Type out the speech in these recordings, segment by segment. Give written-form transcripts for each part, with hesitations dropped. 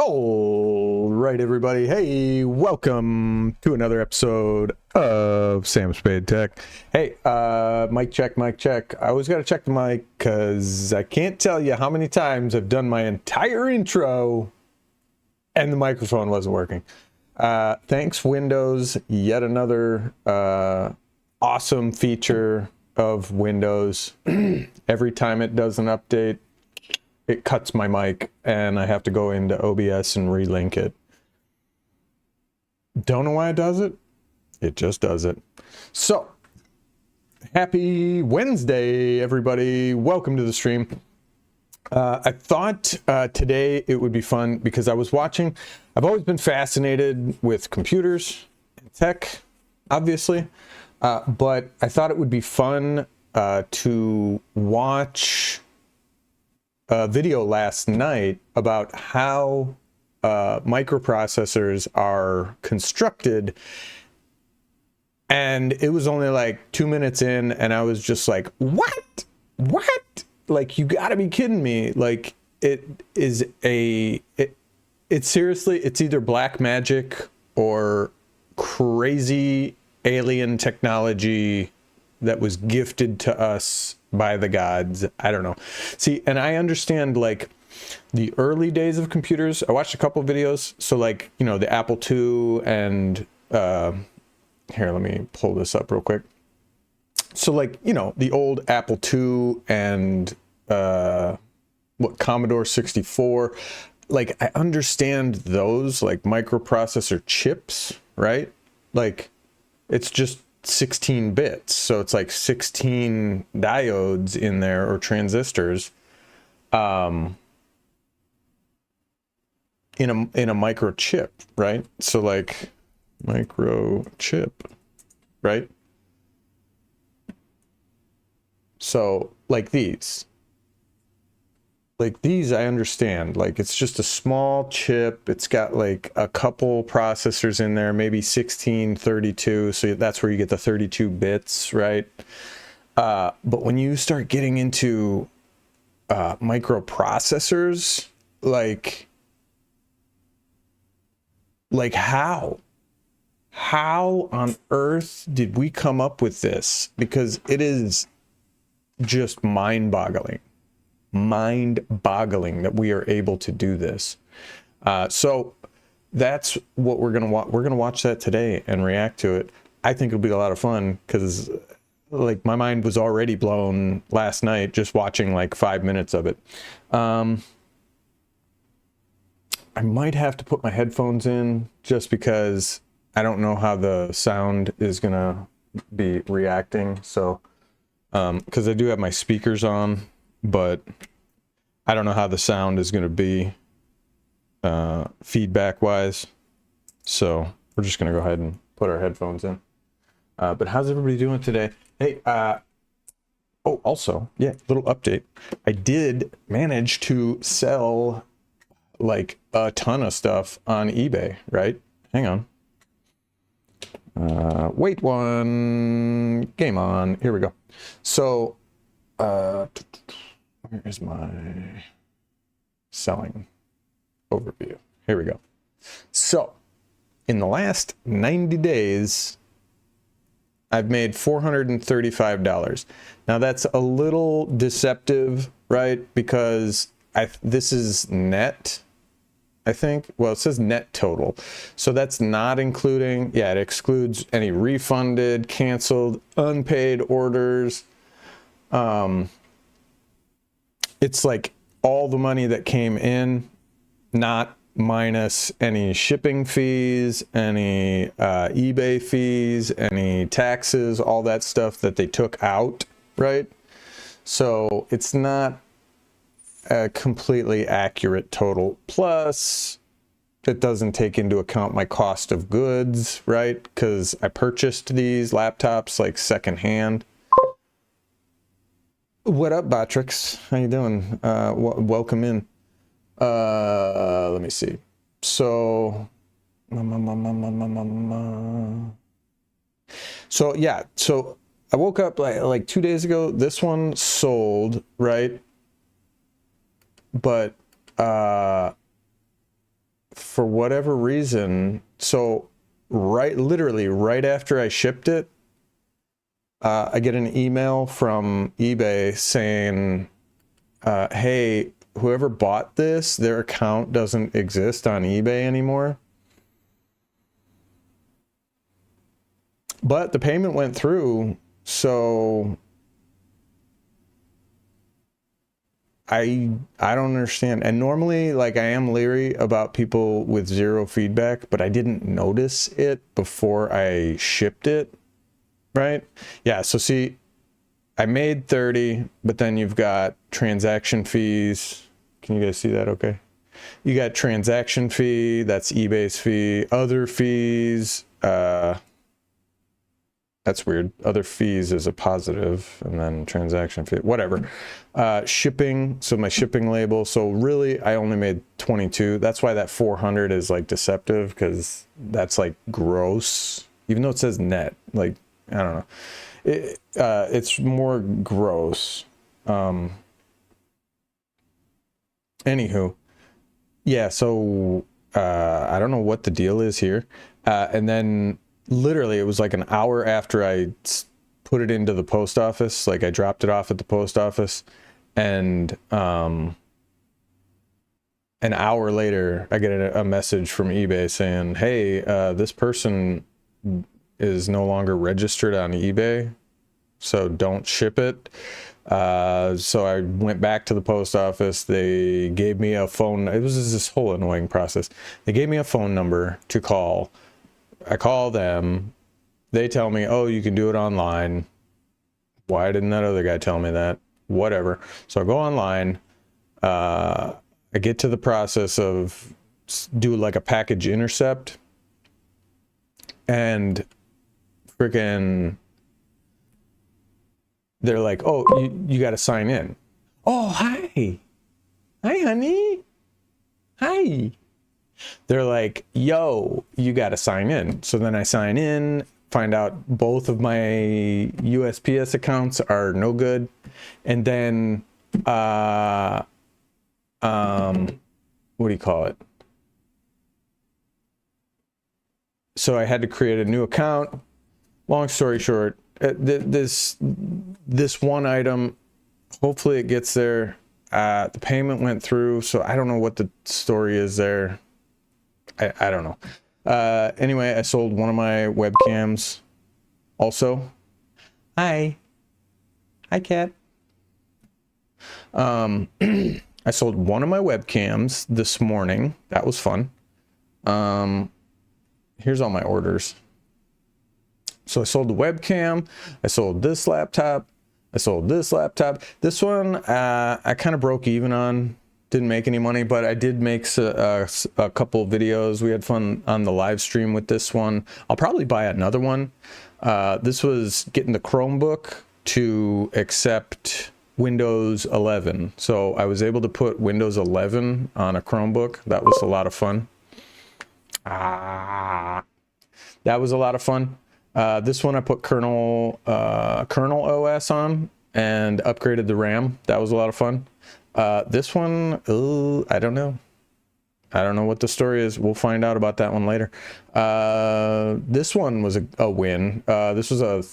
All right, everybody. Hey, welcome to another episode of Sam Spade Tech. Hey, mic check, mic check. I always got to check the mic because I can't tell you how many times I've done my entire intro and the microphone wasn't working. Thanks, Windows. Yet another awesome feature of Windows. Every time it does an update, it cuts my mic and I have to go into OBS and relink it. Don't know why it does it. It just does it. So, happy Wednesday, everybody. Welcome to the stream. I thought today it would be fun because I've always been fascinated with computers and tech, obviously, but I thought it would be fun to watch a video last night about how microprocessors are constructed, and it was only like 2 minutes in and I was just like, what like, you gotta be kidding me. Like, it's seriously, it's either black magic or crazy alien technology that was gifted to us by the gods. I don't know. See, and I understand like the early days of computers. I watched a couple of videos. So like, you know, the Apple II and here, let me pull this up real quick. So like, you know, the old Apple II and Commodore 64. Like, I understand those like microprocessor chips, right? Like, it's just 16 bits, so it's like 16 diodes in there, or transistors, in a microchip, right? So like microchip, right? So like these I understand, like it's just a small chip. It's got like a couple processors in there, maybe 16, 32. So that's where you get the 32 bits, right? But when you start getting into microprocessors, like how on earth did we come up with this? Because it is just mind-boggling that we are able to do this. So that's what we're gonna watch. We're gonna watch that today and react to it. I think it'll be a lot of fun because like my mind was already blown last night just watching like 5 minutes of it. I might have to put my headphones in just because I don't know how the sound is gonna be reacting. So because I do have my speakers on, but I don't know how the sound is going to be feedback wise. So we're just going to go ahead and put our headphones in. But how's everybody doing today? Hey, oh, also, yeah, little update. I did manage to sell like a ton of stuff on eBay, right? Hang on. Wait one, game on. Here we go. So, where is my selling overview? Here we go. So, in the last 90 days, I've made $435. Now, that's a little deceptive, right? Because this is net, I think. Well, it says net total. So that's not including, yeah, it excludes any refunded, canceled, unpaid orders. It's like all the money that came in, not minus any shipping fees, any eBay fees, any taxes, all that stuff that they took out, right? So it's not a completely accurate total. Plus, it doesn't take into account my cost of goods, right? Because I purchased these laptops like secondhand. What up, Batrix? How you doing? Welcome in. Let me see. So, yeah. So I woke up like 2 days ago. This one sold, right? But for whatever reason, so literally right after I shipped it, I get an email from eBay saying, hey, whoever bought this, their account doesn't exist on eBay anymore. But the payment went through, so I don't understand. And normally, like, I am leery about people with zero feedback, but I didn't notice it before I shipped it, right? Yeah, so see, I made 30, but then you've got transaction fees. Can you guys see that okay? You got transaction fee, that's eBay's fee, other fees, that's weird. Other fees is a positive, and then transaction fee, whatever. Shipping, so my shipping label. So really, I only made 22. That's why that 400 is like deceptive, because that's like gross, even though it says net. Like, I don't know. It's more gross. Anywho, yeah. So I don't know what the deal is here, and then. Literally, it was like an hour after I put it into the post office. Like, I dropped it off at the post office, and an hour later, I get a message from eBay saying, hey, this person is no longer registered on eBay, so don't ship it. So I went back to the post office. They gave me a phone. It was this whole annoying process. They gave me a phone number to call. I call them, they tell me, oh, you can do it online. Why didn't that other guy tell me that? Whatever. So I go online, I get to the process of do like a package intercept, and freaking, they're like, oh, you got to sign in. Oh, hi. Hi, honey. Hi. They're like, yo, you got to sign in. So then I sign in, find out both of my USPS accounts are no good. And then, what do you call it? So I had to create a new account. Long story short, this one item, hopefully it gets there. The payment went through, so I don't know what the story is there. I don't know. Anyway, I sold one of my webcams also. Hi, cat. I sold one of my webcams this morning. That was fun. Here's all my orders. So I sold the webcam. I sold this laptop. I sold this laptop. This one, I kind of broke even on. Didn't make any money, but I did make a couple videos. We had fun on the live stream with this one. I'll probably buy another one. This was getting the Chromebook to accept Windows 11. So I was able to put Windows 11 on a Chromebook. That was a lot of fun. That was a lot of fun. This one I put kernel OS on and upgraded the RAM. That was a lot of fun. This one, I don't know. I don't know what the story is. We'll find out about that one later. This one was a win. This was a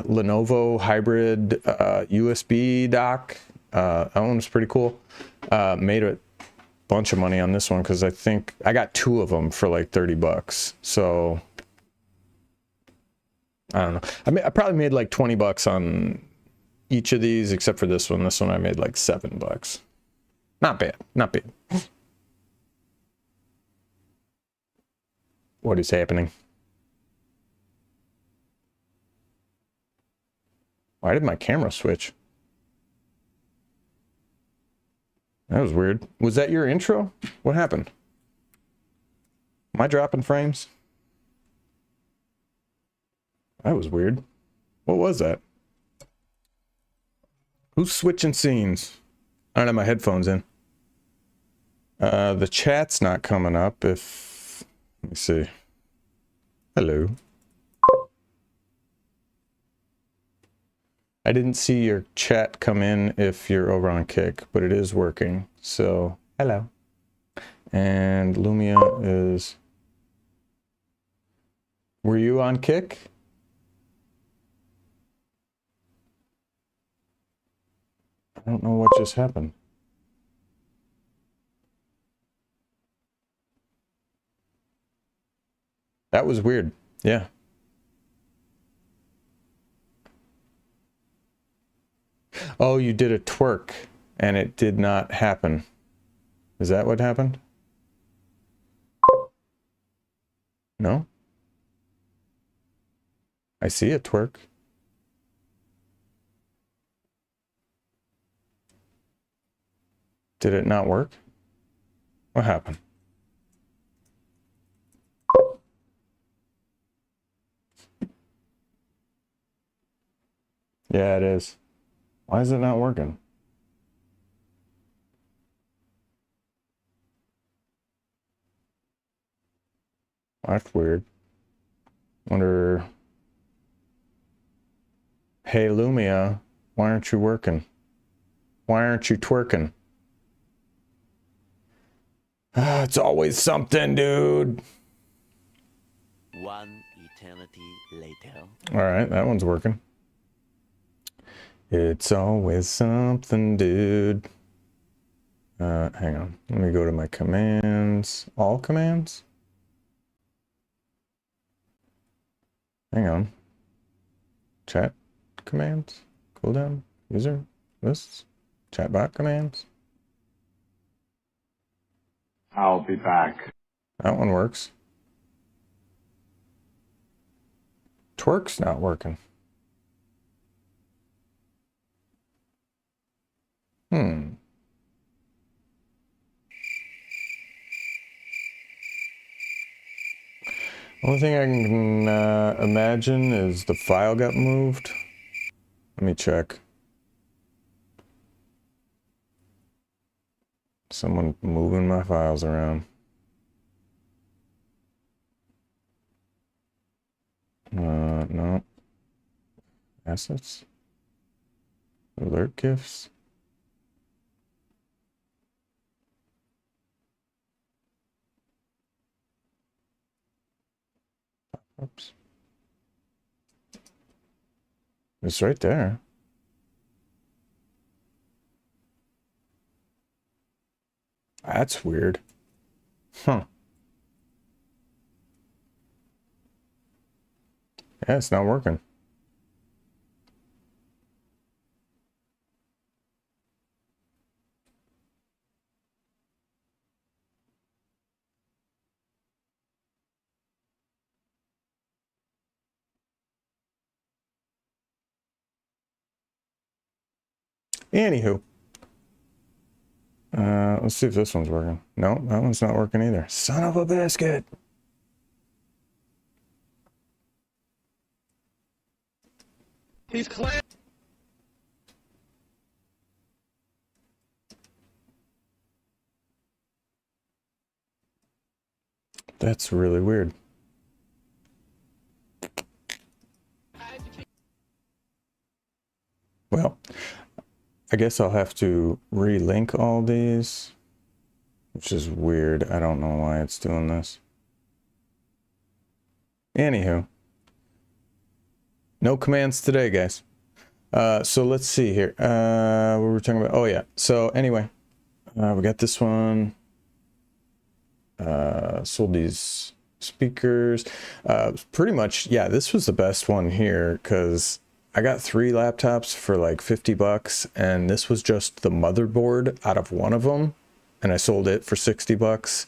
Lenovo hybrid USB dock. That one was pretty cool. Made a bunch of money on this one because I think I got two of them for like 30 bucks. So I don't know. I probably made like 20 bucks on each of these except for this one. This one I made like 7 bucks. Not bad. Not bad. What is happening? Why did my camera switch? That was weird. Was that your intro? What happened? Am I dropping frames? That was weird. What was that? Who's switching scenes? I don't have my headphones in. The chat's not coming up if... Let me see. Hello. I didn't see your chat come in if you're over on Kick, but it is working. So, hello. And Lumia is... Were you on Kick? I don't know what just happened. That was weird. Yeah. Oh, you did a twerk and it did not happen. Is that what happened? No? I see a twerk. Did it not work? What happened? Yeah, it is. Why is it not working? That's weird. Wonder... Hey, Lumia, why aren't you working? Why aren't you twerking? It's always something, dude. One eternity later. All right, that one's working. It's always something, dude. Hang on. Let me go to my commands. All commands? Hang on. Chat commands. Cooldown. User lists. Chatbot commands. I'll be back. That one works. Twerk's not working. Only thing I can imagine is the file got moved. Let me check. Someone moving my files around. No. Assets. Alert gifts. Oops. It's right there. That's weird. Huh. Yeah, it's not working. Anywho. Let's see if this one's working. No, that one's not working either. Son of a biscuit. He's clear. That's really weird. Well, I guess I'll have to relink all these, which is weird. I don't know why it's doing this. Anywho, no commands today, guys. So let's see here. What were we talking about? Oh yeah. So anyway, we got this one. Sold these speakers. Pretty much, yeah, this was the best one here because I got 3 laptops for like 50 bucks, and this was just the motherboard out of one of them, and I sold it for 60 bucks.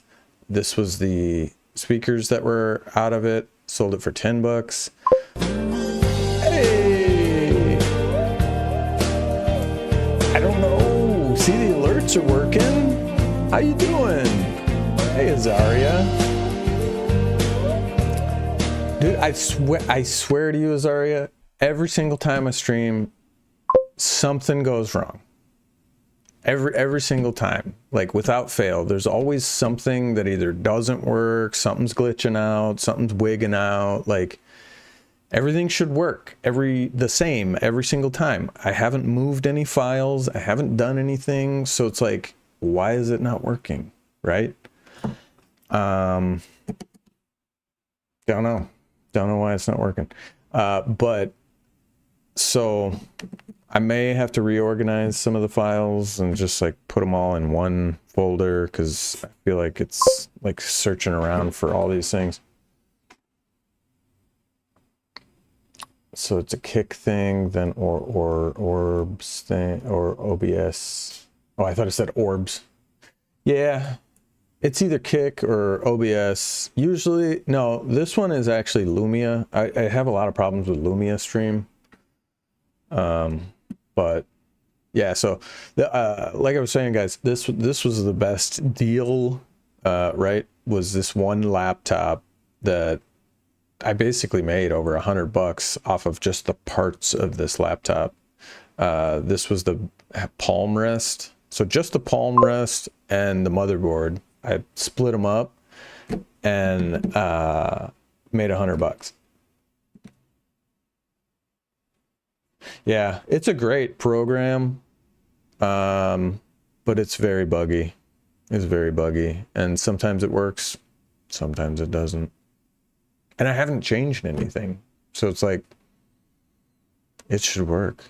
This was the speakers that were out of it, sold it for 10 bucks. Hey! I don't know. See, the alerts are working. How you doing? Hey, Azaria. Dude, I swear to you, Azaria, every single time I stream, something goes wrong. Every single time, like without fail, there's always something that either doesn't work, something's glitching out, something's wigging out. Like everything should work the same every single time. I haven't moved any files, I haven't done anything, so it's like, why is it not working, right? Don't know why it's not working. But so I may have to reorganize some of the files and just like put them all in one folder, because I feel like it's like searching around for all these things. So it's a kick thing, then or orbs thing, or OBS. Oh, I thought it said orbs. Yeah, it's either kick or OBS. Usually, no, this one is actually Lumia. I have a lot of problems with Lumia Stream. But yeah, so like I was saying, guys, this was the best deal, right? Was this one laptop that I basically made over $100 off of just the parts of this laptop. This was the palm rest. So just the palm rest and the motherboard, I split them up and made $100. Yeah, it's a great program, but it's very buggy. It's very buggy, and sometimes it works, sometimes it doesn't. And I haven't changed anything, so it's like, it should work.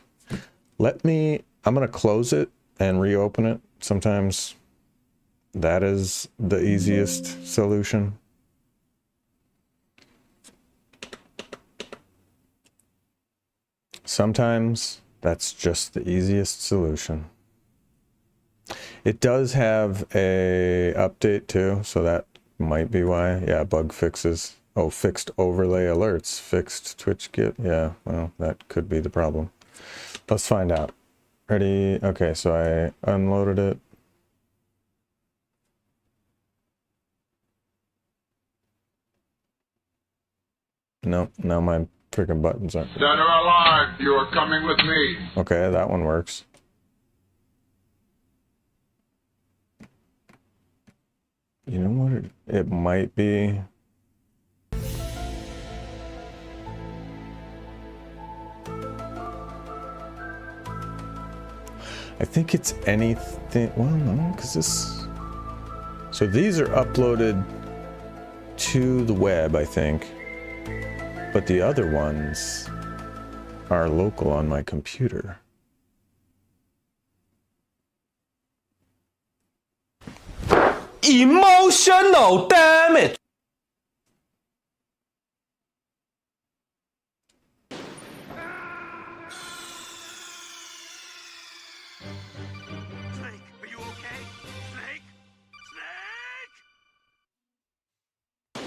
I'm gonna close it and reopen it. Sometimes that is the easiest solution. Sometimes that's just the easiest solution. It does have a update too, so that might be why. Yeah, bug fixes. Oh, fixed overlay alerts, fixed Twitch Git. Yeah, well, that could be the problem. Let's find out. Ready? Okay, so I unloaded it. Nope, now my freaking buttons aren't. Dead or alive, you are coming with me. Okay, that one works. You know what it might be? I think it's anything. Well, no, because this. So these are uploaded to the web, I think. But the other ones are local on my computer. Emotional damage. Snake, are you okay? Snake? Snake?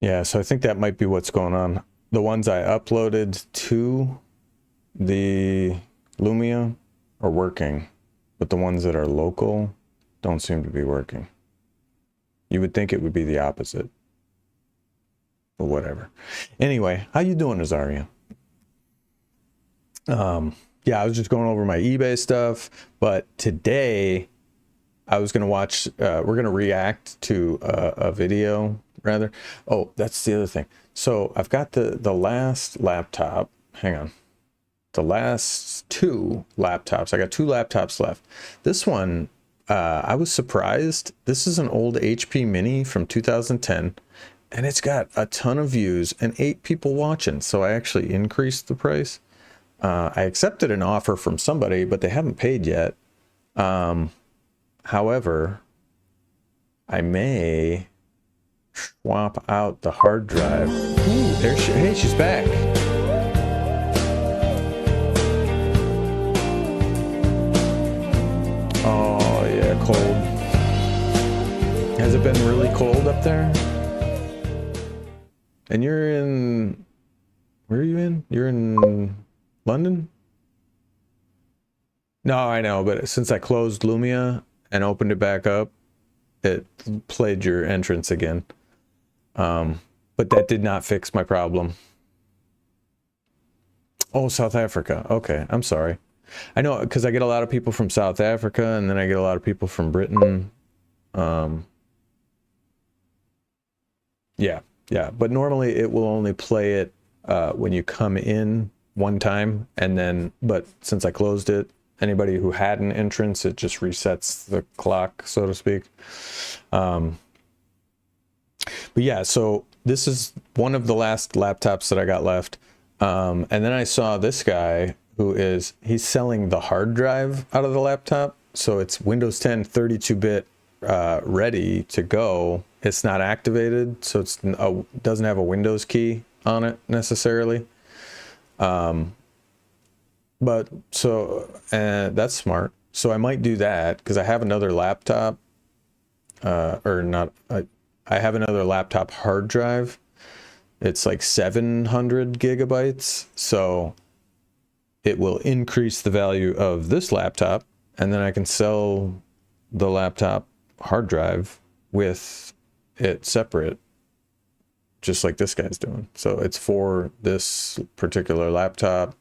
Yeah, so I think that might be what's going on. The ones I uploaded to the Lumia are working, but the ones that are local don't seem to be working. You would think it would be the opposite, but whatever. Anyway, how you doing, Azaria? Yeah, I was just going over my eBay stuff, but today I was gonna watch. We're gonna react to a video, rather. Oh, that's the other thing. So I've got the last laptop. Hang on. The last two laptops. I got two laptops left. This one, I was surprised. This is an old HP Mini from 2010, and it's got a ton of views and 8 people watching. So I actually increased the price. I accepted an offer from somebody, but they haven't paid yet. However, I may swap out the hard drive. Ooh, there she, hey, she's back. Oh yeah, cold. Has it been really cold up there? And you're in, where are you in? You're in London? No, I know, but since I closed Lumia and opened it back up, it played your entrance again. But that did not fix my problem. Oh, South Africa. Okay, I'm sorry. I know, because I get a lot of people from South Africa, and then I get a lot of people from Britain. Yeah, but normally it will only play it when you come in one time, and then, but since I closed it, Anybody who had an entrance, it just resets the clock, so to speak. But yeah, so this is one of the last laptops that I got left. And then I saw this guy he's selling the hard drive out of the laptop. So it's Windows 10 32-bit ready to go. It's not activated, so it doesn't have a Windows key on it necessarily. But so that's smart. So I might do that because I have another laptop, I have another laptop hard drive. It's like 700 gigabytes. So it will increase the value of this laptop, and then I can sell the laptop hard drive with it separate, just like this guy's doing. So it's for this particular laptop.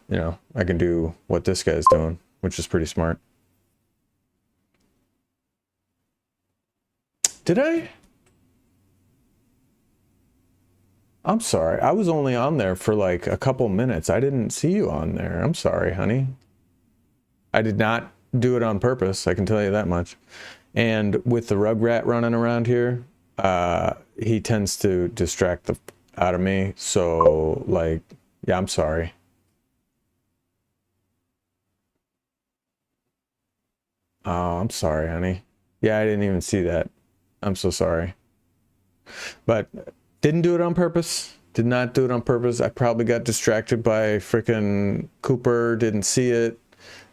You know, I can do what this guy's doing, which is pretty smart. Did I? I'm sorry. I was only on there for like a couple minutes. I didn't see you on there. I'm sorry, honey. I did not do it on purpose. I can tell you that much. And with the rugrat running around here, he tends to distract the out of me. So like, yeah, I'm sorry. Oh, I'm sorry, honey. Yeah, I didn't even see that. I'm so sorry. But didn't do it on purpose. Did not do it on purpose. I probably got distracted by freaking Cooper, didn't see it,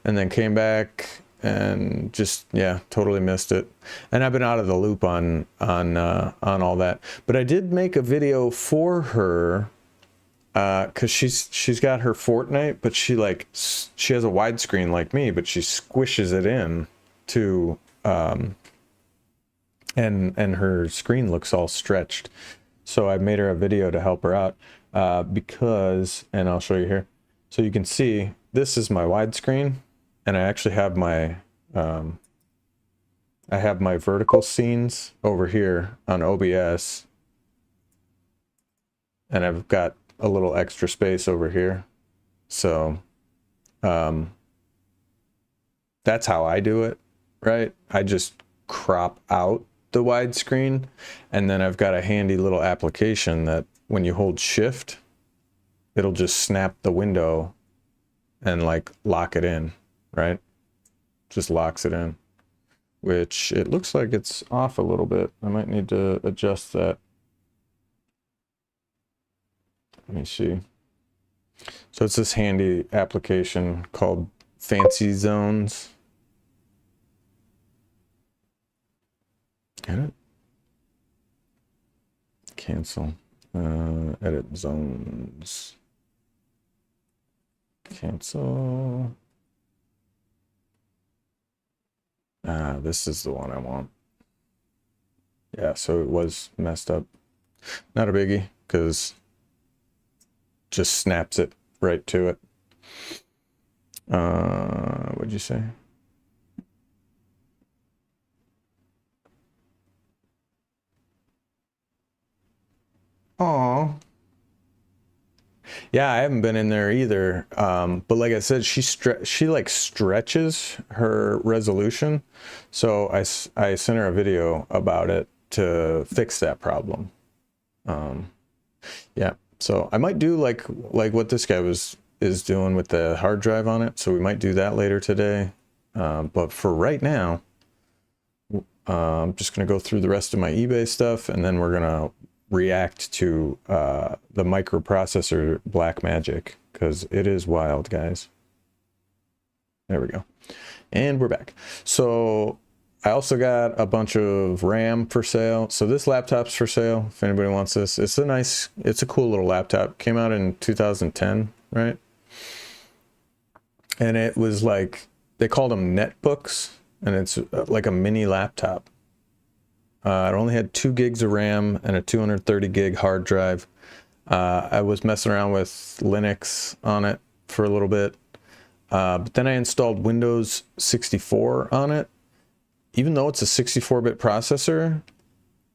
and then came back and just, yeah, totally missed it. And I've been out of the loop on all that. But I did make a video for her because she's got her Fortnite, but she has a widescreen like me, but she squishes it in to and her screen looks all stretched. So I made her a video to help her out because, and I'll show you here. So you can see this is my widescreen, and I actually have my vertical scenes over here on OBS, and I've got a little extra space over here. So that's how I do it, right? I just crop out the widescreen, and then I've got a handy little application that when you hold shift, it'll just snap the window and like lock it in, right? Just locks it in, which it looks like it's off a little bit. I might need to adjust that. Let me see. So it's this handy application called Fancy Zones. Get it? Cancel. Edit zones. Cancel. This is the one I want. Yeah, so it was messed up. Not a biggie, because just snaps it right to it. What'd you say? Aw. Yeah, I haven't been in there either. But like I said, she like stretches her resolution. So I sent her a video about it to fix that problem. Yeah, so I might do like what this guy is doing with the hard drive on it. So we might do that later today. But for right now, I'm just gonna go through the rest of my eBay stuff, and then we're gonna react to the microprocessor black magic, because it is wild, guys. There we go. And we're back. So I also got a bunch of RAM for sale. So this laptop's for sale if anybody wants this. It's a cool little laptop. Came out in 2010, right? And it was like, they called them netbooks, and it's like a mini laptop. It only had 2 gigs of RAM and a 230 gig hard drive. I was messing around with Linux on it for a little bit. But then I installed Windows 64 on it. Even though it's a 64-bit processor,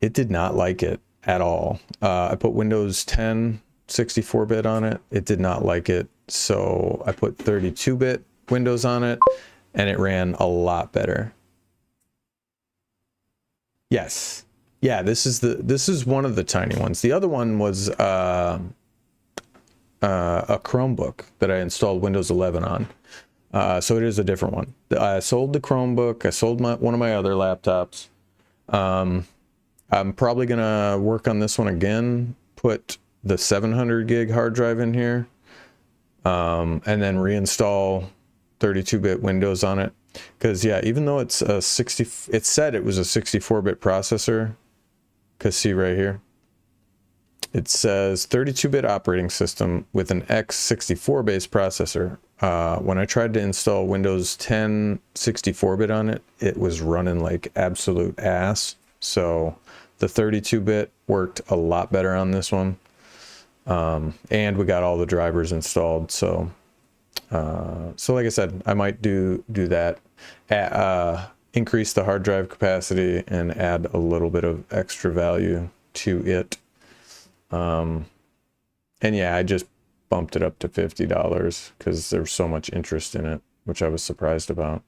it did not like it at all. I put Windows 10 64-bit on it. It did not like it. So I put 32-bit Windows on it, and it ran a lot better. Yes. Yeah, this is one of the tiny ones. The other one was a Chromebook that I installed Windows 11 on. So it is a different one. I sold the Chromebook. I sold one of my other laptops. I'm probably gonna work on this one again. Put the 700 gig hard drive in here, and then reinstall 32-bit Windows on it. Because yeah, even though it's a 60, it said it was a 64-bit processor. Because see right here, it says 32-bit operating system with an x64 based processor. When I tried to install Windows 10 64-bit on it, it was running like absolute ass. So the 32-bit worked a lot better on this one. And we got all the drivers installed. So like I said, I might do that. Increase the hard drive capacity and add a little bit of extra value to it. And yeah, I just bumped it up to $50 because there's so much interest in it, which I was surprised about.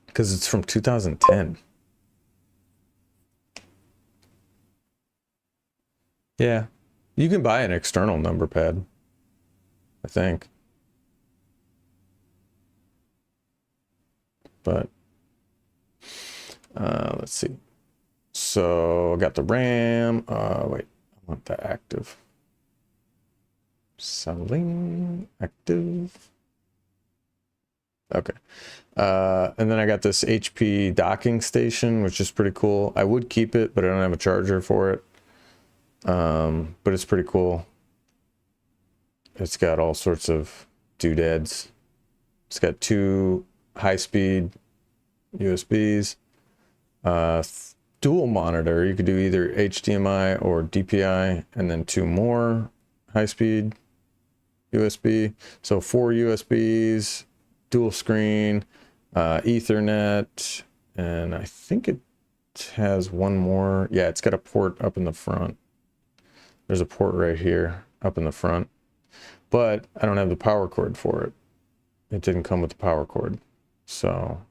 Because it's from 2010. Yeah, you can buy an external number pad, I think. But let's see. So I got the RAM. Wait, I want the active. Selling active. Okay. And then I got this HP docking station, which is pretty cool. I would keep it, but I don't have a charger for it. But it's pretty cool. It's got all sorts of doodads. It's got 2 high-speed USBs, dual monitor. You could do either HDMI or DPI, and then 2 more high-speed USB. So 4 USBs, dual screen, Ethernet, and I think it has one more. Yeah, it's got a port up in the front. There's a port right here up in the front, but I don't have the power cord for it. It didn't come with the power cord. So,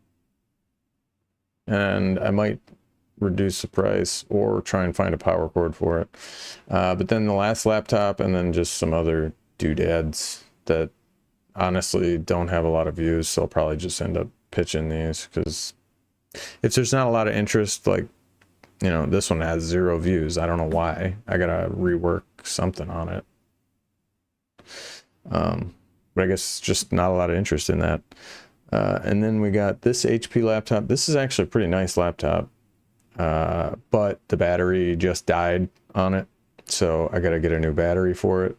and I might reduce the price or try and find a power cord for it. But then the last laptop, and then just some other doodads that honestly don't have a lot of views. So I'll probably just end up pitching these, because if there's not a lot of interest, like, you know, this one has 0 views. I don't know why. I gotta rework something on it. But I guess just not a lot of interest in that. And then we got this HP laptop. This is actually a pretty nice laptop, but the battery just died on it, so I gotta get a new battery for it.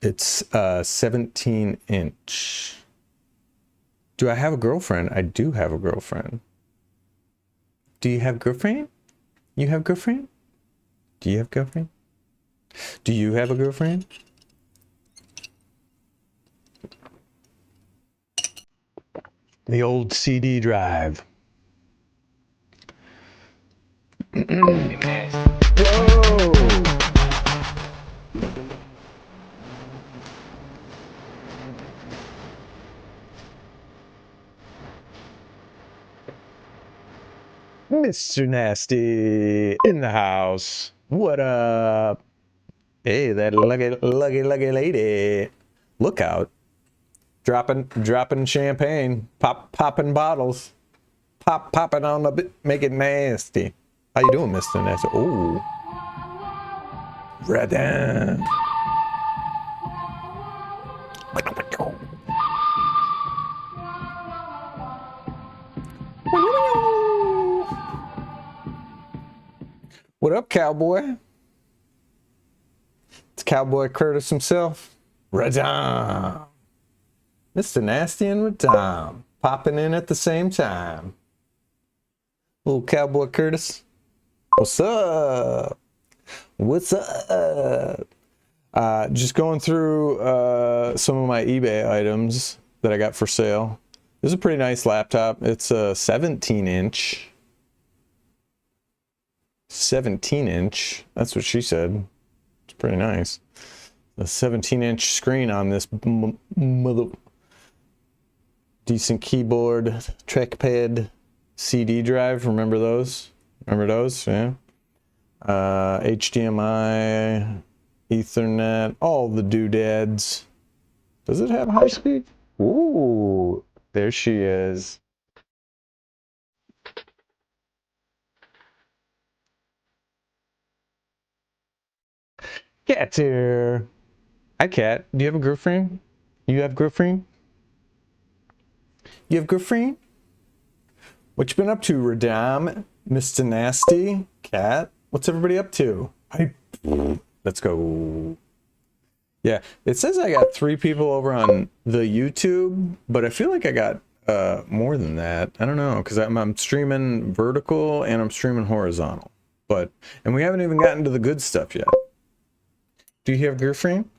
It's 17-inch. Do I have a girlfriend? I do have a girlfriend. Do you have girlfriend? You have girlfriend? Do you have girlfriend? Do you have a girlfriend? The old CD drive. Whoa! Mr. Nasty in the house. What up? Hey, that lucky lady. Look out. Dropping champagne. Popping bottles. Popping on the bit. Make it nasty. How you doing, Mr. Nasty? Oh. Right down. What up, cowboy? It's Cowboy Curtis himself. Radom. Mr. Nasty and Radom. Popping in at the same time. Little Cowboy Curtis. What's up? What's up? Just going through some of my eBay items that I got for sale. This is a pretty nice laptop. It's a 17-inch. 17-inch. That's what she said. It's pretty nice. a 17-inch screen on this mother. Decent keyboard, trackpad, CD drive. Remember those? Remember those? Yeah. HDMI, Ethernet, all the doodads. Does it have high speed? Ooh, there she is. Cat's here. Hi, Cat. Do you have a girlfriend? You have girlfriend? You have girlfriend? What you been up to, Radam? Mr. Nasty? Cat? What's everybody up to? Let's go. Yeah, it says I got 3 people over on the YouTube, but I feel like I got more than that. I don't know, because I'm streaming vertical and I'm streaming horizontal. And we haven't even gotten to the good stuff yet. Do you have girlfriend?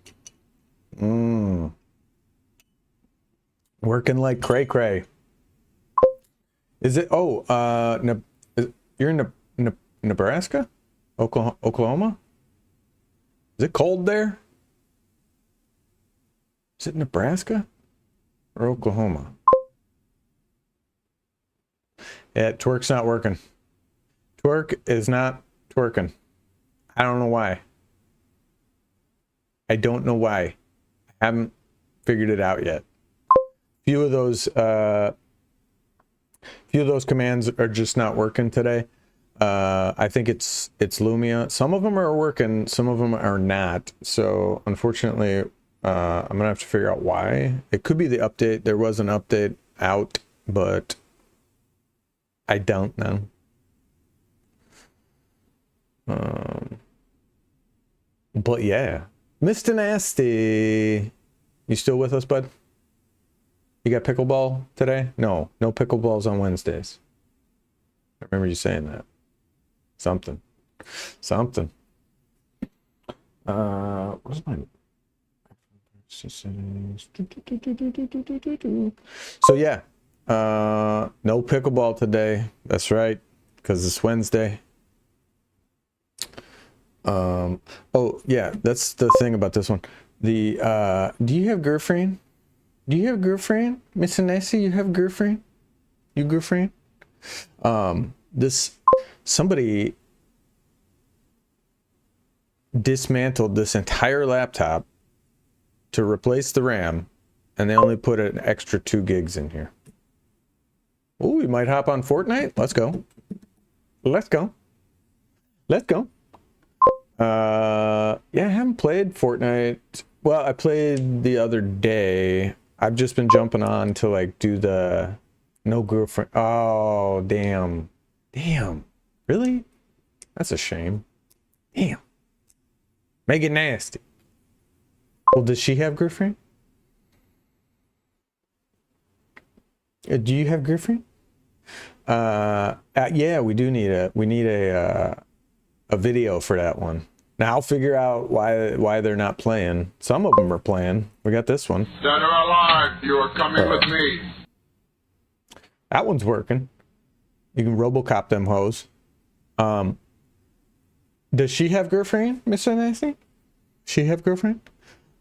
Working like cray cray. Is it? Oh, you're in Nebraska? Oklahoma? Is it cold there? Is it Nebraska or Oklahoma? Yeah, twerk's not working. Twerk is not twerking. I don't know why. I don't know why. I haven't figured it out yet. Few of those commands are just not working today. I think it's Lumia. Some of them are working, some of them are not. So unfortunately, I'm gonna have to figure out why. It could be the update. There was an update out, but I don't know. But yeah, Mr. Nasty, you still with us, bud? You got pickleball today? No pickleballs on Wednesdays. I remember you saying that. Something. What's my so yeah, no pickleball today. That's right, because it's Wednesday. Oh yeah, that's the thing about this one. The do you have girlfriend? Do you have girlfriend? Miss Nancy, you have girlfriend? You girlfriend? Somebody dismantled this entire laptop to replace the RAM, and they only put an extra 2 gigs in here. Oh, we might hop on Fortnite. Let's go. Yeah, I haven't played Fortnite. Well, I played the other day. I've just been jumping on to like do the no girlfriend. Oh, damn. Really? That's a shame. Damn. Make it nasty. Well, does she have girlfriend? Do you have girlfriend? Yeah, we need a video for that one. Now I'll figure out why they're not playing. Some of them are playing. We got this one. Dead or alive, you are coming with me. That one's working. You can RoboCop them hoes. Does she have girlfriend, Mr. Nancy? She have girlfriend?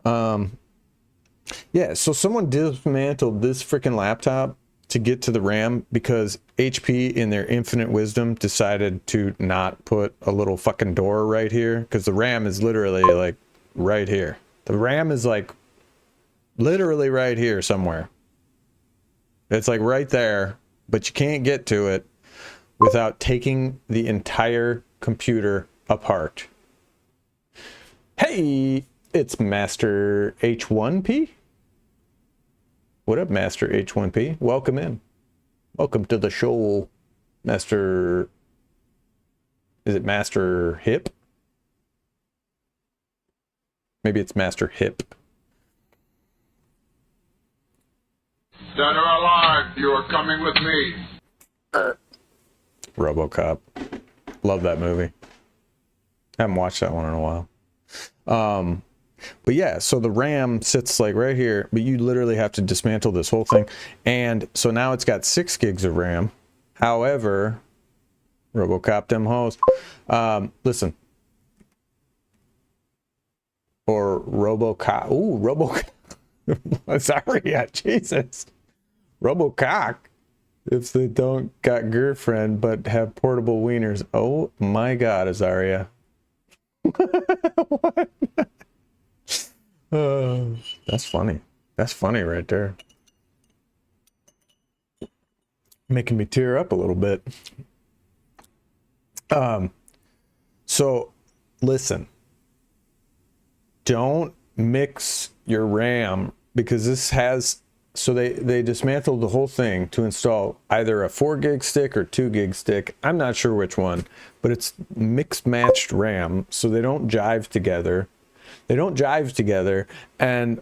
Yeah, so someone dismantled this freaking laptop to get to the RAM because HP in their infinite wisdom decided to not put a little fucking door right here, because the RAM is literally like right here. The RAM is like literally right here somewhere. It's like right there, but you can't get to it without taking the entire computer apart. Hey, it's Master H1P. What up, Master H1P? Welcome in. Welcome to the show, Master... Is it Master Hip? Maybe it's Master Hip. Dead or alive, you are coming with me. RoboCop. Love that movie. Haven't watched that one in a while. But yeah, so the RAM sits like right here, but you literally have to dismantle this whole thing. And so now it's got 6 gigs of RAM. However, RoboCop them hoes. Listen. or Robocock. Ooh, Robocock. Zarya, Jesus. Robocock. If they don't got girlfriend but have portable wieners. Oh my God, Azaria. What? That's funny. That's funny right there. Making me tear up a little bit. So listen, don't mix your RAM, because this has, so they dismantled the whole thing to install either a 4 gig stick or 2 gig stick. I'm not sure which one, but it's mixed matched RAM, so they don't jive together. And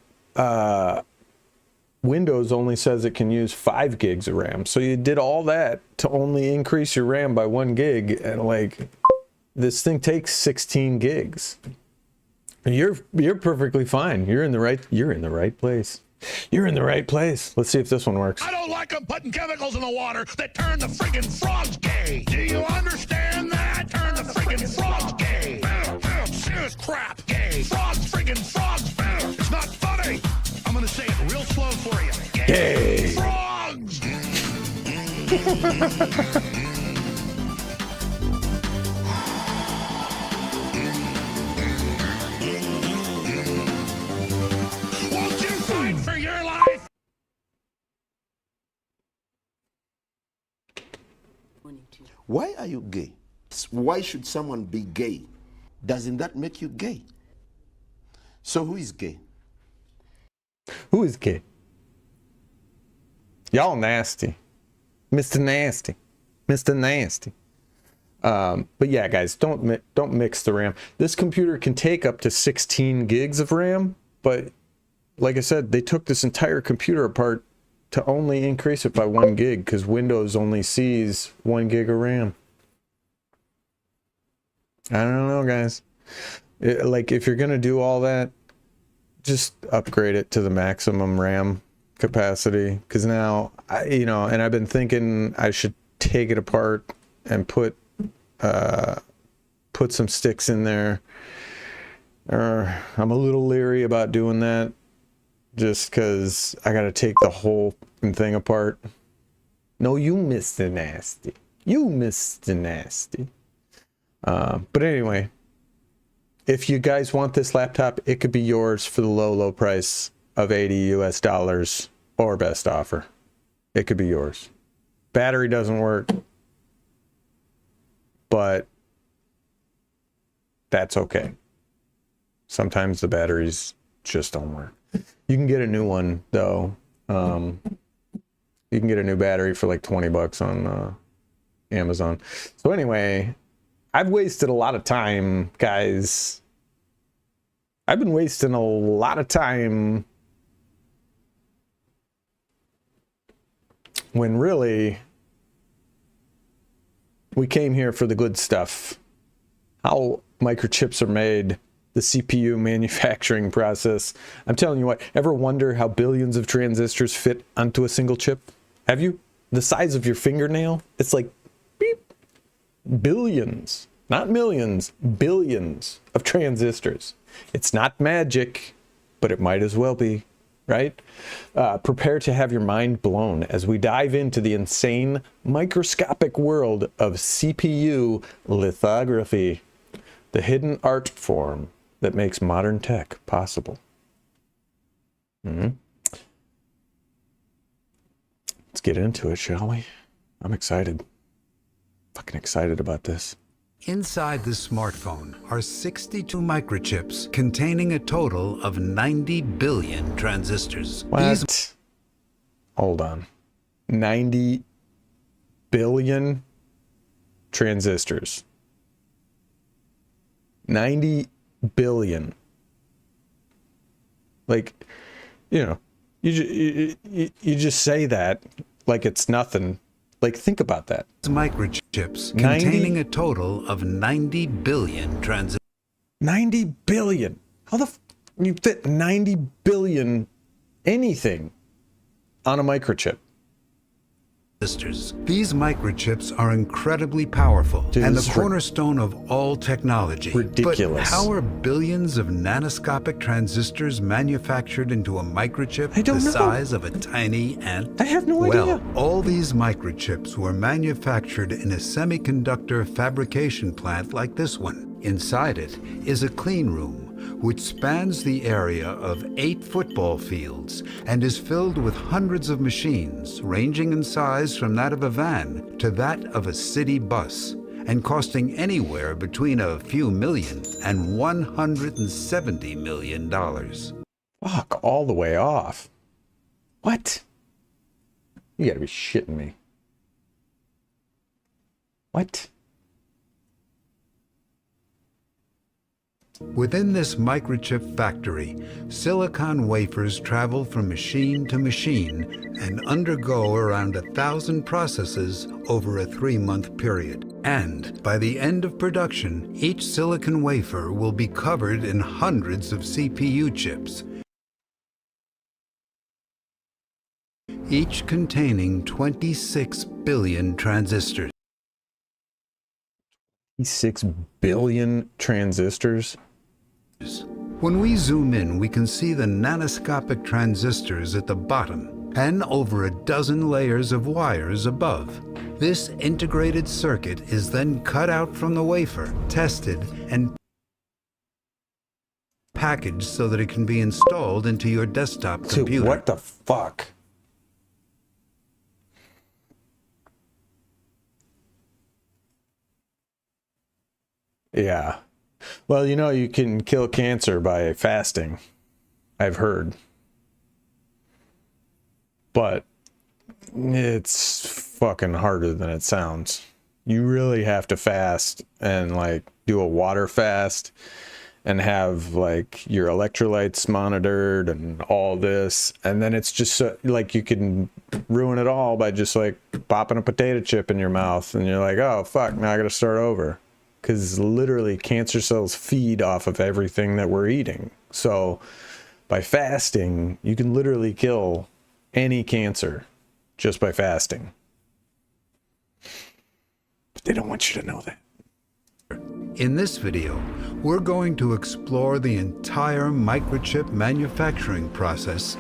Windows only says it can use 5 gigs of RAM. So you did all that to only increase your RAM by 1 gig, and like, this thing takes 16 gigs. You're perfectly fine. You're in the right place. You're in the right place. Let's see if this one works. I don't like them putting chemicals in the water that turn the friggin' frogs gay. Do you understand that? Turn the friggin' frogs gay. Serious crap. Gay. Frogs, friggin' frogs. It's not funny. I'm gonna say it real slow for you. Gay. Frogs. Won't you fight for your life? Why are you gay? Why should someone be gay? Doesn't that make you gay? So who is gay? Who is gay? Y'all nasty. Mr. Nasty. Mr. Nasty. But yeah, guys, don't mix the RAM. This computer can take up to 16 gigs of RAM, but like I said, they took this entire computer apart to only increase it by 1 gig, because Windows only sees 1 gig of RAM. I don't know, guys. Like, if you're gonna do all that, just upgrade it to the maximum RAM capacity, because now, and I've been thinking I should take it apart and put some sticks in there. I'm a little leery about doing that, just because I got to take the whole thing apart. No, you Mr. Nasty. You Mr. Nasty. But anyway, if you guys want this laptop, it could be yours for the low price of $80 or best offer. It could be yours. Battery doesn't work, but that's okay. Sometimes the batteries just don't work. You can get a new one though. You can get a new battery for like $20 on Amazon. So anyway, I've wasted a lot of time, guys. I've been wasting a lot of time when really we came here for the good stuff. How microchips are made, the CPU manufacturing process. I'm telling you what, ever wonder how billions of transistors fit onto a single chip? Have you? The size of your fingernail? It's like beep. Billions, not millions, billions of transistors. It's not magic, but it might as well be, right? Prepare to have your mind blown as we dive into the insane microscopic world of CPU lithography, the hidden art form that makes modern tech possible. Let's get into it, shall we? I'm excited. Fucking excited about this. Inside the smartphone are 62 microchips containing a total of 90 billion transistors. What? Hold on. 90 billion transistors. 90 billion. Like, you just say that like it's nothing. Like, think about that. Microchips containing a total of 90 billion transistors. 90 billion. How the you fit 90 billion anything on a microchip? transistors. These microchips are incredibly powerful Dude, and this the is cornerstone of all technology. ridiculous. But how are billions of nanoscopic transistors manufactured into a microchip I don't the know. size of a tiny ant? I have no Well, idea. all these microchips were manufactured in a semiconductor fabrication plant like this one. Inside it is a clean room, which spans the area of 8 football fields and is filled with hundreds of machines, ranging in size from that of a van to that of a city bus, and costing anywhere between a few million and $170 million. Fuck, all the way off. What? You gotta be shitting me. What? Within this microchip factory, silicon wafers travel from machine to machine and undergo around 1,000 processes over a 3-month period. And by the end of production, each silicon wafer will be covered in hundreds of CPU chips, each containing 26 billion transistors. 6 billion transistors? When we zoom in, we can see the nanoscopic transistors at the bottom and over a dozen layers of wires above. This integrated circuit is then cut out from the wafer, tested, and packaged so that it can be installed into your desktop Dude, computer. what the fuck? Yeah. Well, you know, you can kill cancer by fasting, I've heard. But it's fucking harder than it sounds. You really have to fast and like do a water fast and have like your electrolytes monitored and all this. And then it's just like you can ruin it all by just like popping a potato chip in your mouth and you're like, oh fuck, now I gotta start over. Because literally cancer cells feed off of everything that we're eating. So by fasting, you can literally kill any cancer just by fasting. But they don't want you to know that. In this video, we're going to explore the entire microchip manufacturing process.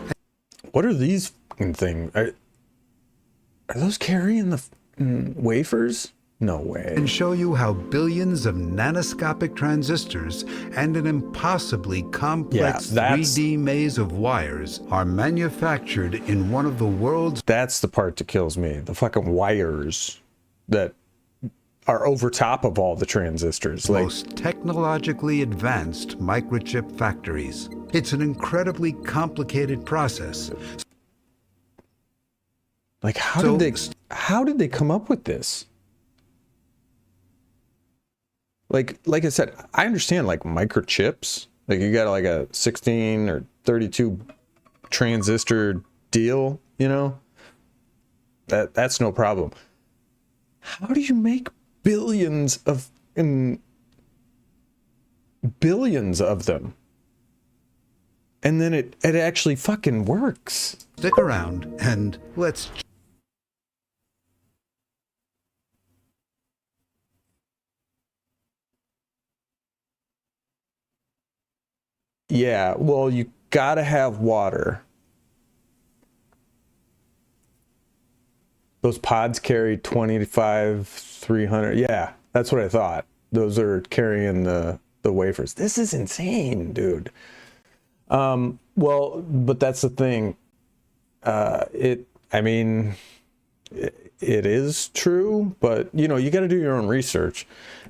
What are these fucking things? Are those carrying the wafers? No way. And show you how billions of nanoscopic transistors and an impossibly complex 3D maze of wires are manufactured in one of the world's... That's the part that kills me. The fucking wires that are over top of all the transistors. most technologically advanced microchip factories. It's an incredibly complicated process. Like how did they come up with this? Like I said, I understand like microchips. Like you got like a 16 or 32 transistor deal, you know? That's no problem. How do you make billions of them? And then it actually fucking works. Stick around and let's... Yeah, well, you gotta have water. Those pods carry 25, 300. Yeah, that's what I thought. Those are carrying the wafers. This is insane, dude. Well, but that's the thing. It is true, but you know, you got to do your own research.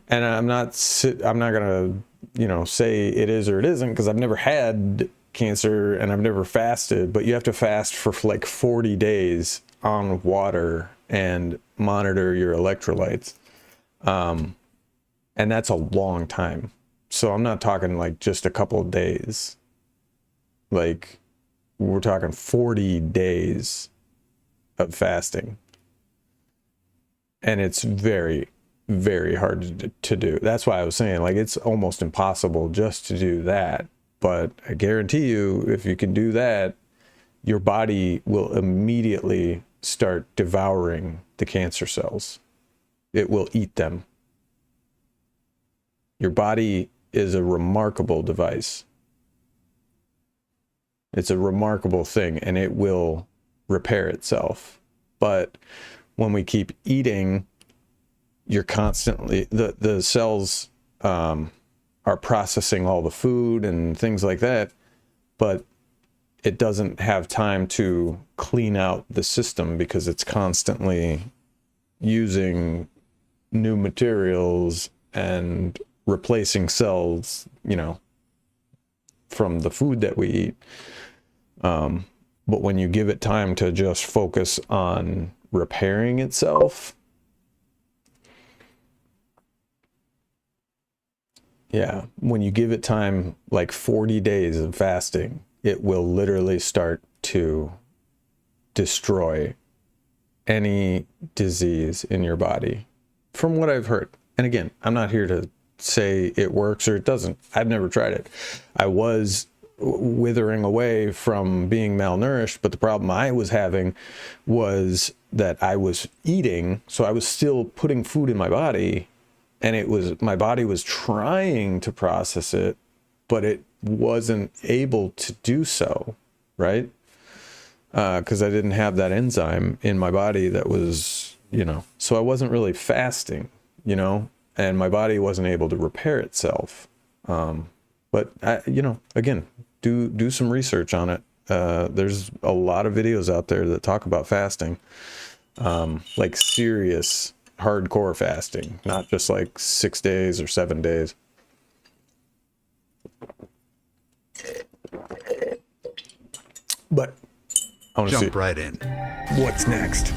And I'm not gonna, you know, say it is or it isn't, because I've never had cancer and I've never fasted, but you have to fast for like 40 days on water and monitor your electrolytes. And that's a long time. So I'm not talking like just a couple of days. Like we're talking 40 days of fasting. And it's very, very hard to do. That's why I was saying like it's almost impossible just to do that. But I guarantee you, if you can do that, your body will immediately start devouring the cancer cells. It will eat them. Your body is a remarkable device. It's a remarkable thing, and it will repair itself. But when we keep eating, you're constantly, the cells are processing all the food and things like that, but it doesn't have time to clean out the system because it's constantly using new materials and replacing cells, you know, from the food that we eat. But when you give it time to just focus on repairing itself, yeah, when you give it time, like 40 days of fasting, it will literally start to destroy any disease in your body, from what I've heard. And again, I'm not here to say it works or it doesn't. I've never tried it. I was withering away from being malnourished, but the problem I was having was that I was eating, so I was still putting food in my body, and it was, my body was trying to process it, but it wasn't able to do so, right? Because I didn't have that enzyme in my body that was, you know, so I wasn't really fasting, you know, and my body wasn't able to repair itself. But I, you know, again, do some research on it. There's a lot of videos out there that talk about fasting, like serious hardcore fasting, not just like 6 days or 7 days. But I want to Jump right in. what's next.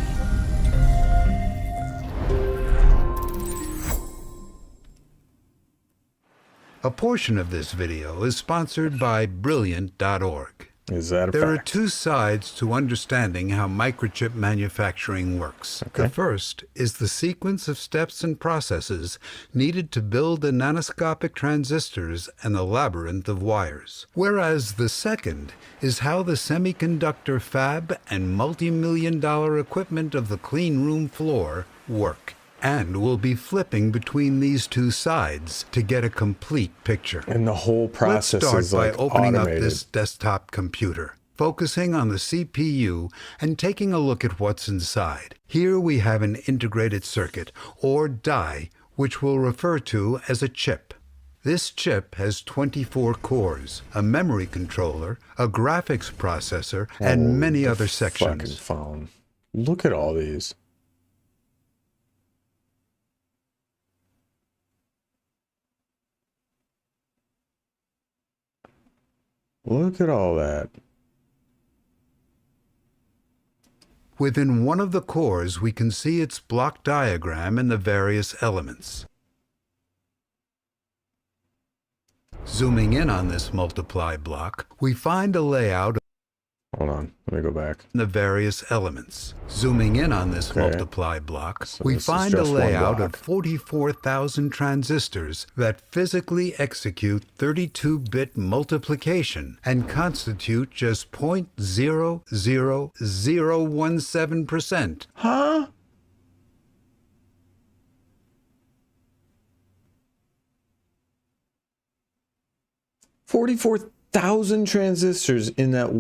A portion of this video is sponsored by Brilliant.org. Is that a There are fact? two sides to understanding how microchip manufacturing works. The first is the sequence of steps and processes needed to build the nanoscopic transistors and the labyrinth of wires. Whereas the second is how the semiconductor fab and multi-million-dollar equipment of the clean room floor work. And we'll be flipping between these two sides to get a complete picture. And the whole process Let's start is by like opening automated. up this desktop computer, focusing on the CPU and taking a look at what's inside. Here we have an integrated circuit, or die, which we'll refer to as a chip. This chip has 24 cores, a memory controller, a graphics processor, and many other Fucking sections. phone. Look at all these. Look at all that. Within one of the cores, we can see its block diagram and the various elements. Zooming in on this multiply block, we find a layout Hold on. Let me go back. the various elements. Zooming in on this Okay. multiply block, So we this is find a just one layout block. of 44,000 transistors that physically execute 32-bit multiplication and constitute just 0.00017%. Huh? $44,000 transistors in that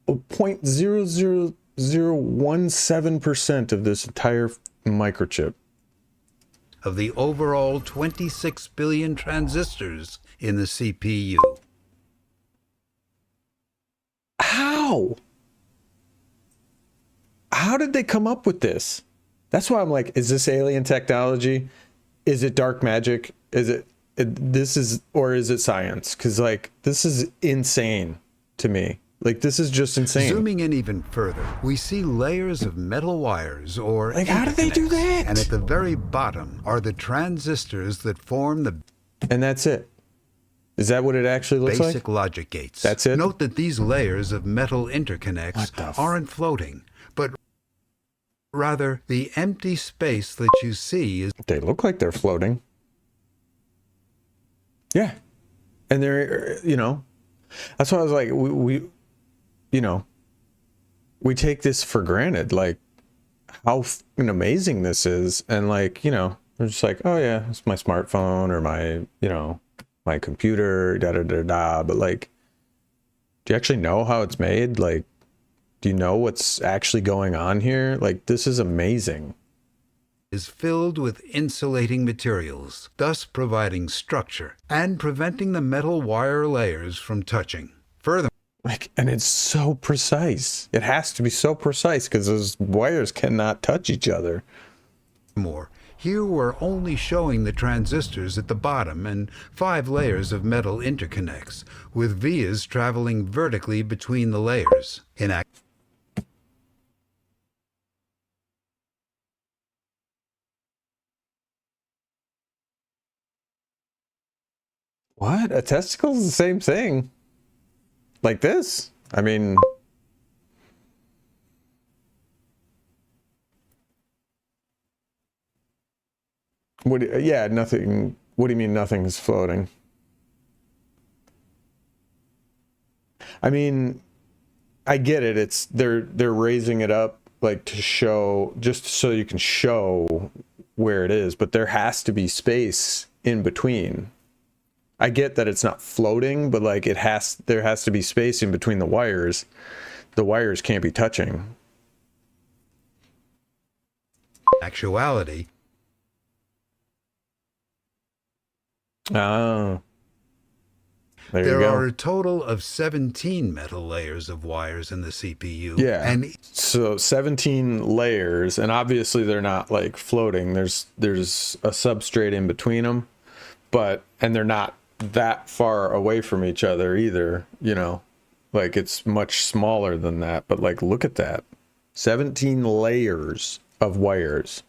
0.00017% of this entire microchip. Of the overall 26 billion transistors in the CPU. How? How did they come up with this? That's why I'm like, is this alien technology? Is it dark magic? Is it this is, or is it science? Because like, this is insane to me. Like, this is just insane. Zooming in even further, we see layers of metal wires or Like, how did they do interconnects. that? And at the very bottom are the transistors that form the And that's it. Is that what it actually looks basic like? logic gates. That's it? Note that these layers of metal interconnects What the aren't floating, but rather the empty space that you see is They look like they're floating. Yeah. And they're, you know, that's why I was like, we you know, we take this for granted. Like, how amazing this is. And like, you know, they're just like, oh yeah, it's my smartphone or my, you know, my computer, da da da da. But like, do you actually know how it's made? Like, do you know what's actually going on here? Like, this is amazing. Is filled with insulating materials, thus providing structure and preventing the metal wire layers from touching. Furthermore, Like, and it's so precise. It has to be so precise because those wires cannot touch each other. here we're only showing the transistors at the bottom and 5 layers of metal interconnects, with vias traveling vertically between the layers. What? A testicle is the same thing. Like this? I mean... yeah, nothing... What do you mean nothing is floating? I mean, I get it. It's they're raising it up like to show, just so you can show where it is, but there has to be space in between. I get that it's not floating, but like there has to be space in between the wires. The wires can't be touching. Actuality. Oh. There are a total of 17 metal layers of wires in the CPU. Yeah. And so 17 layers, and obviously they're not like floating. There's a substrate in between them, and they're not that far away from each other either, you know. Like it's much smaller than that, but like look at that. 17 layers of wires.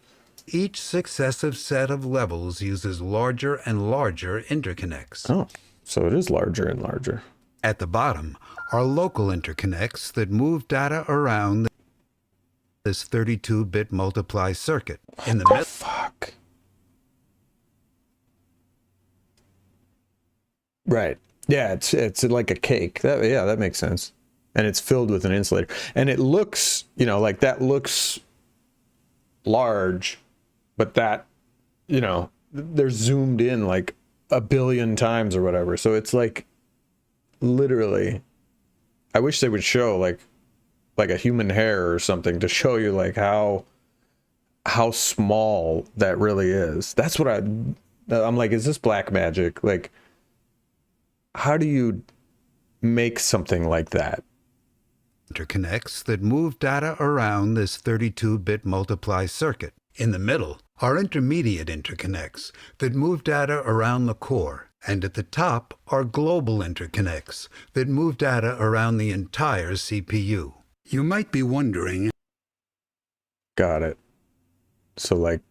each successive set of levels uses larger and larger interconnects. Oh. So it is larger and larger. At the bottom are local interconnects that move data around this 32-bit multiply circuit. In the middle, Fuck. Right. Yeah, it's like a cake. That makes sense. And it's filled with an insulator. And it looks, you know, like that looks large, but that, you know, they're zoomed in like a billion times or whatever. So it's like literally, I wish they would show like a human hair or something to show you like how small that really is. That's what I'm like, is this black magic? Like, how do you make something like that? interconnects that move data around this 32-bit multiply circuit. In the middle are intermediate interconnects that move data around the core, and at the top are global interconnects that move data around the entire CPU. You might be wondering... Got it. So like,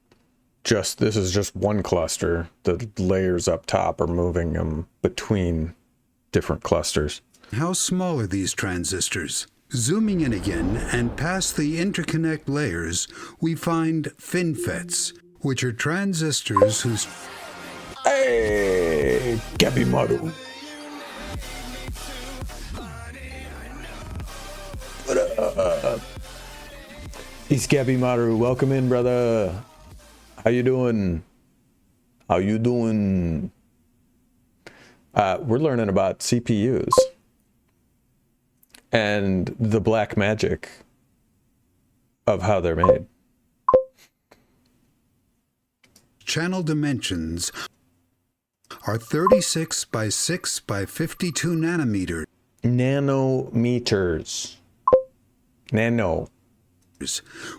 this is just one cluster. The layers up top are moving them between different clusters. How small are these transistors? Zooming in again and past the interconnect layers, we find FinFETs, which are transistors whose... Hey, Gabimaru. What up? It's Gabimaru. Welcome in, brother. How you doing? We're learning about CPUs and the black magic of how they're made. Channel dimensions are 36 by 6 by 52 nanometers. Nanometers. Nano.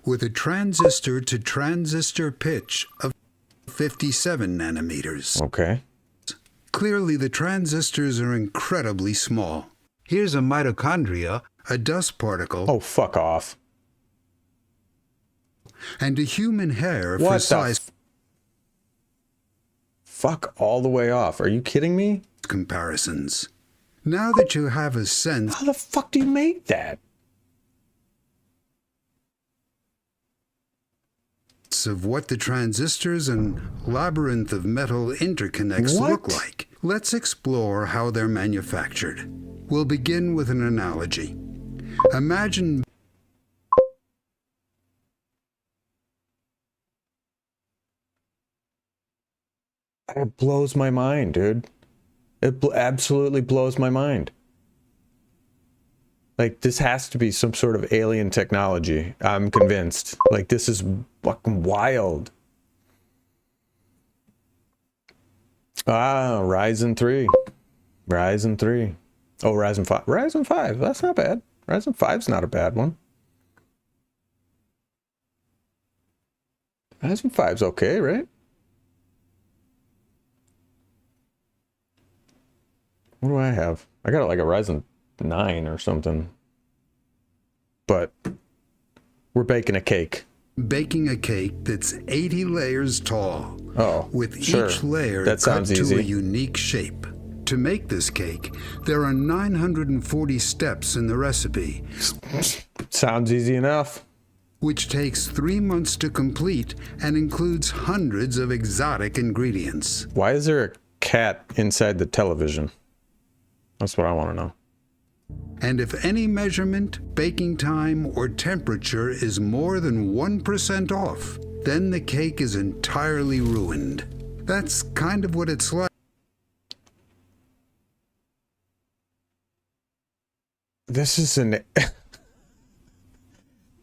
With a transistor to transistor pitch of 57 nanometers. Okay. Clearly, the transistors are incredibly small. Here's a mitochondria, a dust particle. Oh, fuck off. And a human hair What for the size fuck all the way off. Are you kidding me? comparisons. Now that you have a sense How the fuck do you make that? of what the transistors and labyrinth of metal interconnects What? look like, let's explore how they're manufactured. We'll begin with an analogy. Imagine It blows my mind, dude. It absolutely blows my mind. Like, this has to be some sort of alien technology. I'm convinced. Like, this is fucking wild. Ah, Ryzen 3. Ryzen 3. Oh, Ryzen 5. Ryzen 5. That's not bad. Ryzen 5's not a bad one. Ryzen 5's okay, right? What do I have? I got like a Ryzen 9 or something. But we're baking a cake. Baking a cake that's 80 layers tall. Oh, with sure. each layer That sounds cut to easy. a unique shape. To make this cake, there are 940 steps in the recipe, Sounds easy enough. which takes 3 months to complete and includes hundreds of exotic ingredients. Why is there a cat inside the television? That's what I want to know. And if any measurement, baking time, or temperature is more than 1% off, then the cake is entirely ruined. That's kind of what it's like. This is an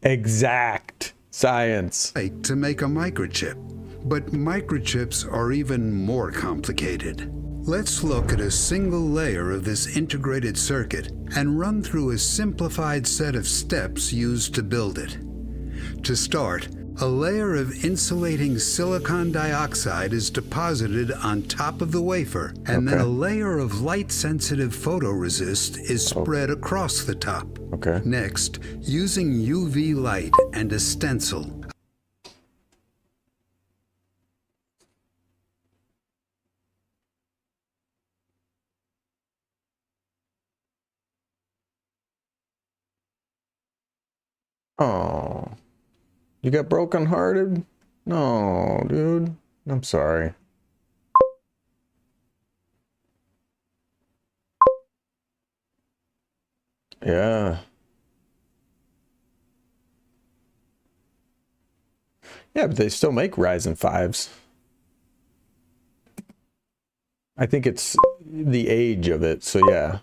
exact science. To make a microchip, but microchips are even more complicated. Let's look at a single layer of this integrated circuit and run through a simplified set of steps used to build it. To start, a layer of insulating silicon dioxide is deposited on top of the wafer, and then a layer of light-sensitive photoresist is spread across the top. Okay. Next, using UV light and a stencil, Oh, you got brokenhearted? No, dude. I'm sorry. Yeah. Yeah, but they still make Ryzen 5s. I think it's the age of it, so yeah.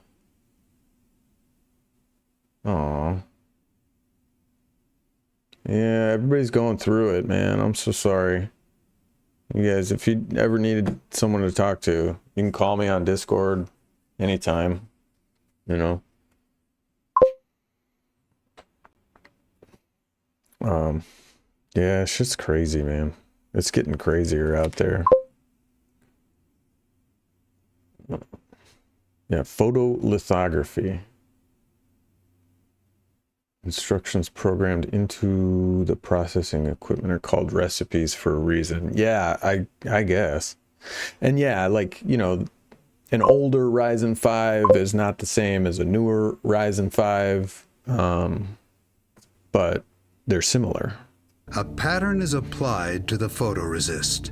Oh. Yeah, everybody's going through it, man. I'm so sorry. You guys, if you ever needed someone to talk to, you can call me on Discord anytime, you know. Yeah, it's just crazy, man. It's getting crazier out there. Yeah, photo lithography. Instructions programmed into the processing equipment are called recipes for a reason. Yeah, I guess. And yeah, like, you know, an older Ryzen 5 is not the same as a newer Ryzen 5, but they're similar. a pattern is applied to the photoresist.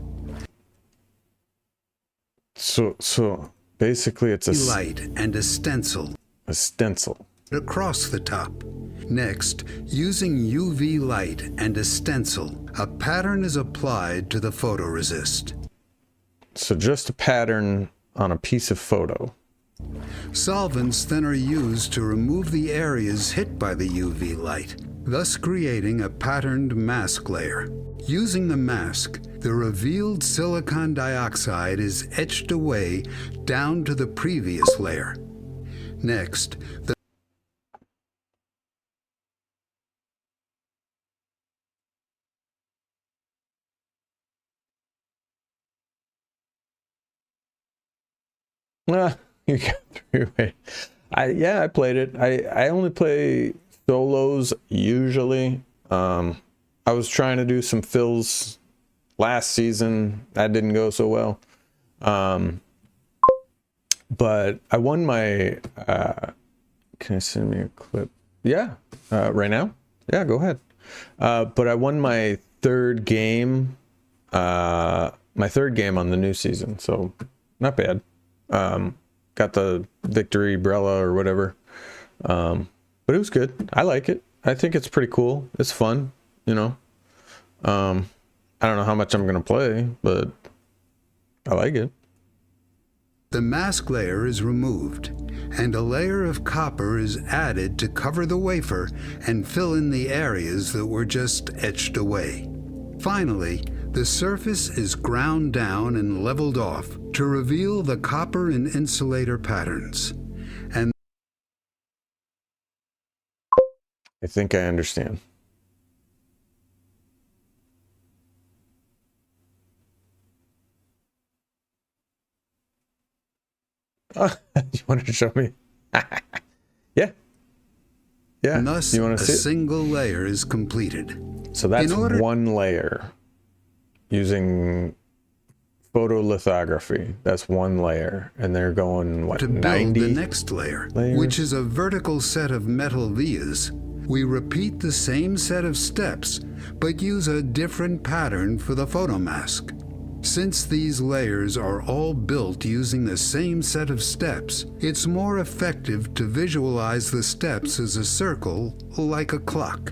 So basically it's a Light and a stencil stencil. across the top. Next, using UV light and a stencil, a pattern is applied to the photoresist. So just a pattern on a piece of photo. Solvents then are used to remove the areas hit by the UV light, thus creating a patterned mask layer. Using the mask, the revealed silicon dioxide is etched away down to the previous layer. Next, the You got through it. I played it. I only play solos usually. I was trying to do some fills last season. That didn't go so well. But I won my can I send me a clip? Yeah. Right now? Yeah, go ahead. But I won my third game. My third game on the new season, so not bad. Got the victory umbrella or whatever. But it was good. I like it. I think it's pretty cool. It's fun, you know. I don't know how much I'm gonna play, but I like it. The mask layer is removed, and a layer of copper is added to cover the wafer and fill in the areas that were just etched away. Finally, the surface is ground down and leveled off to reveal the copper and insulator patterns. And I think I understand. You wanted to show me? Yeah. Yeah. and thus You want a to see it? single layer is completed. So that's in order- one layer using photolithography. That's one layer. And they're going, what, To build 90? the next layer, layers? which is a vertical set of metal vias, we repeat the same set of steps, but use a different pattern for the photomask. Since these layers are all built using the same set of steps, it's more effective to visualize the steps as a circle, like a clock.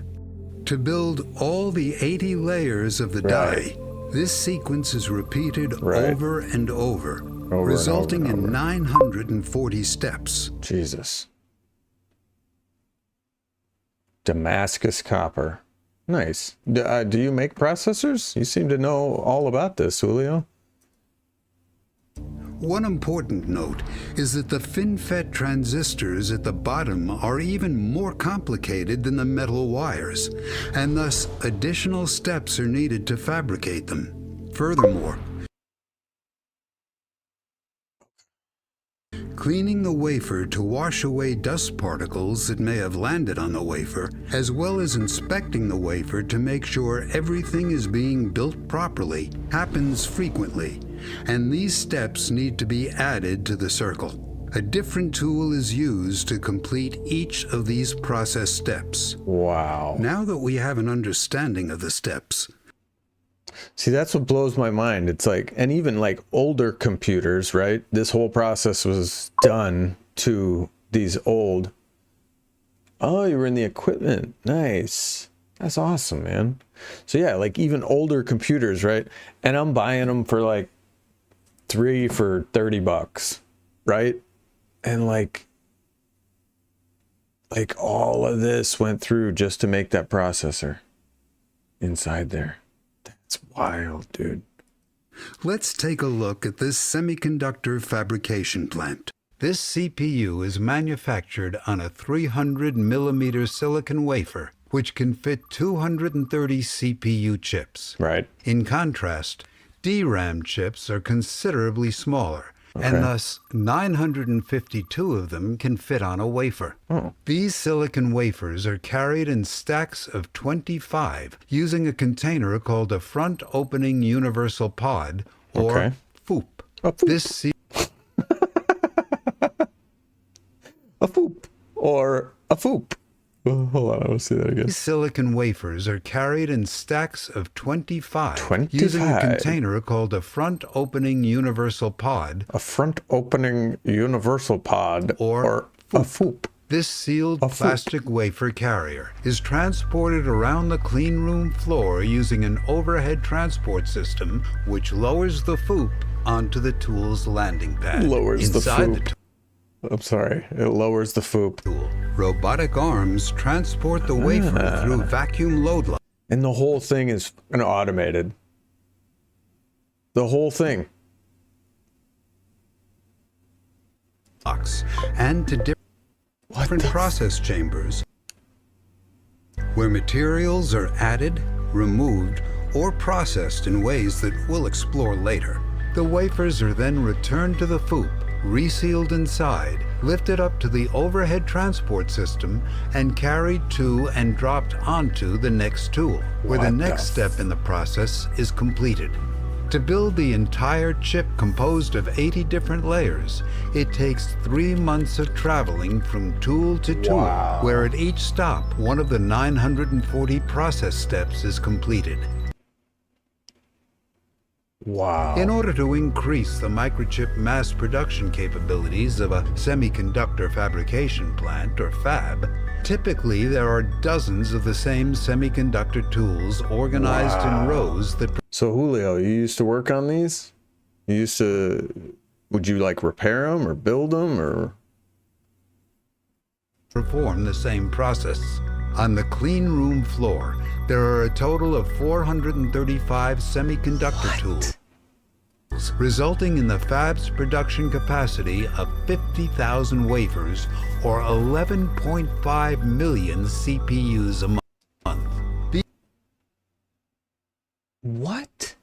To build all the 80 layers of the Right. die, this sequence is repeated Right. over and over, and resulting over and in over. 940 steps. Jesus. Damascus copper. Nice. Do you make processors? You seem to know all about this, Julio. One important note is that the FinFET transistors at the bottom are even more complicated than the metal wires, and thus additional steps are needed to fabricate them. Furthermore, cleaning the wafer to wash away dust particles that may have landed on the wafer, as well as inspecting the wafer to make sure everything is being built properly, happens frequently, and these steps need to be added to the circle. A different tool is used to complete each of these process steps. Wow. Now that we have an understanding of the steps, See, that's what blows my mind. It's like, and even like older computers, right? This whole process was done to these old. Oh, you were in the equipment. Nice. That's awesome, man. So yeah, like even older computers, right? And I'm buying them for like 3 for $30, right? And like all of this went through just to make that processor inside there. That's wild, dude. let's take a look at this semiconductor fabrication plant. This CPU is manufactured on a 300 millimeter silicon wafer, which can fit 230 CPU chips. Right. In contrast, DRAM chips are considerably smaller, and thus 952 of them can fit on a wafer. These silicon wafers are carried in stacks of 25 using a container called a front opening universal pod, or FOUP. A FOUP. This A FOUP. Or a FOUP. Oh, hold on, I want to see that again. These silicon wafers are carried in stacks of 25, 25. using a container called a front opening universal pod, A front opening universal pod or a FOUP. This sealed FOUP. plastic wafer carrier is transported around the clean room floor using an overhead transport system which lowers the FOUP onto the tool's landing pad. Lowers the Inside FOUP. I'm sorry, it lowers the FOUP. tool, robotic arms transport the wafer through vacuum load And the whole thing is fucking automated. The whole thing. locks and to different process chambers where materials are added, removed, or processed in ways that we'll explore later. The wafers are then returned to the FOUP, resealed inside, lifted up to the overhead transport system, and carried to and dropped onto the next tool, where the What next the step in the process is completed. To build the entire chip composed of 80 different layers, it takes 3 months of traveling from tool to tool, Wow. where at each stop, one of the 940 process steps is completed. Wow. In order to increase the microchip mass production capabilities of a semiconductor fabrication plant, or fab, typically there are dozens of the same semiconductor tools organized in rows that So Julio, you used to work on these? You used to, would you like repair them or build them or? Perform the same process. On the clean room floor, there are a total of 435 semiconductor tools, resulting in the fab's production capacity of 50,000 wafers or 11.5 million CPUs a month. What?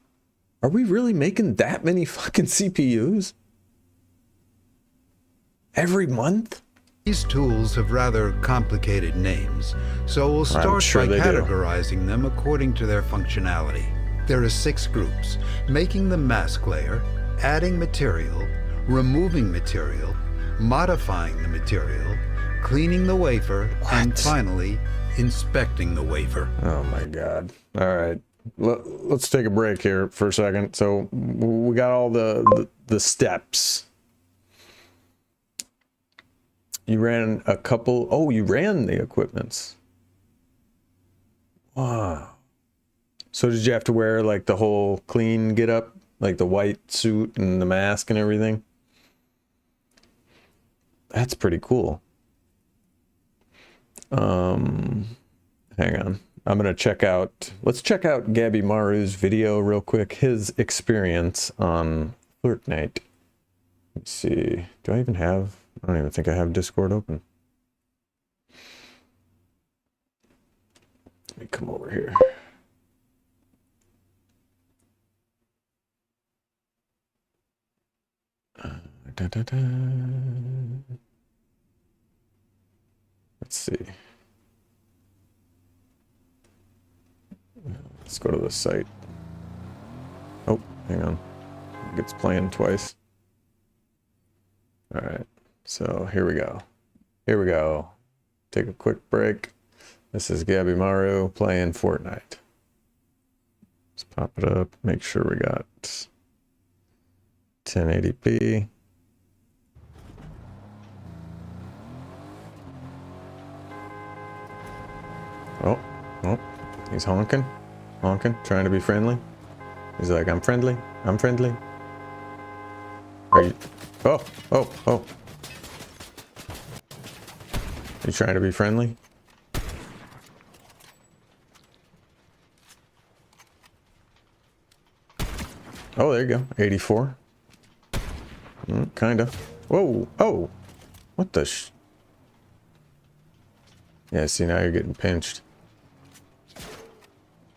Are we really making that many fucking CPUs? Every month? These tools have rather complicated names, so we'll start sure by they do. categorizing them according to their functionality. There are 6 groups: making the mask layer, adding material, removing material, modifying the material, cleaning the wafer, and finally, inspecting the wafer. Oh my God. All right. Let's take a break here for a second. So we got all the steps. You ran a couple. Oh, you ran the equipments. Wow. So did you have to wear like the whole clean get up, like the white suit and the mask and everything? That's pretty cool. Hang on. I'm going to check out, let's check out Gabby Maru's video real quick. His experience on Fortnite. Let's see. Do I even have, I don't even think I have Discord open. Let me come over here. Let's see. Let's go to the site. Oh, hang on. It's playing twice. All right. So here we go. Here we go. Take a quick break. This is Gabby Maru playing Fortnite. Let's pop it up. Make sure we got 1080p. Oh, he's honking, trying to be friendly. He's like, I'm friendly. Are you? Oh. You trying to be friendly? Oh, there you go. 84. Kinda. Whoa. Oh. What the Yeah, see, now you're getting pinched.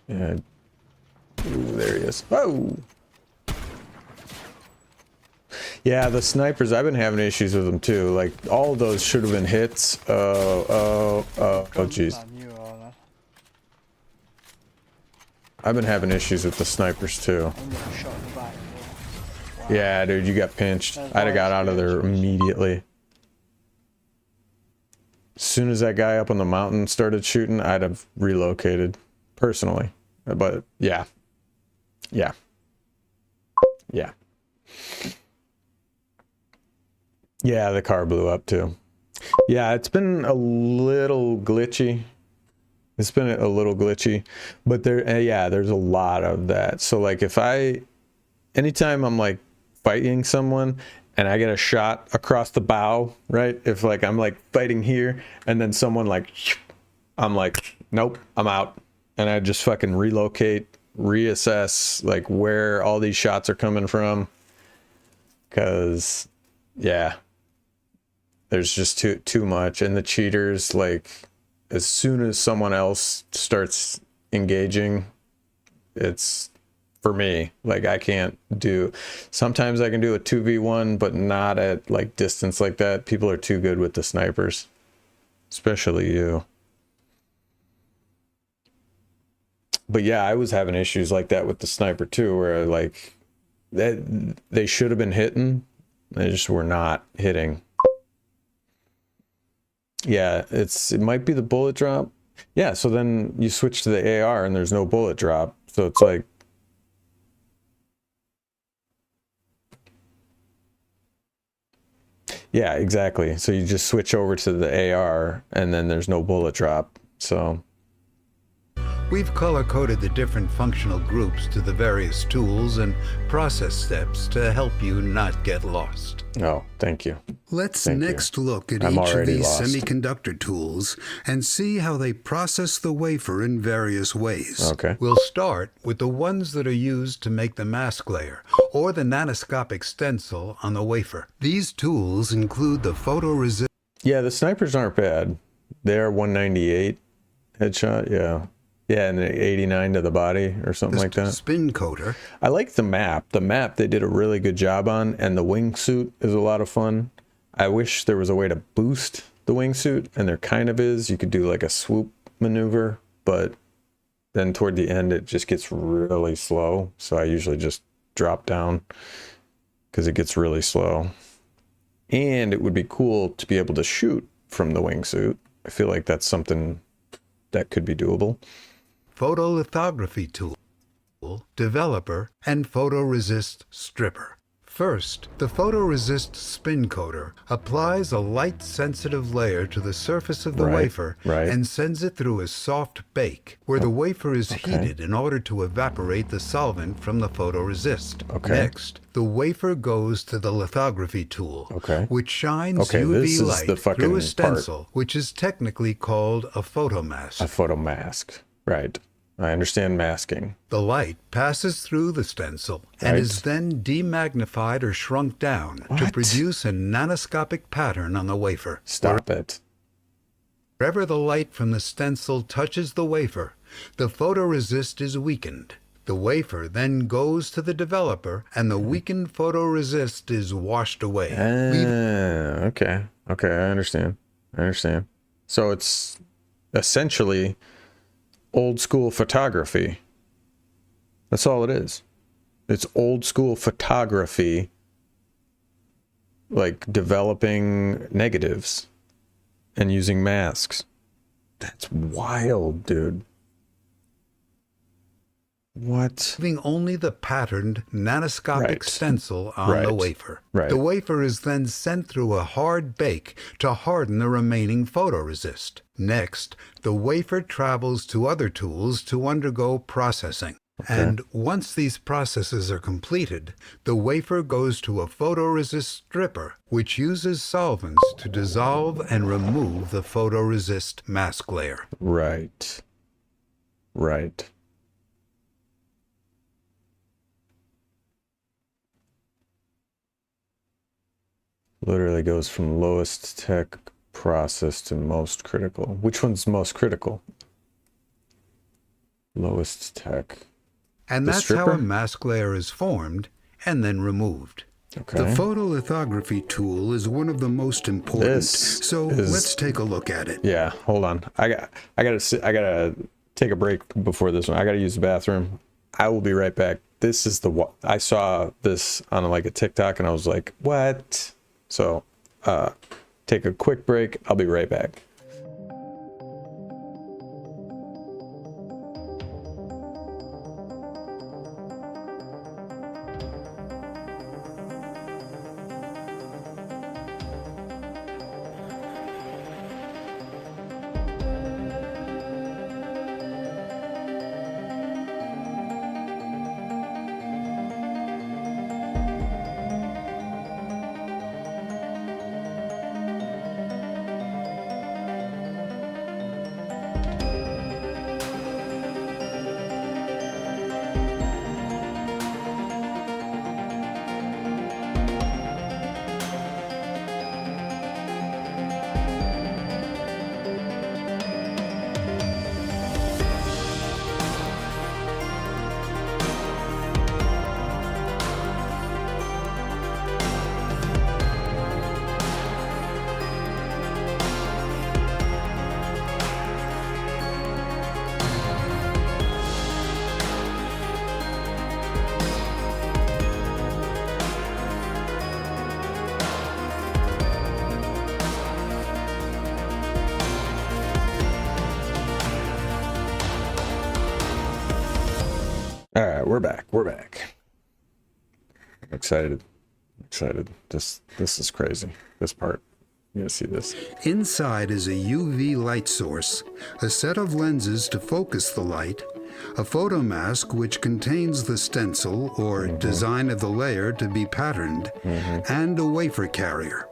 Yeah. Ooh, there he is. Oh! Yeah, the snipers, I've been having issues with them too. Like, all of those should have been hits. Oh, jeez. I've been having issues with the snipers too. Yeah, dude, you got pinched. I'd have got out of there immediately. As soon as that guy up on the mountain started shooting, I'd have relocated, personally. But, yeah. Yeah. Yeah, the car blew up, too. Yeah, it's been a little glitchy. But there's a lot of that. So, like, anytime I'm, like, fighting someone, and I get a shot across the bow, right? If like I'm like fighting here and then someone like, I'm like, nope, I'm out. And I just fucking relocate, reassess like where all these shots are coming from. Cause yeah, there's just too much. And the cheaters, like as soon as someone else starts engaging, it's, for me, like sometimes I can do a 2v1, but not at like distance like that. People are too good with the snipers, especially you. But yeah, I was having issues like that with the sniper too, where like they should have been hitting, they just were not hitting. Yeah, it might be the bullet drop. Yeah, so then you switch to the AR and there's no bullet drop, so it's like, yeah, exactly. So you just switch over to the AR and then there's no bullet drop. So We've color-coded the different functional groups to the various tools and process steps to help you not get lost. Oh, thank you. Let's Thank you. next look at I'm each of already these lost. semiconductor tools and see how they process the wafer in various ways. Okay. We'll start with the ones that are used to make the mask layer, or the nanoscopic stencil on the wafer. These tools include the photoresist. Yeah, the snipers aren't bad. They're 198 headshot. Yeah. Yeah, and 89 to the body or something like that. Spin coater. I like the map. The map they did a really good job on, and the wingsuit is a lot of fun. I wish there was a way to boost the wingsuit, and there kind of is. You could do like a swoop maneuver, but then toward the end it just gets really slow. So I usually just drop down because it gets really slow. And it would be cool to be able to shoot from the wingsuit. I feel like that's something that could be doable. Photolithography tool, developer, and photoresist stripper. First, the photoresist spin coater applies a light-sensitive layer to the surface of the wafer and sends it through a soft bake, where the wafer is heated in order to evaporate the solvent from the photoresist. Next, the wafer goes to the lithography tool, which shines UV light through a stencil, which is technically called a photomask. A photomask, right. I understand masking. The light passes through the stencil and is then demagnified or shrunk down to produce a nanoscopic pattern on the wafer. Stop it. Wherever the light from the stencil touches the wafer, the photoresist is weakened. The wafer then goes to the developer, and the weakened photoresist is washed away. Okay. Okay, I understand. So it's essentially old school photography. That's all it is. It's old school photography, like developing negatives and using masks. That's wild, dude. What? Leaving only the patterned nanoscopic stencil on the wafer. The wafer is then sent through a hard bake to harden the remaining photoresist. Next, the wafer travels to other tools to undergo processing. And once these processes are completed, the wafer goes to a photoresist stripper, which uses solvents to dissolve and remove the photoresist mask layer. Right. Literally goes from lowest tech process to most critical. Which one's most critical? Lowest tech. And that's how a mask layer is formed and then removed. The photolithography tool is one of the most important. So let's take a look at it. Yeah, hold on. I gotta take a break before this one. I gotta use the bathroom. I will be right back. This is I saw this on like a TikTok and I was like, what? So, take a quick break. I'll be right back. All right, we're back. I'm excited. This is crazy. This part. You see this? Inside is a UV light source, a set of lenses to focus the light, a photomask which contains the stencil or design of the layer to be patterned, and a wafer carrier.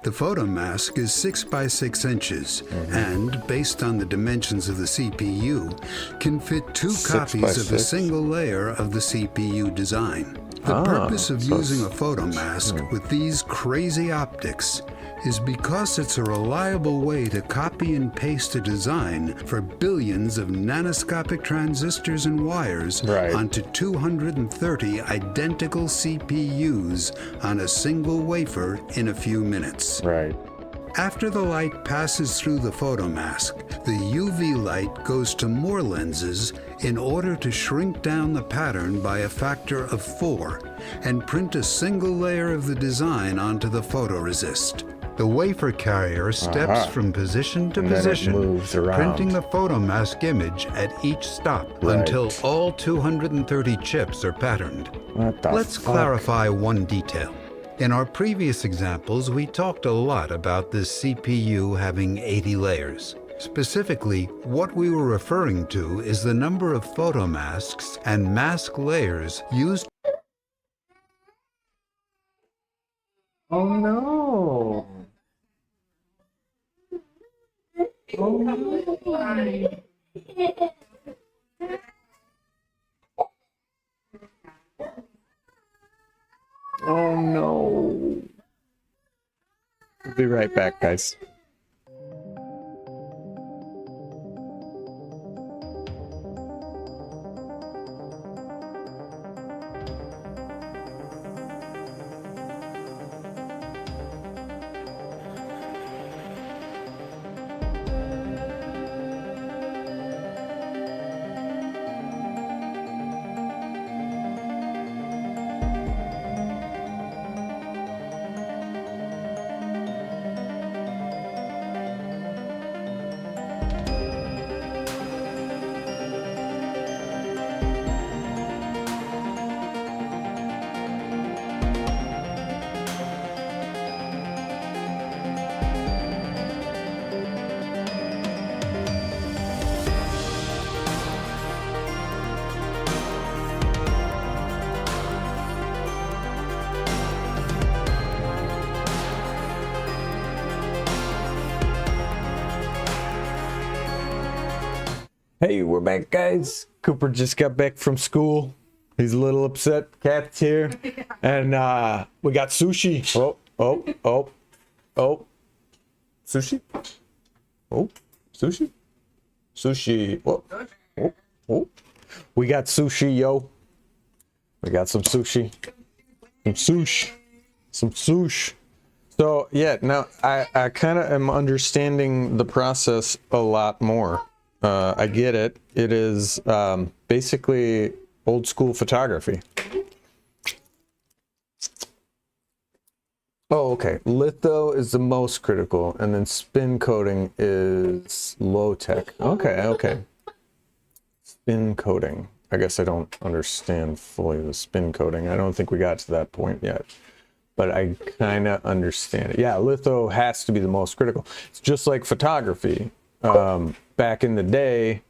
The photomask is 6 by 6 inches and, based on the dimensions of the CPU, can fit 2 copies of a single layer of the CPU design. The purpose of using a photomask with these crazy optics is because it's a reliable way to copy and paste a design for billions of nanoscopic transistors and wires onto 230 identical CPUs on a single wafer in a few minutes. Right. After the light passes through the photomask, the UV light goes to more lenses in order to shrink down the pattern by a factor of 4 and print a single layer of the design onto the photoresist. The wafer carrier steps from position to position, printing the photomask image at each stop until all 230 chips are patterned. Let's clarify one detail. In our previous examples, we talked a lot about this CPU having 80 layers. Specifically, what we were referring to is the number of photomasks and mask layers used. Oh no! Oh no! Oh no! We'll be right back, guys. Hey, we're back, guys. Cooper just got back from school. He's a little upset. Cat's here. And we got sushi. Oh. Sushi? Oh, sushi? Sushi. Oh. We got sushi, yo. We got some sushi. Some sushi. So, yeah, now I kind of am understanding the process a lot more. I get it. It is basically old school photography. Oh, okay. Litho is the most critical, and then spin coating is low tech. Okay. Spin coating. I guess I don't understand fully the spin coating. I don't think we got to that point yet, but I kind of understand it. Yeah, litho has to be the most critical. It's just like photography. Back in the day,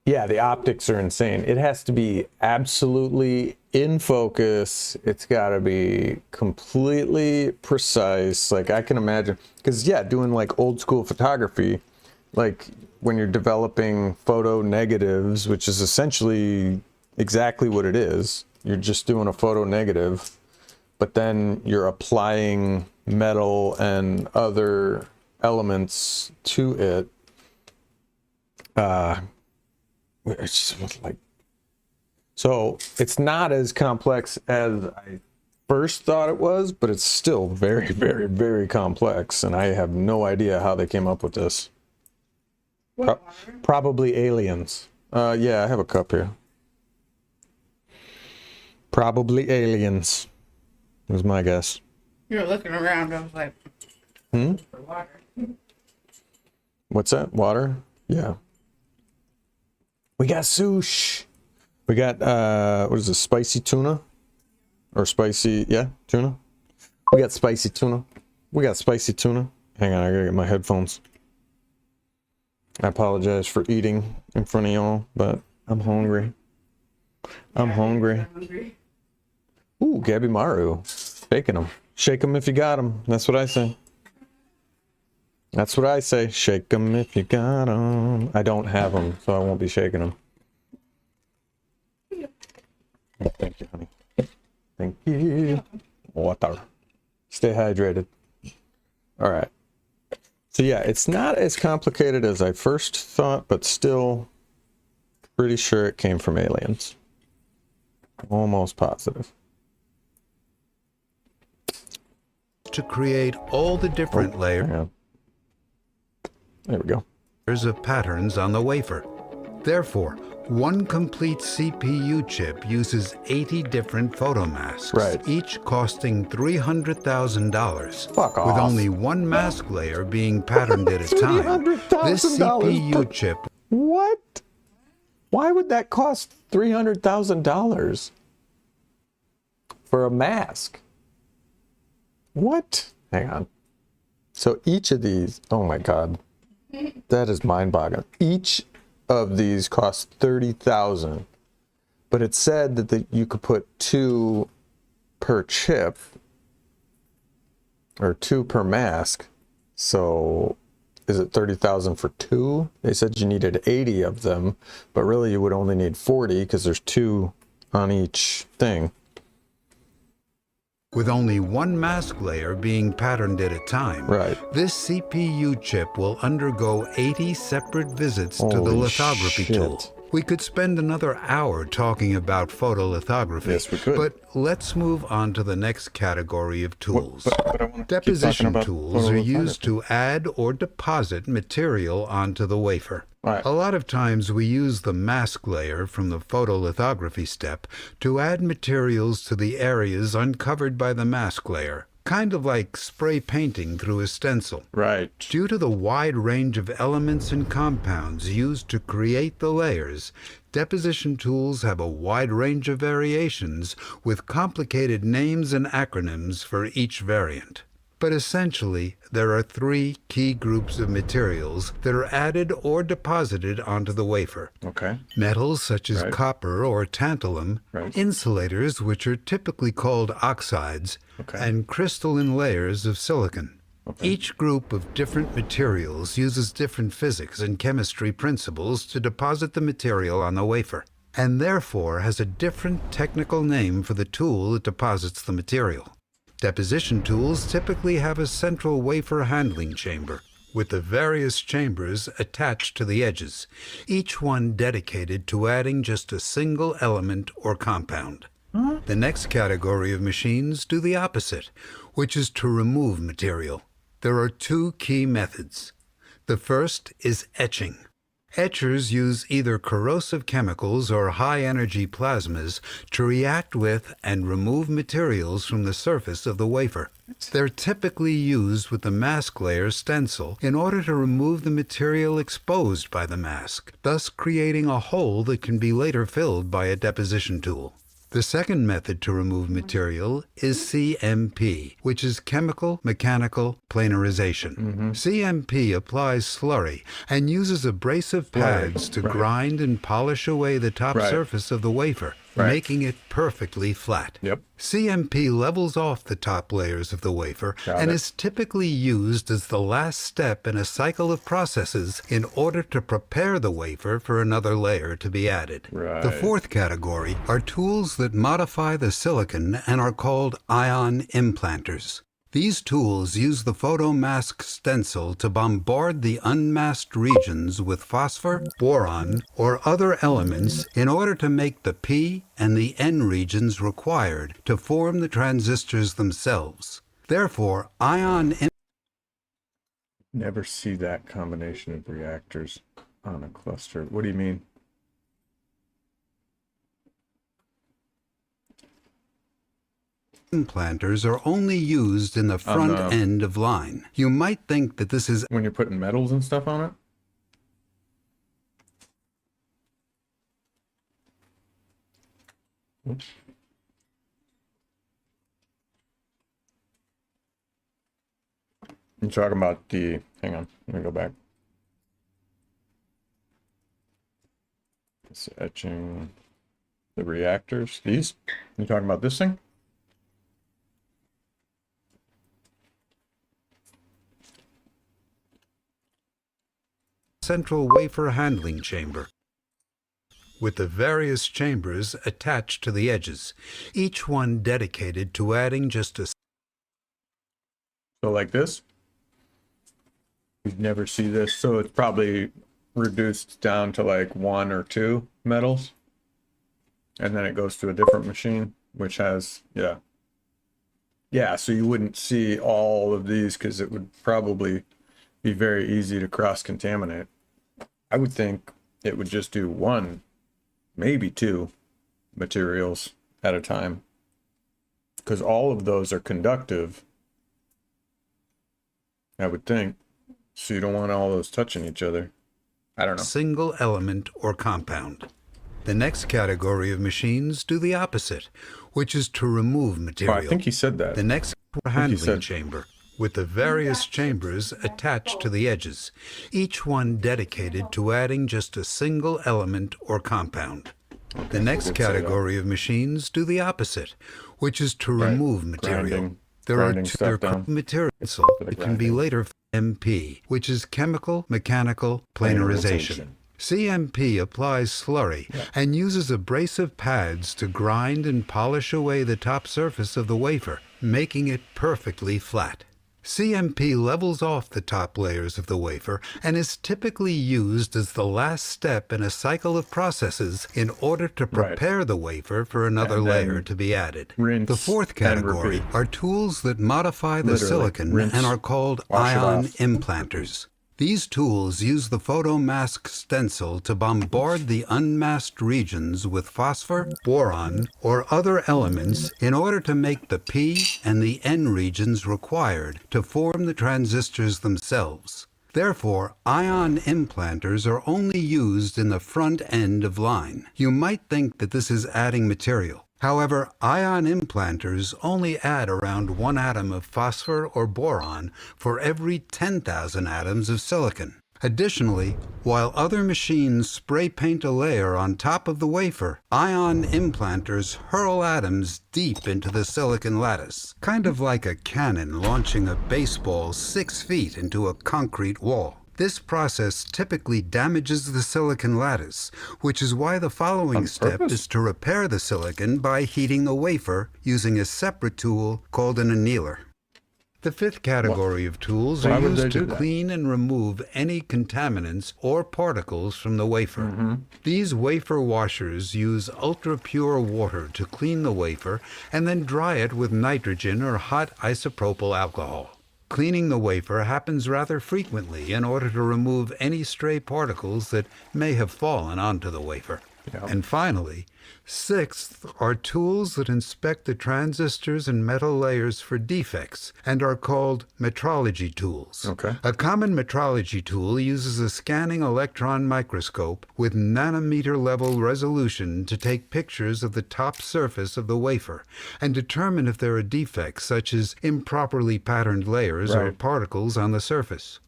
yeah, the optics are insane. It has to be absolutely in focus. It's got to be completely precise. Like, I can imagine, because yeah, doing like old school photography, like when you're developing photo negatives, which is essentially exactly what it is. You're just doing a photo negative, but then you're applying metal and other elements to it. It's just like, so it's not as complex as I first thought it was, but it's still very, very, very complex, and I have no idea how they came up with this. Probably aliens. Yeah, I have a cup here. Probably aliens was my guess. You were looking around, I was like, for water. What's that? Water? Yeah. We got sushi. We got, what is this, spicy tuna? Or spicy, yeah, tuna? We got spicy tuna. We got spicy tuna. Hang on, I gotta get my headphones. I apologize for eating in front of y'all, but I'm hungry. I'm hungry. Ooh, Gabby Maru. Shaking them. Shake them if you got them. That's what I say. That's what I say. Shake them if you got them. I don't have them, so I won't be shaking them. Thank you, honey. Thank you. Water. Stay hydrated. All right. So yeah, it's not as complicated as I first thought, but still pretty sure it came from aliens. Almost positive. To create all the different layers Hang on. There we go. of patterns on the wafer. Therefore, one complete CPU chip uses 80 different photomasks, Right. each costing $300,000. Fuck off. With only one mask layer being patterned at a time. This $300,000 CPU chip What? Why would that cost $300,000 for a mask? What? Hang on. So each of these, oh my God, that is mind-boggling. Each of these cost $30,000, but it said that you could put 2 per chip or 2 per mask. So is it 30,000 for 2? They said you needed 80 of them, but really you would only need 40 because there's 2 on each thing. with only one mask layer being patterned at a time. Right. This CPU chip will undergo 80 separate visits to the Holy lithography shit. tool. We could spend another hour talking about photolithography. Yes, we could. But let's move on to the next category of tools. But I wanna keep talking Deposition about tools are used to photolithography. add or deposit material onto the wafer. Right. A lot of times we use the mask layer from the photolithography step to add materials to the areas uncovered by the mask layer, kind of like spray painting through a stencil. Right. Due to the wide range of elements and compounds used to create the layers, deposition tools have a wide range of variations with complicated names and acronyms for each variant. But essentially, there are 3 key groups of materials that are added or deposited onto the wafer. Okay. Metals such as Right. copper or tantalum, Right. insulators, which are typically called oxides, Okay. and crystalline layers of silicon. Each group of different materials uses different physics and chemistry principles to deposit the material on the wafer, and therefore has a different technical name for the tool that deposits the material. Deposition tools typically have a central wafer handling chamber, with the various chambers attached to the edges, each one dedicated to adding just a single element or compound. The next category of machines do the opposite, which is to remove material. There are 2 key methods. The first is etching. Etchers use either corrosive chemicals or high-energy plasmas to react with and remove materials from the surface of the wafer. They're typically used with the mask layer stencil in order to remove the material exposed by the mask, thus creating a hole that can be later filled by a deposition tool. The second method to remove material is CMP, which is chemical mechanical planarization. CMP applies slurry and uses abrasive pads to grind and polish away the top Right. surface of the wafer, Right. making it perfectly flat. Yep. CMP levels off the top layers of the wafer Got and it. is typically used as the last step in a cycle of processes in order to prepare the wafer for another layer to be added. Right. The fourth category are tools that modify the silicon and are called ion implanters. These tools use the photomask stencil to bombard the unmasked regions with phosphor, boron, or other elements in order to make the P and the N regions required to form the transistors themselves. Therefore, Never see that combination of reactors on a cluster. What do you mean? implanters are only used in the front end of line. You might think that this is When you're putting metals and stuff on it? Oops. I'm talking about the, hang on, let me go back. It's etching the reactors. These? You talking about this thing? Central wafer handling chamber, with the various chambers attached to the edges, each one dedicated to adding just a... So like this? You'd never see this, so it's probably reduced down to like 1 or 2 metals. And then it goes to a different machine, which has, yeah. Yeah, so you wouldn't see all of these because it would probably be very easy to cross-contaminate. I would think it would just do 1, maybe 2 materials at a time. Because all of those are conductive, I would think. So you don't want all those touching each other. I don't know. Single element or compound. The next category of machines do the opposite, which is to remove Oh, material. I think he said that. The next handling said- chamber, with the various chambers attached to the edges, each one dedicated to adding just a single element or compound. The next did say that. category of machines do the opposite, which is to remove material. Grinding There stuff are down. materials that can be later MP, which is chemical mechanical planarization. CMP applies slurry and uses abrasive pads to grind and polish away the top surface of the wafer, making it perfectly flat. CMP levels off the top layers of the wafer and is typically used as the last step in a cycle of processes in order to prepare the wafer for another And then layer to be added. rinse The fourth and category repeat. are tools that modify the Literally, silicon rinse, and are called wash it ion off. implanters. These tools use the photomask stencil to bombard the unmasked regions with phosphor, boron, or other elements in order to make the P and the N regions required to form the transistors themselves. Therefore, ion implanters are only used in the front end of line. You might think that this is adding material. However, ion implanters only add around 1 atom of phosphor or boron for every 10,000 atoms of silicon. Additionally, while other machines spray paint a layer on top of the wafer, ion implanters hurl atoms deep into the silicon lattice, kind of like a cannon launching a baseball 6 feet into a concrete wall. This process typically damages the silicon lattice, which is why the following step purpose? is to repair the silicon by heating the wafer using a separate tool called an annealer. The fifth category of tools Why are would they used to do that? clean and remove any contaminants or particles from the wafer. Mm-hmm. These wafer washers use ultra-pure water to clean the wafer and then dry it with nitrogen or hot isopropyl alcohol. Cleaning the wafer happens rather frequently in order to remove any stray particles that may have fallen onto the wafer. And finally, sixth are tools that inspect the transistors and metal layers for defects and are called metrology tools. Okay. A common metrology tool uses a scanning electron microscope with nanometer level resolution to take pictures of the top surface of the wafer and determine if there are defects such as improperly patterned layers or Right. particles on the surface.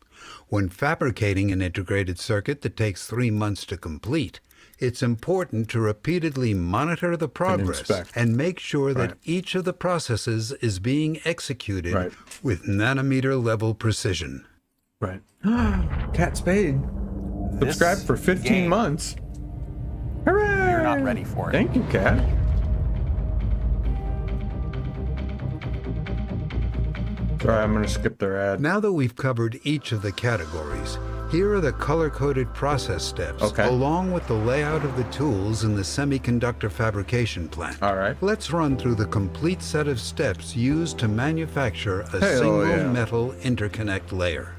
When fabricating an integrated circuit that takes 3 months to complete, it's important to repeatedly monitor the progress inspect. and make sure that Right. each of the processes is being executed Right. with nanometer level precision. Right. Cat Spade. Subscribe for 15 game. months. Hooray! You're not ready for it. Thank you, Cat. Sorry, I'm going to skip their ad. Now that we've covered each of the categories, here are the color-coded process steps, Okay. along with the layout of the tools in the semiconductor fabrication plant. All right. Let's run through the complete set of steps used to manufacture a Hell single yeah. metal interconnect layer.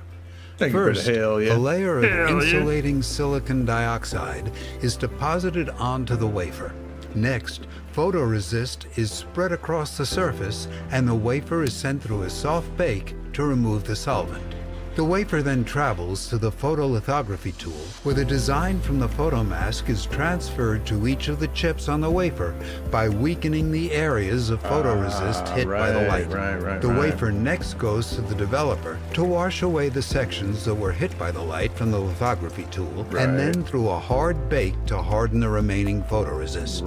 Thank you First, for the hell, yeah. a layer of insulating silicon dioxide is deposited onto the wafer. Next, photoresist is spread across the surface and the wafer is sent through a soft bake to remove the solvent. The wafer then travels to the photolithography tool, where the design from the photomask is transferred to each of the chips on the wafer by weakening the areas of photoresist hit by the light. The wafer next goes to the developer to wash away the sections that were hit by the light from the lithography tool, and then through a hard bake to harden the remaining photoresist.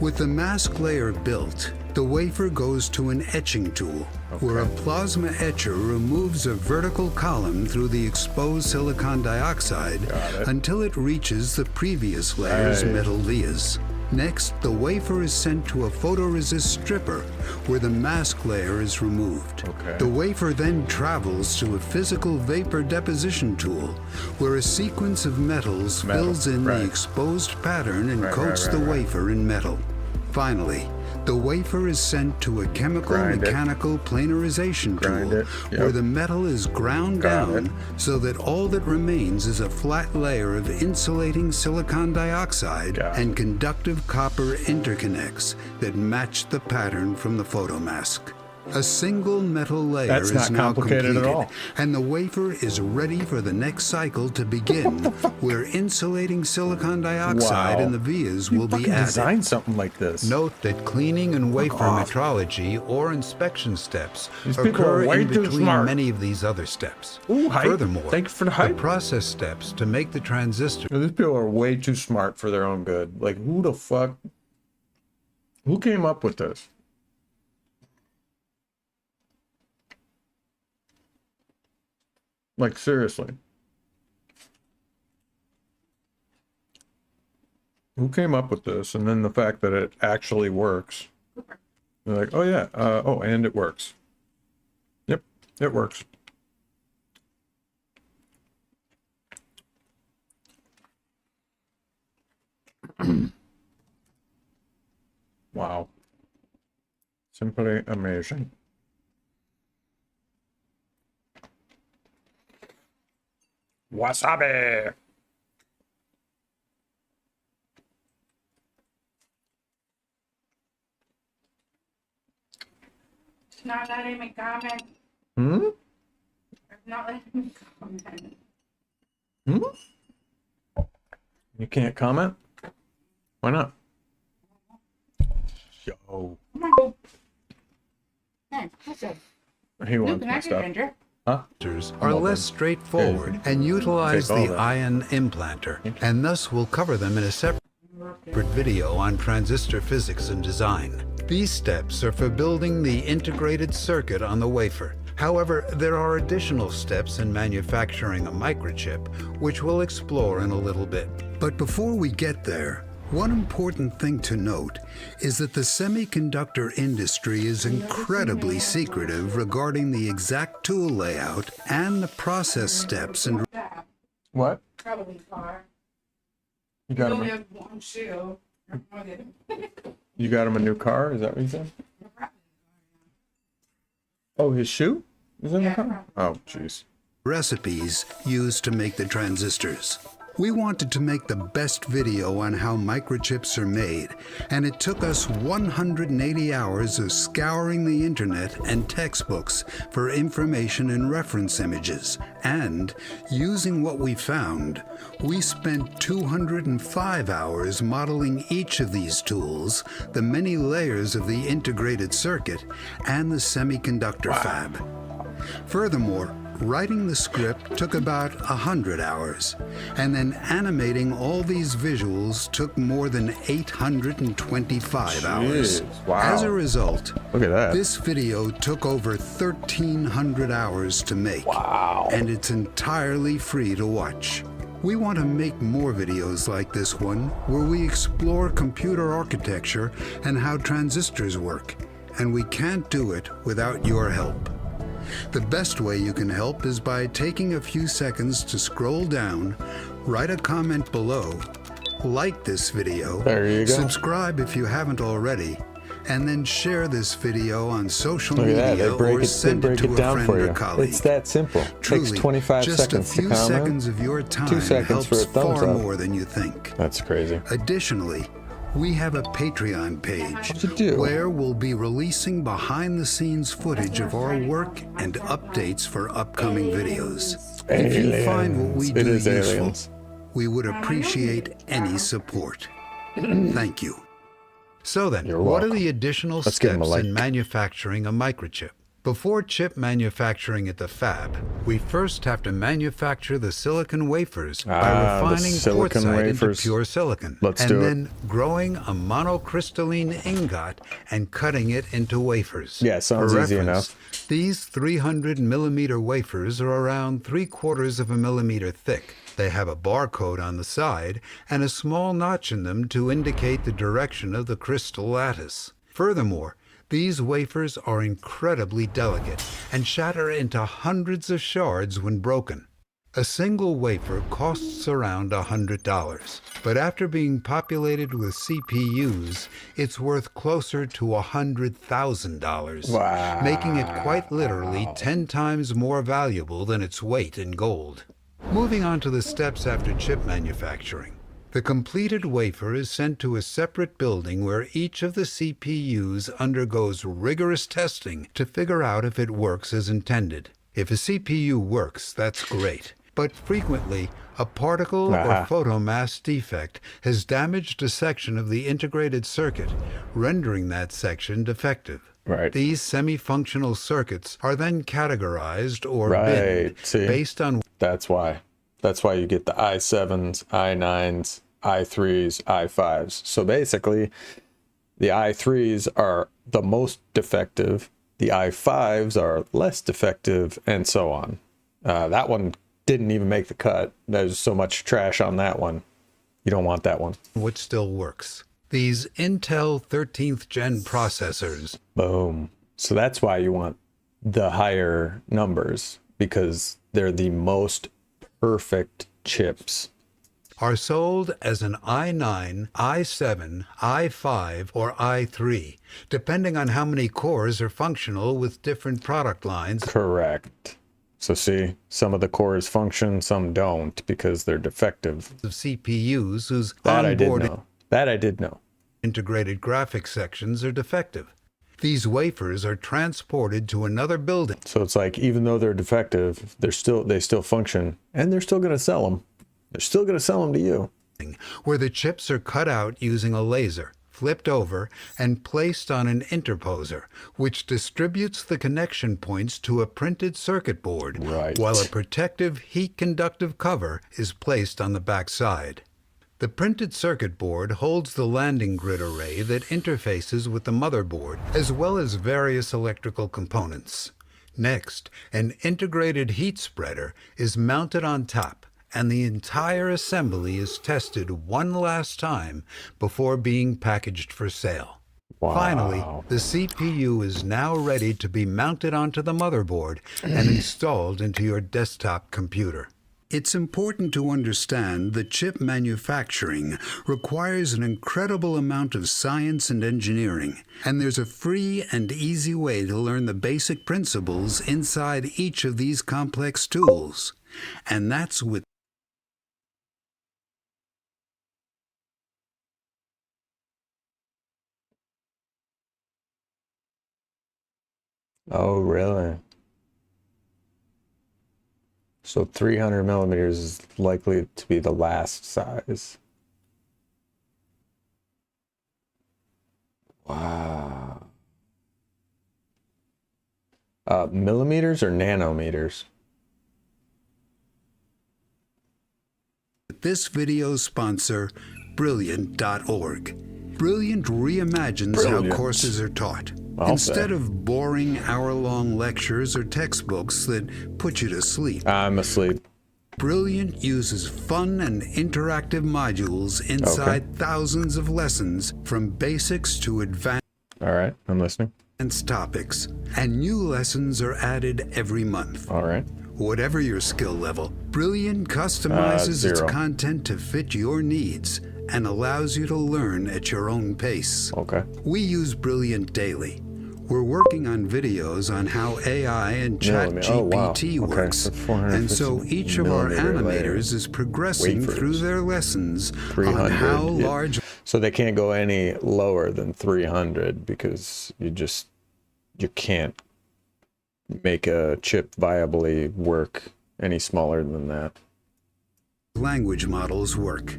With the mask layer built, the wafer goes to an etching tool, where a plasma etcher removes a vertical column through the exposed silicon dioxide until it reaches the previous layer's metal vias. Next, the wafer is sent to a photoresist stripper, where the mask layer is removed. The wafer then travels to a physical vapor deposition tool, where a sequence of metals fills in the exposed pattern and coats the wafer in metal. Finally, the wafer is sent to a chemical-mechanical planarization tool, where the metal is ground down so that all that remains is a flat layer of insulating silicon dioxide and conductive copper interconnects that match the pattern from the photomask. A single metal layer is now completed, and the wafer is ready for the next cycle to begin, where insulating silicon dioxide in the vias will be added. Design something like this. Note that cleaning and wafer metrology or inspection steps occur in between many of these other steps. Furthermore, the process steps to make the transistor. These people are way too smart for their own good. Like, who the fuck? Who came up with this? Like, seriously. Who came up with this? And then the fact that it actually works. They're like, oh yeah, and it works. Yep, it works. Wow. Simply amazing. Wasabi! It's not letting me comment. It's not letting me comment. You can't comment? Why not? Yo. Come on, go. Hey, what's up? He wants Can my I stuff. get ginger? are less straightforward and utilize the ion implanter, and thus we'll cover them in a separate video on transistor physics and design. These steps are for building the integrated circuit on the wafer. However, there are additional steps in manufacturing a microchip, which we'll explore in a little bit. But before we get there, one important thing to note is that the semiconductor industry is incredibly secretive regarding the exact tool layout and the process steps and... What? Probably car. You got only him. have one shoe. You got him a new car? Is that what you said? Oh, his shoe is in the car? Oh, jeez. recipes used to make the transistors. We wanted to make the best video on how microchips are made, and it took us 180 hours of scouring the internet and textbooks for information and reference images. And, using what we found, we spent 205 hours modeling each of these tools, the many layers of the integrated circuit, and the semiconductor fab. Furthermore, writing the script took about 100 hours, and then animating all these visuals took more than 825 hours. Wow. As a result, look at that. This video took over 1,300 hours to make. Wow. And it's entirely free to watch. We want to make more videos like this one, where we explore computer architecture and how transistors work, and we can't do it without your help. The best way you can help is by taking a few seconds to scroll down, write a comment below, like this video, there you go. Subscribe if you haven't already, and then share this video on social media or send it to a friend or colleague. It's that simple. Truly, Takes 25 just seconds a few to comment. seconds of your time 2 seconds helps for a thumbs far up. more than you think. That's crazy. Additionally, We have a Patreon page What's it do? where we'll be releasing behind-the-scenes footage of our work and updates for upcoming videos. If you find what we Aliens. do It is useful, aliens. we would appreciate any support. Thank you. So then, You're what are welcome. the additional Let's give 'em a steps like. in manufacturing a microchip? Before chip manufacturing at the fab, we first have to manufacture the silicon wafers by Ah, the refining silicon quartzite into wafers. pure silicon. Let's and do it. then growing a monocrystalline ingot and cutting it into wafers. Yeah, sounds For easy reference, enough. These 300 millimeter wafers are around 3/4 of a millimeter thick. They have a barcode on the side and a small notch in them to indicate the direction of the crystal lattice. Furthermore, these wafers are incredibly delicate and shatter into hundreds of shards when broken. A single wafer costs around $100, but after being populated with CPUs, it's worth closer to $100,000, Wow. making it quite literally 10 times more valuable than its weight in gold. Moving on to the steps after chip manufacturing. The completed wafer is sent to a separate building where each of the CPUs undergoes rigorous testing to figure out if it works as intended. If a CPU works, that's great. But frequently, a particle or photomass defect has damaged a section of the integrated circuit, rendering that section defective. Right. These semi-functional circuits are then categorized or Right. binned See? based on That's why. That's why you get the i7s, i9s, i3s, i5s. So basically, the i3s are the most defective, the i5s are less defective, and so on. That one didn't even make the cut. There's so much trash on that one. You don't want that one. what still works. These Intel 13th gen processors Boom. So that's why you want the higher numbers, because they're the most perfect chips. are sold as an i9, i7, i5, or i3, depending on how many cores are functional with different product lines. Correct. So see, some of the cores function, some don't, because they're defective. Of CPUs whose That I did onboard know. That I did know. integrated graphics sections are defective. These wafers are transported to another building So it's like, even though they're defective, they still function, and they're still going to sell them. They're still going to sell them to you. where the chips are cut out using a laser, flipped over, and placed on an interposer, which distributes the connection points to a printed circuit board, Right. while a protective heat-conductive cover is placed on the back side. The printed circuit board holds the landing grid array that interfaces with the motherboard, as well as various electrical components. Next, an integrated heat spreader is mounted on top, and the entire assembly is tested one last time before being packaged for sale. Wow. Finally, the CPU is now ready to be mounted onto the motherboard and installed into your desktop computer. It's important to understand that chip manufacturing requires an incredible amount of science and engineering, and there's a free and easy way to learn the basic principles inside each of these complex tools. And that's with Oh, really? So 300 millimeters is likely to be the last size. Wow. Millimeters or nanometers? this video's sponsor, Brilliant.org. Brilliant reimagines how Brilliant. courses are taught. I'll Instead say. of boring hour-long lectures or textbooks that put you to sleep, I'm asleep. Brilliant uses fun and interactive modules inside thousands of lessons from basics to advanced All right, I'm listening. topics, and new lessons are added every month. All right. Whatever your skill level, Brilliant customizes its 0. content to fit your needs and allows you to learn at your own pace. Okay. We use Brilliant daily. We're working on videos on how AI and ChatGPT wow. Okay, works, so 450 and so each of our millimeter animators layer is progressing wafers. through their lessons on 300. how Yeah. large So they can't go any lower than 300 because you can't make a chip viably work any smaller than that. language models work.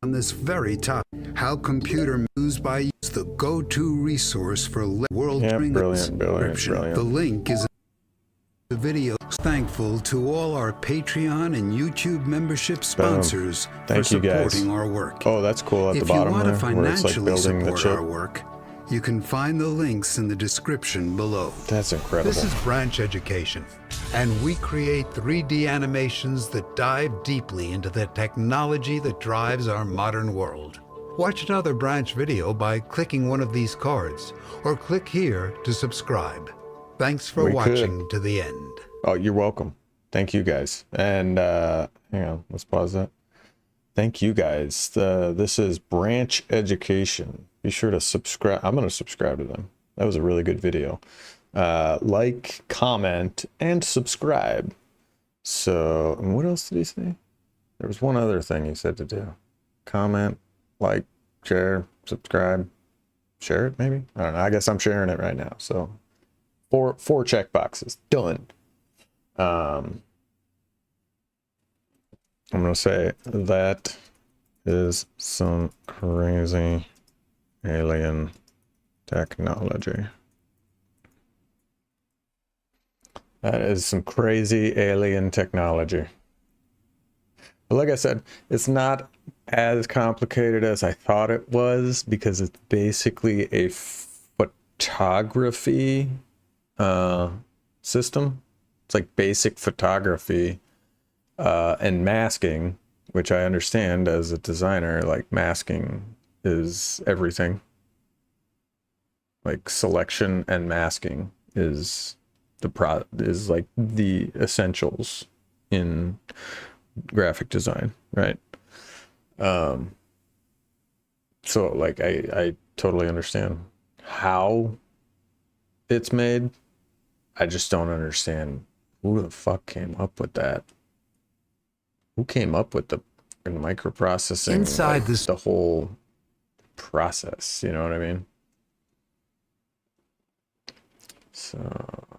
On this very topic, how computer moves by use the go-to resource for world Yeah, description. brilliant. The link is in the video. Thankful to all our Patreon and YouTube membership sponsors for Thank you, guys. supporting our work. Oh, that's cool at the If you bottom want there, to where it's like financially building the support chip. our work, you can find the links in the description below. That's incredible. This is Branch Education, and we create 3D animations that dive deeply into the technology that drives our modern world. Watch another Branch video by clicking one of these cards, or click here to subscribe. Thanks for watching to the end. Oh, you're welcome. Thank you, guys. And hang on, let's pause that. Thank you, guys. This is Branch Education. Be sure to subscribe. I'm going to subscribe to them. That was a really good video. Like, comment, and subscribe. So, and what else did he say? There was one other thing he said to do. Comment, like, share, subscribe, share it maybe? I don't know. I guess I'm sharing it right now. So, four check boxes. Done. I'm going to say that is some crazy alien technology. That is some crazy alien technology. But like I said, it's not as complicated as I thought it was, because it's basically a photography system. It's like basic photography and masking, which I understand as a designer, like masking is everything. Like selection and masking is like the essentials in graphic design, right? So like I totally understand how it's made. I just don't understand who the fuck came up with that. Who came up with the microprocessing Inside like, this the whole process, you know what I mean? So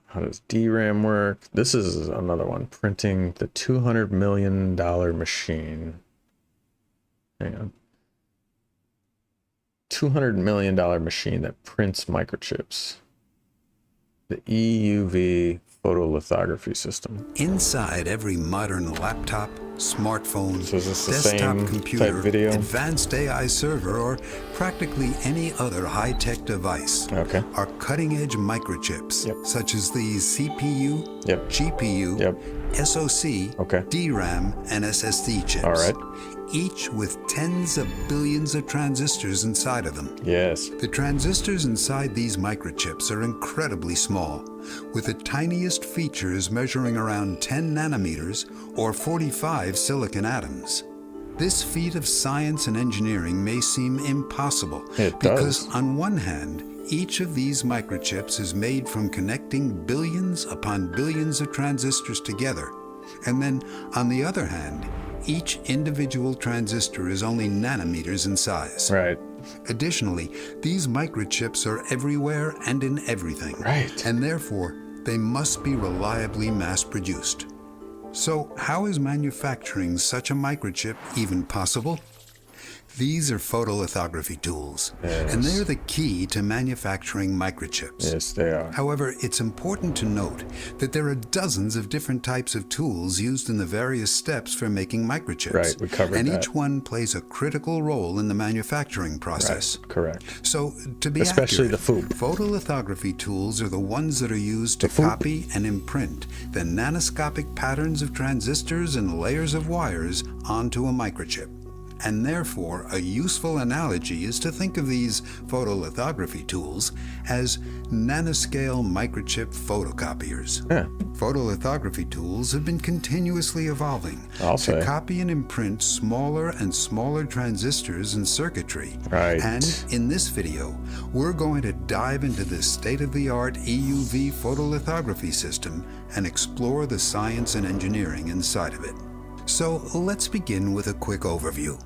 how does DRAM work? This is another one, printing the $200 million machine. Hang on. $200 million machine that prints microchips. The EUV photolithography system. Inside every modern laptop, smartphone, So is this the desktop same computer, type video? advanced AI server, or practically any other high-tech device Okay. are cutting-edge microchips, Yep. such as the CPU, Yep. GPU, Yep. SoC, Okay. DRAM, and SSD chips. All right. Each with tens of billions of transistors inside of them. Yes. The transistors inside these microchips are incredibly small, with the tiniest features measuring around 10 nanometers or 45 silicon atoms. This feat of science and engineering may seem impossible It because does. on one hand, each of these microchips is made from connecting billions upon billions of transistors together. And then, on the other hand, each individual transistor is only nanometers in size. Right. Additionally, these microchips are everywhere and in everything. Right. And therefore, they must be reliably mass-produced. So, how is manufacturing such a microchip even possible? These are photolithography tools, and Yes. they're the key to manufacturing microchips. Yes, they are. However, it's important to note that there are dozens of different types of tools used in the various steps for making microchips. Right, we covered and that. each one plays a critical role in the manufacturing process. Right. Correct. So, to be Especially accurate, the FOUP. photolithography tools are the ones that are used to The FOUP. copy and imprint the nanoscopic patterns of transistors and layers of wires onto a microchip. and therefore a useful analogy is to think of these photolithography tools as nanoscale microchip photocopiers. Yeah. Photolithography tools have been continuously evolving I'll to say. copy and imprint smaller and smaller transistors and circuitry. Right. And in this video, we're going to dive into this state-of-the-art EUV photolithography system and explore the science and engineering inside of it. So let's begin with a quick overview.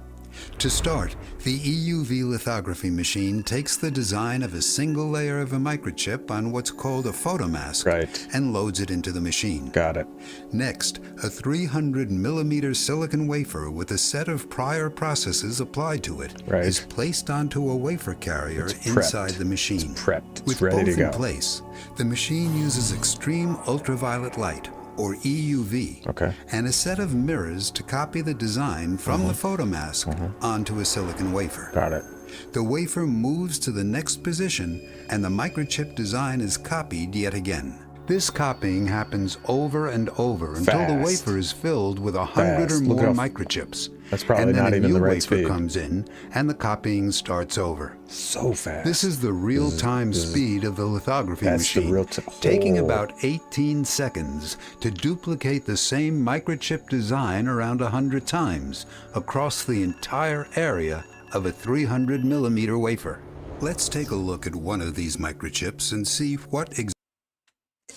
To start, the EUV lithography machine takes the design of a single layer of a microchip on what's called a photomask Right. and loads it into the machine. Got it. Next, a 300 millimeter silicon wafer with a set of prior processes applied to it Right. is placed onto a wafer carrier It's prepped. inside the machine. It's prepped. It's With ready both to in go. place, the machine uses extreme ultraviolet light, or EUV, Okay. and a set of mirrors to copy the design from the photomask onto a silicon wafer. Got it. The wafer moves to the next position, and the microchip design is copied yet again. This copying happens over and over until the Fast. wafer is filled with 100 or Fast. Look more at how- microchips. That's probably and then not a even new the right wafer speed. comes in, and the copying starts over. So fast. This is the real-time speed of the lithography That's the machine, real taking oh. about 18 seconds to duplicate the same microchip design around 100 times across the entire area of a 300 millimeter wafer. Let's take a look at one of these microchips and see what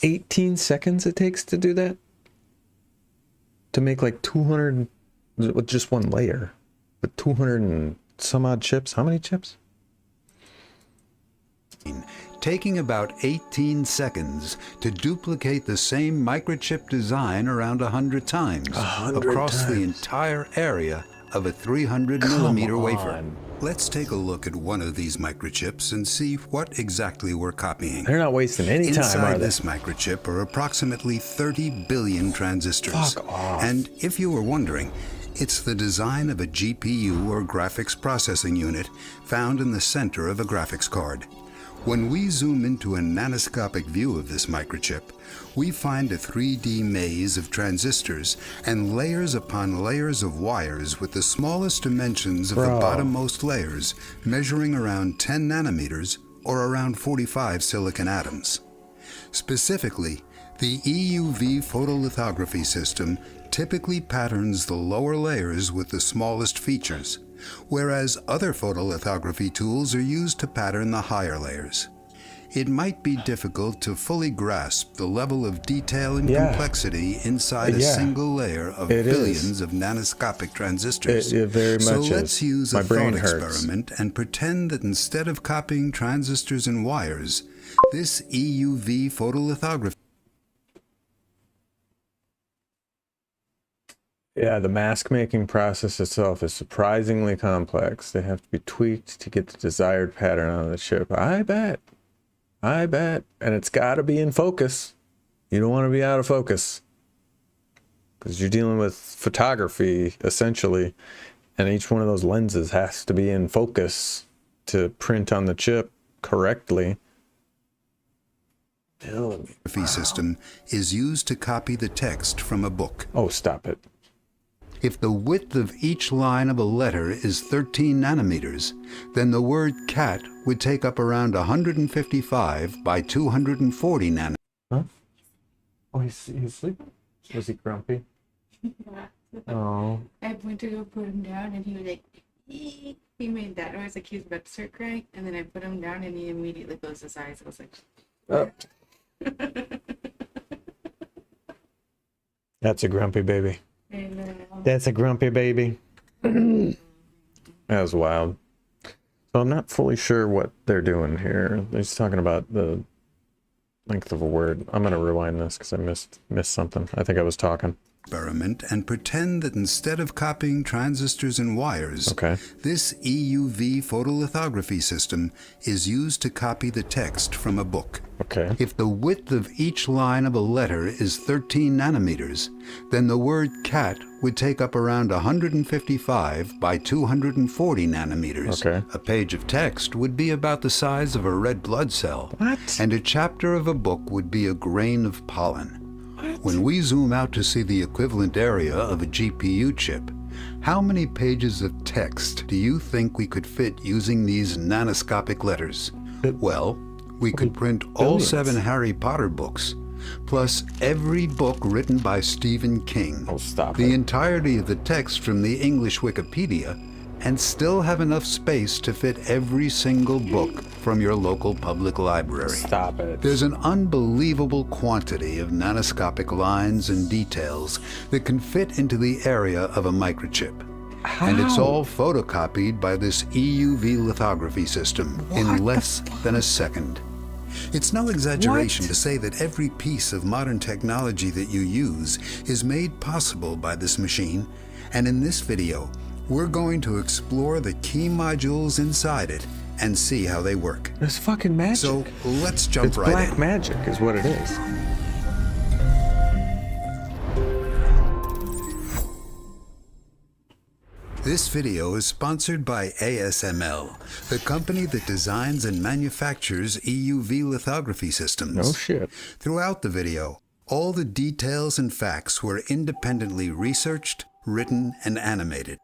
18 seconds it takes to do that? To make like 200 with just one layer. With 200 and some odd chips. How many chips? taking about 18 seconds to duplicate the same microchip design around 100 times 100 across the times. entire area of a 300 millimeter wafer. Let's take a look at one of these microchips and see what exactly we're copying. They're not wasting any time, Inside are they? this microchip are approximately 30 billion transistors. Fuck off. And if you were wondering, it's the design of a GPU or graphics processing unit found in the center of a graphics card. When we zoom into a nanoscopic view of this microchip, we find a 3D maze of transistors and layers upon layers of wires with the smallest dimensions of the Bro. bottommost layers measuring around 10 nanometers or around 45 silicon atoms. Specifically, the EUV photolithography system typically patterns the lower layers with the smallest features, whereas other photolithography tools are used to pattern the higher layers. It might be difficult to fully grasp the level of detail and Yeah. complexity inside a Yeah. single layer of It is. billions of nanoscopic transistors. It very So much let's is. use My a brain thought hurts. experiment and pretend that instead of copying transistors and wires, this EUV photolithography Yeah, the mask making process itself is surprisingly complex. They have to be tweaked to get the desired pattern on the chip. I bet. And it's got to be in focus. You don't want to be out of focus. Because you're dealing with photography, essentially. And each one of those lenses has to be in focus to print on the chip correctly. system is used to copy the text from a book. Oh, stop it. If the width of each line of a letter is 13 nanometers, then the word cat would take up around 155 by 240 nanometers. Huh? Oh, he's sleeping? Was he grumpy? Oh. I went to go put him down and he was like, "Ee." He made that noise like he was about to start crying, and then I put him down and he immediately closed his eyes. I was like, Oh. That's a grumpy baby. and, That's a grumpy baby. That was wild. So I'm not fully sure what they're doing here. They're just talking about the length of a word. I'm going to rewind this because I missed something. I think I was talking. Experiment and pretend that instead of copying transistors and wires, Okay. this EUV photolithography system is used to copy the text from a book. Okay. If the width of each line of a letter is 13 nanometers, then the word cat would take up around 155 by 240 nanometers. Okay. A page of text would be about the size of a red blood cell. What? And a chapter of a book would be a grain of pollen. When we zoom out to see the equivalent area of a GPU chip, How many pages of text do you think we could fit using these nanoscopic letters? Well, we could print all billions. 7 Harry Potter books, plus every book written by Stephen King, Oh, stop the it. entirety of the text from the English Wikipedia, and still have enough space to fit every single book from your local public library. Stop it. There's an unbelievable quantity of nanoscopic lines and details that can fit into the area of a microchip. And it's all photocopied by this EUV lithography system in less than a second. It's no exaggeration to say that every piece of modern technology that you use is made possible by this machine, and in this video, we're going to explore the key modules inside it and see how they work. It's fucking magic. So let's jump It's right black in. magic is what it is. This video is sponsored by ASML, the company that designs and manufactures EUV lithography systems. No shit. Throughout the video, all the details and facts were independently researched, written, and animated.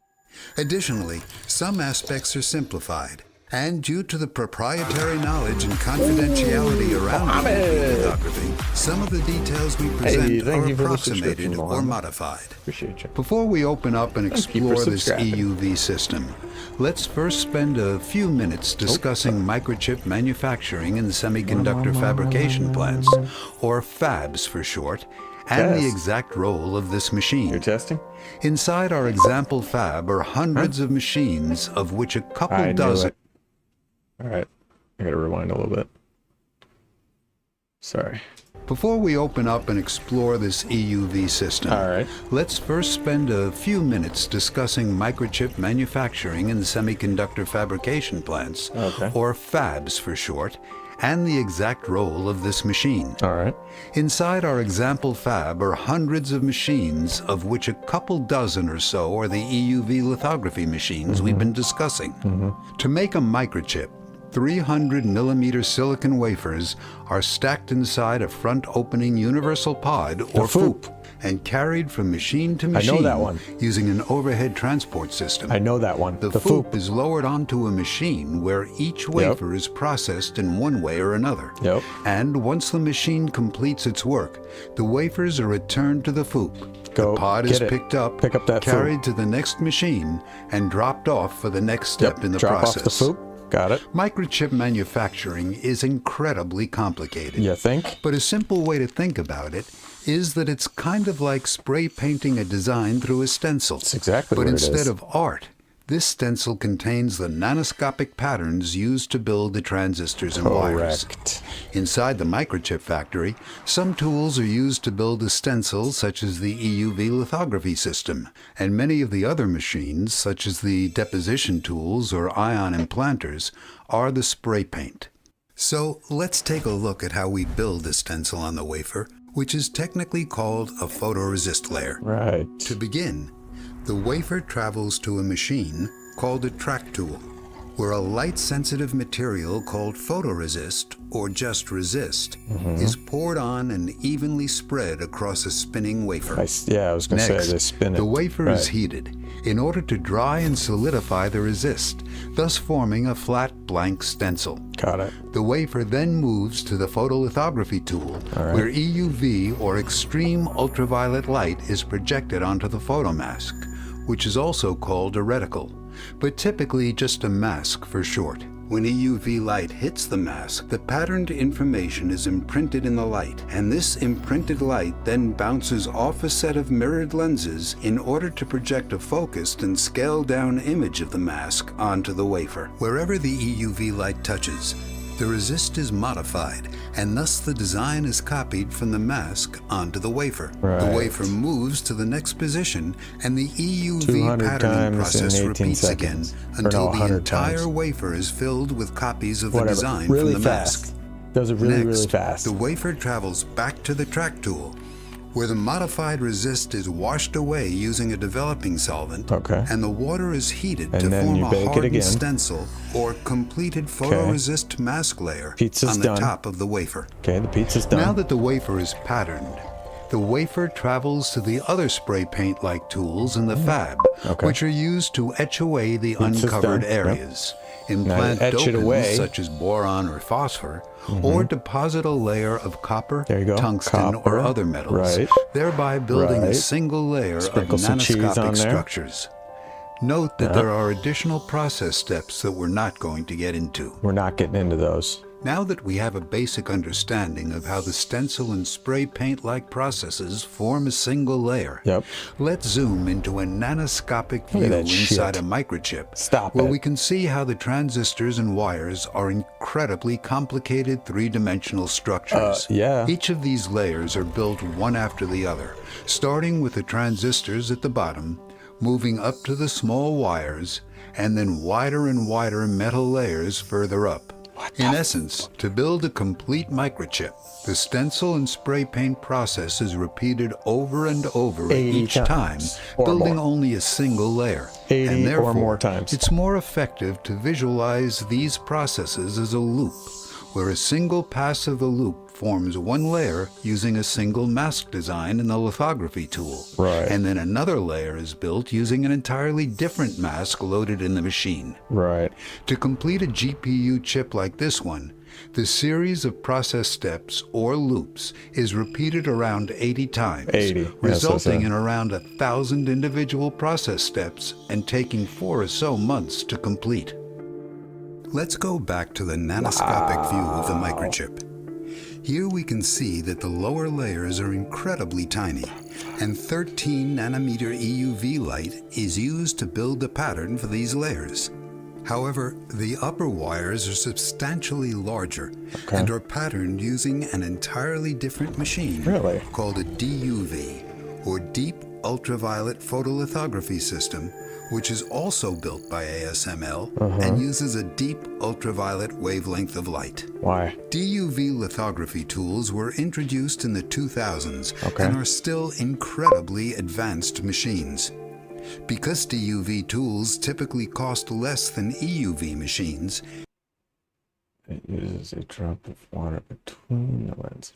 Additionally, some aspects are simplified, and due to the proprietary knowledge and confidentiality around EUV lithography, some of the details we present thank are you for the approximated subscription, or Mohammed. modified. Appreciate you. Before we open up and Thank you for explore this subscribing. EUV system, let's first spend a few minutes discussing microchip manufacturing and semiconductor fabrication plants, or fabs for short, and the Test. exact role of this machine. You're testing? Inside our example fab are hundreds of machines, of which a couple I knew dozen. it. All right. I gotta rewind a little bit. Sorry. Before we open up and explore this EUV system, All right. let's first spend a few minutes discussing microchip manufacturing and semiconductor fabrication plants, Okay. or fabs for short, and the exact role of this machine. All right. Inside our example fab are hundreds of machines, of which a couple dozen or so are the EUV lithography machines we've been discussing. To make a microchip, 300 millimeter silicon wafers are stacked inside a front-opening universal pod, or FOUP, and carried from machine to machine that one. using an overhead transport system. I know that one. The FOUP is lowered onto a machine where each wafer is processed in one way or another. Yep. And once the machine completes its work, the wafers are returned to the FOUP. Go The pod is get it. picked up, Pick up that carried to the next machine, and dropped off for the next step in the Drop process. off the FOUP. Got it. Microchip manufacturing is incredibly complicated. You think? But a simple way to think about it is that it's kind of like spray painting a design through a stencil. That's exactly But what it instead is. of art, this stencil contains the nanoscopic patterns used to build the transistors and wires. Correct. Inside the microchip factory, some tools are used to build a stencil, such as the EUV lithography system, and many of the other machines, such as the deposition tools or ion implanters, are the spray paint. So let's take a look at how we build the stencil on the wafer, which is technically called a photoresist layer. Right. To begin, the wafer travels to a machine called a track tool, where a light-sensitive material called photoresist, or just resist, is poured on and evenly spread across a spinning wafer. Yeah, I was going to say Next, they spin it. the wafer Right. is heated in order to dry and solidify the resist, thus forming a flat blank stencil. Got it. The wafer then moves to the photolithography tool, where EUV, or extreme ultraviolet light, is projected onto the photomask, which is also called a reticle, but typically just a mask for short. When EUV light hits the mask, the patterned information is imprinted in the light, and this imprinted light then bounces off a set of mirrored lenses in order to project a focused and scaled-down image of the mask onto the wafer. Wherever the EUV light touches, the resist is modified, and thus the design is copied from the mask onto the wafer. Right. The wafer moves to the next position, and the EUV 200 patterning times in process 18 repeats again seconds. Or until no, the 100 entire times. wafer is filled with copies of the Whatever. design Really from the fast. mask. Does it really, Next, really fast. the wafer travels back to the track tool, where the modified resist is washed away using a developing solvent, Okay. and the water is heated And to then form you a bake it hardened again. stencil or completed photoresist mask layer Pizza's on the done. top of the wafer. Okay, the pizza's done. Now that the wafer is patterned, the wafer travels to the other spray paint-like tools in the fab, which are used to etch away the uncovered areas. Implant dopants such as boron or phosphor, or deposit a layer of copper, tungsten, or other metals, thereby building a single layer of nanoscopic structures. Note that there are additional process steps that we're not going to get into. We're not getting into those. Now that we have a basic understanding of how the stencil and spray paint-like processes form a single layer, let's zoom into a nanoscopic view inside a microchip, where we can see how the transistors and wires are incredibly complicated three-dimensional structures. Each of these layers are built one after the other, starting with the transistors at the bottom, moving up to the small wires, and then wider and wider metal layers further up. In essence, to build a complete microchip, the stencil and spray paint process is repeated over and over each time, building only a single layer. 80 and therefore, or more times. It's more effective to visualize these processes as a loop, where a single pass of the loop forms one layer using a single mask design in the lithography tool. And then another layer is built using an entirely different mask loaded in the machine. To complete a GPU chip like this one, the series of process steps, or loops, is repeated around 80 times, resulting in around 1,000 individual process steps and taking 4 or so months to complete. Let's go back to the nanoscopic view of the microchip. Here we can see that the lower layers are incredibly tiny, and 13 nanometer EUV light is used to build the pattern for these layers. However, the upper wires are substantially larger and are patterned using an entirely different machine called a DUV, or Deep Ultraviolet Photolithography System, which is also built by ASML and uses a deep ultraviolet wavelength of light. DUV lithography tools were introduced in the 2000s and are still incredibly advanced machines. Because DUV tools typically cost less than EUV machines, it uses a drop of water between the lens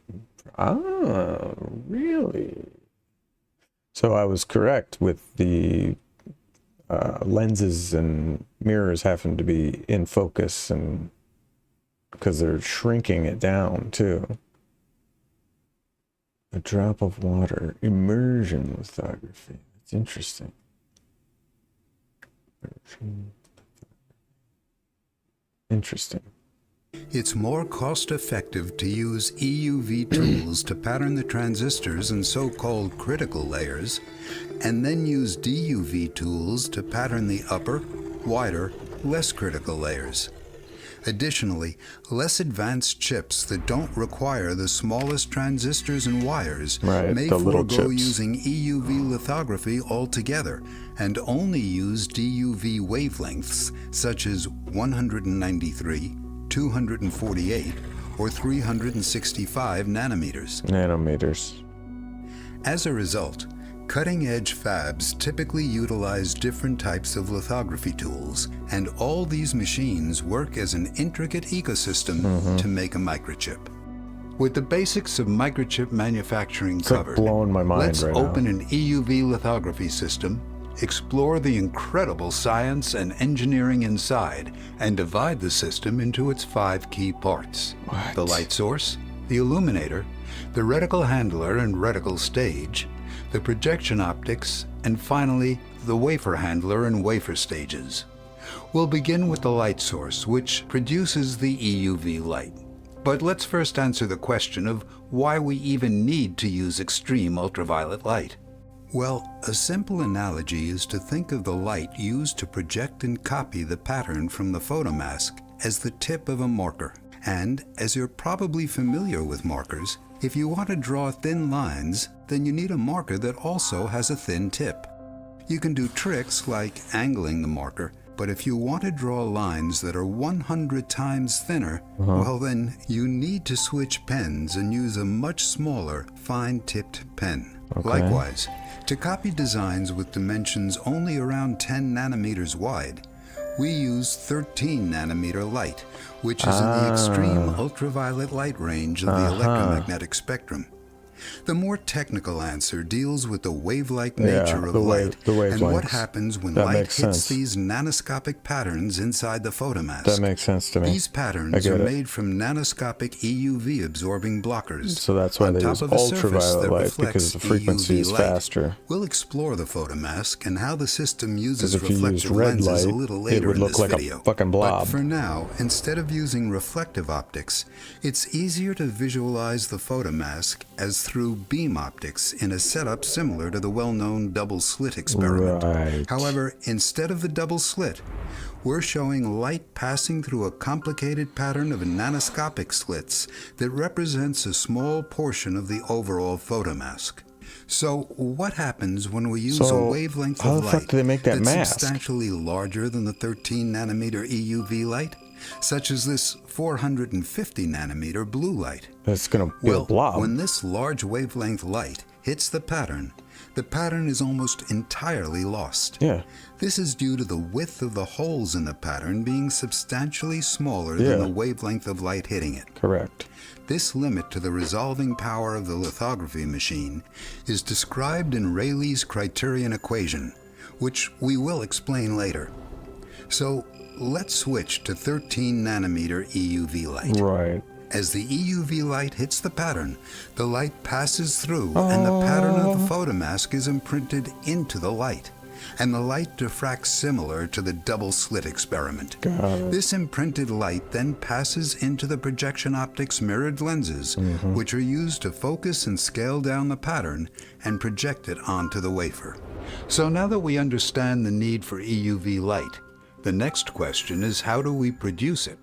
and microchip. Really? So I was correct with the lenses and mirrors having to be in focus, and because they're shrinking it down too. A drop of water, immersion lithography. It's interesting. Interesting. It's more cost-effective to use EUV tools to pattern the transistors and so-called critical layers, and then use DUV tools to pattern the upper, wider, less critical layers. Additionally, less advanced chips that don't require the smallest transistors and wires may forego using EUV lithography altogether and only use DUV wavelengths such as 193, 248, or 365 nanometers. As a result, cutting-edge fabs typically utilize different types of lithography tools, and all these machines work as an intricate ecosystem to make a microchip. With the basics of microchip manufacturing covered, let's open an EUV lithography system, explore the incredible science and engineering inside, and divide the system into its 5 key parts. The light source, the illuminator, the reticle handler and reticle stage, the projection optics, and finally, the wafer handler and wafer stages. We'll begin with the light source, which produces the EUV light. But let's first answer the question of why we even need to use extreme ultraviolet light. Well, a simple analogy is to think of the light used to project and copy the pattern from the photomask as the tip of a marker. And, as you're probably familiar with markers, if you want to draw thin lines, then you need a marker that also has a thin tip. You can do tricks like angling the marker, but if you want to draw lines that are 100 times thinner, well then you need to switch pens and use a much smaller, fine-tipped pen. Likewise, to copy designs with dimensions only around 10 nanometers wide, we use 13 nanometer light, which is in the extreme ultraviolet light range of the electromagnetic spectrum. The more technical answer deals with the wave-like nature of light the and what wavelengths. happens when That light makes hits sense. these nanoscopic patterns inside the photomask. That makes sense to me. These I patterns get are it. made from nanoscopic EUV absorbing blockers. So that's why on they top use of a surface ultraviolet that light, reflects because the frequency EUV is light. faster. We'll explore the photomask and how the system uses Because if you used reflective red lenses light, a little it later would in look this like video. a fucking blob. But for now, instead of using reflective optics, it's easier to visualize the photomask as through beam optics in a setup similar to the well-known double slit experiment. Right. However, instead of the double slit, we're showing light passing through a complicated pattern of nanoscopic slits that represents a small portion of the overall photomask. So what happens when we use a wavelength how of the fuck light do they make that that's mask? substantially larger than the 13 nanometer EUV light, such as this 450 nanometer blue light? It's going to be a Well, blob. when this large wavelength light hits the pattern is almost entirely lost. Yeah. This is due to the width of the holes in the pattern being substantially smaller than the wavelength of light hitting it. Correct. This limit to the resolving power of the lithography machine is described in Rayleigh's criterion equation, which we will explain later. So let's switch to 13 nanometer EUV light. Right. As the EUV light hits the pattern, the light passes through and the pattern of the photomask is imprinted into the light. And the light diffracts similar to the double slit experiment. This imprinted light then passes into the projection optics mirrored lenses, which are used to focus and scale down the pattern and project it onto the wafer. So now that we understand the need for EUV light, the next question is, how do we produce it?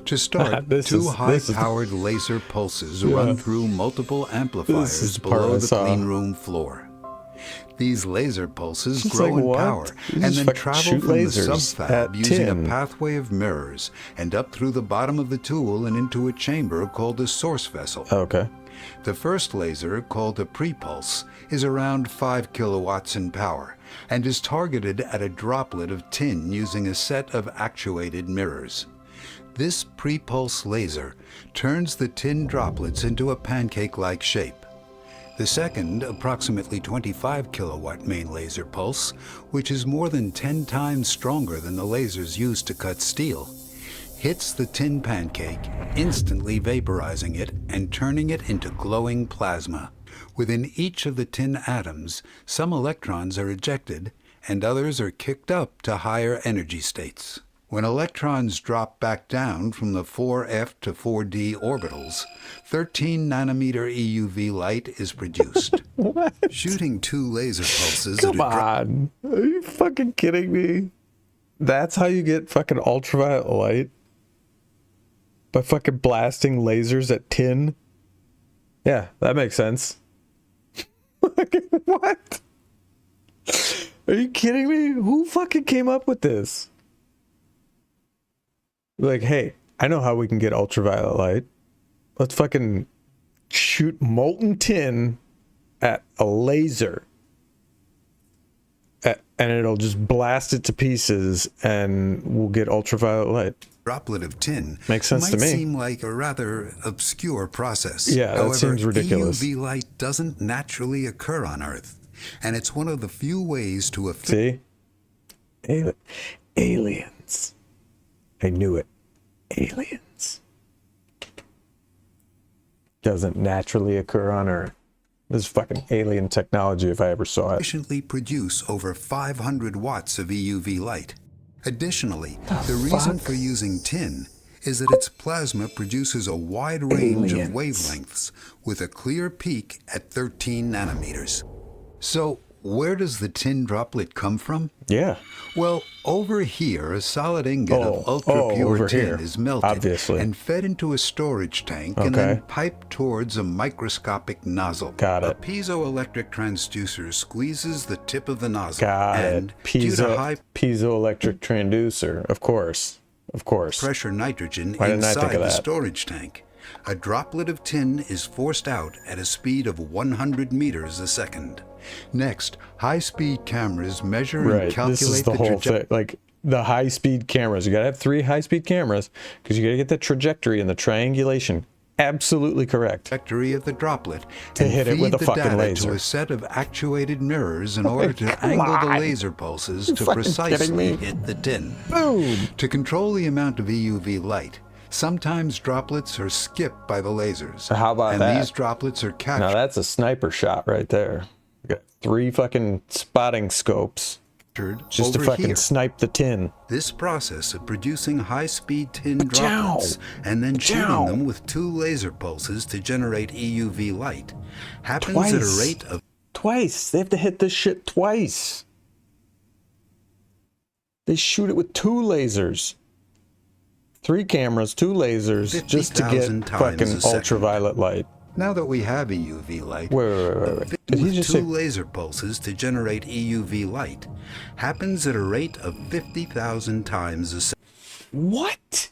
To start, two high-powered laser pulses run through multiple amplifiers below the clean room floor. These laser pulses grow in power and then travel from the sub-fab using a pathway of mirrors and up through the bottom of the tool and into a chamber called a source vessel. Okay. The first laser, called a pre-pulse, is around 5 kilowatts in power and is targeted at a droplet of tin using a set of actuated mirrors. This pre-pulse laser turns the tin droplets into a pancake-like shape. The second, approximately 25 kilowatt main laser pulse, which is more than 10 times stronger than the lasers used to cut steel, hits the tin pancake, instantly vaporizing it and turning it into glowing plasma. Within each of the tin atoms, some electrons are ejected and others are kicked up to higher energy states. When electrons drop back down from the 4F to 4D orbitals, 13 nanometer EUV light is produced. Shooting two laser pulses Come on. Are you fucking kidding me? That's how you get fucking ultraviolet light? By fucking blasting lasers at tin? Yeah, that makes sense. What? Are you kidding me? Who fucking came up with this? Like, hey, I know how we can get ultraviolet light. Let's fucking shoot molten tin at a laser. And it'll just blast it to pieces and we'll get ultraviolet light. Droplet of tin Makes sense to me. might seem like a rather obscure process. Yeah, that However, seems ridiculous. EUV light doesn't naturally occur on Earth, and it's one of the few ways to See? Aliens. I knew it. Aliens. Doesn't naturally occur on Earth. This is fucking alien technology if I ever saw it. efficiently produce over 500 watts of EUV light. Additionally, the reason for using tin is that its plasma produces a wide range of wavelengths with a clear peak at 13 nanometers. So, where does the tin droplet come from? Yeah. Well, over here, a solid ingot of over ultra-pure tin here, is melted obviously. and fed into a storage tank and then piped towards a microscopic nozzle. Got it. A piezoelectric transducer squeezes the tip of the nozzle. Got and it. due to high Piezoelectric transducer. Of course. Of course. pressure nitrogen Why didn't I think inside of the that? storage tank, a droplet of tin is forced out at a speed of 100 meters a second. Next, high-speed cameras measure and Right. calculate This is the whole trajectory. thing. Like the high-speed cameras. You gotta have 3 high-speed cameras because you gotta get the trajectory and the triangulation absolutely correct. trajectory of the droplet To and hit it feed with a the fucking data laser. to a set of actuated mirrors in order to Come angle the on. laser pulses You to fucking kidding precisely me? hit the tin. Boom! To control the amount of EUV light, sometimes droplets are skipped by the lasers. So how about and that? these droplets are Now captured that's a sniper shot right there. You got 3 fucking spotting scopes just to over fucking here. snipe the tin. This process of producing high-speed tin Ka-chow! droplets and then Ka-chow! shooting them with 2 laser pulses to generate EUV light happens at Twice. a rate of Twice. They have to hit this shit twice. They shoot it with 2 lasers. 3 cameras, 2 lasers, just to get 50,000 times fucking a second. ultraviolet light. Now that we have EUV light, Wait. Did he with just 2 say laser pulses to generate EUV light happens at a rate of 50,000 times a second. what?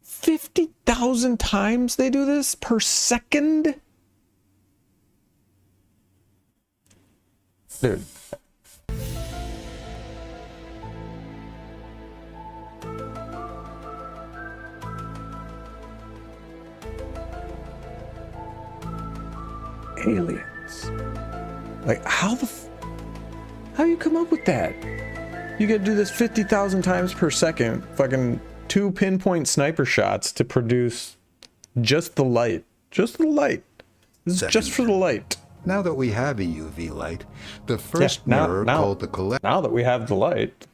50,000 times they do this per second? Dude. Aliens. Like, how you come up with that? You gotta do this 50,000 times per second, fucking 2 pinpoint sniper shots to produce just the light. Just the light. This is just for the light. Now that we have EUV light, the first mirror called the collector Now that we have the light.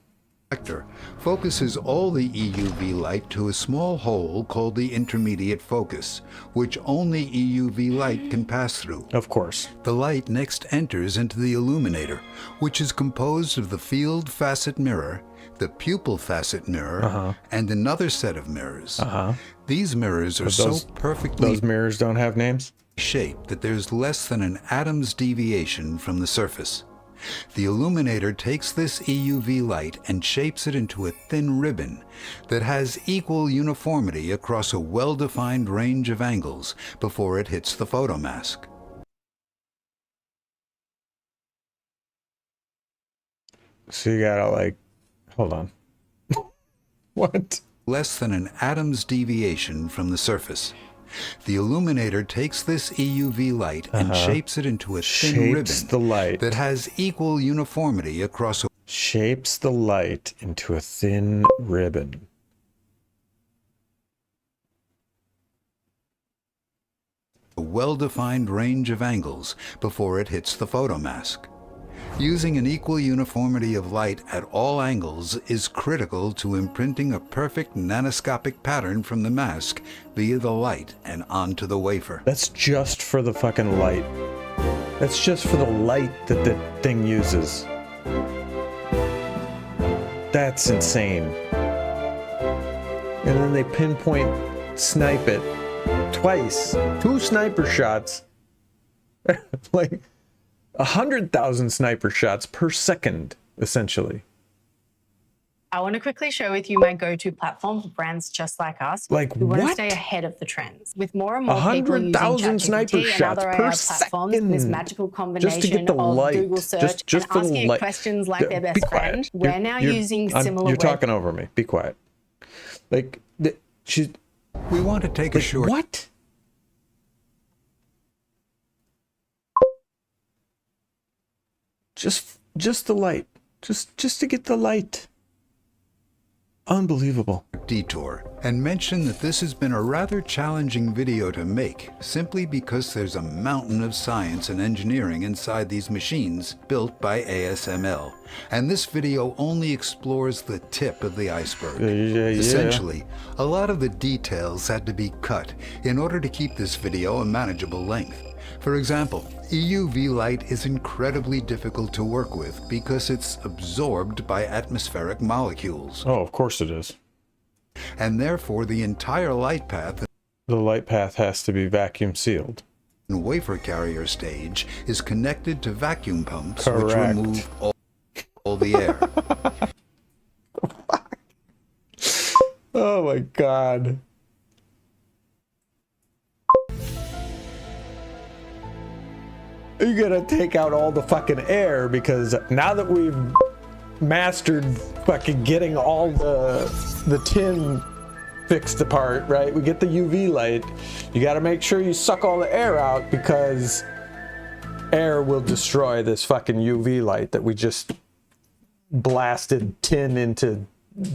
focuses all the EUV light to a small hole called the intermediate focus, which only EUV light can pass through. Of course. The light next enters into the illuminator, which is composed of the field facet mirror, the pupil facet mirror, and another set of mirrors. These mirrors are so perfectly Those mirrors don't have names? shaped that there's less than an atom's deviation from the surface. The illuminator takes this EUV light and shapes it into a thin ribbon that has equal uniformity across a well-defined range of angles before it hits the photomask. So you gotta like, hold on. What? Less than an atom's deviation from the surface. The illuminator takes this EUV light and shapes it into a thin Shapes ribbon the light. that has equal uniformity across a Shapes the light into a thin ribbon. well-defined range of angles before it hits the photomask. Using an equal uniformity of light at all angles is critical to imprinting a perfect nanoscopic pattern from the mask via the light and onto the wafer. That's just for the fucking light. That's just for the light that the thing uses. That's insane. And then they pinpoint snipe it twice. 2 sniper shots. Like 100,000 sniper shots per second, essentially. I want to quickly share with you my go-to platform for brands just like us. Like we want what? to stay ahead of the trends. With more and more people using 100,000 sniper ChatGPT and shots other per AI platforms, this second. magical Just to combination get the of light. Google search Just and for the asking light. it questions like their Be best quiet. friend, we're now using similar You're web talking over me. Be quiet. Like, she's... We want to take a short... What? Just the light. Just to get the light. Unbelievable. detour and mention that this has been a rather challenging video to make simply because there's a mountain of science and engineering inside these machines built by ASML, and this video only explores the tip of the iceberg. Essentially, a lot of the details had to be cut in order to keep this video a manageable length. For example, EUV light is incredibly difficult to work with because it's absorbed by atmospheric molecules. Oh, of course it is. And therefore the entire light path The light path has to be vacuum sealed. in wafer carrier stage is connected to vacuum pumps which Correct. remove all the air. Oh my god. You gotta take out all the fucking air because now that we've mastered fucking getting all the tin fixed apart, right? We get the UV light. You got to make sure you suck all the air out, because air will destroy this fucking UV light that we just blasted tin into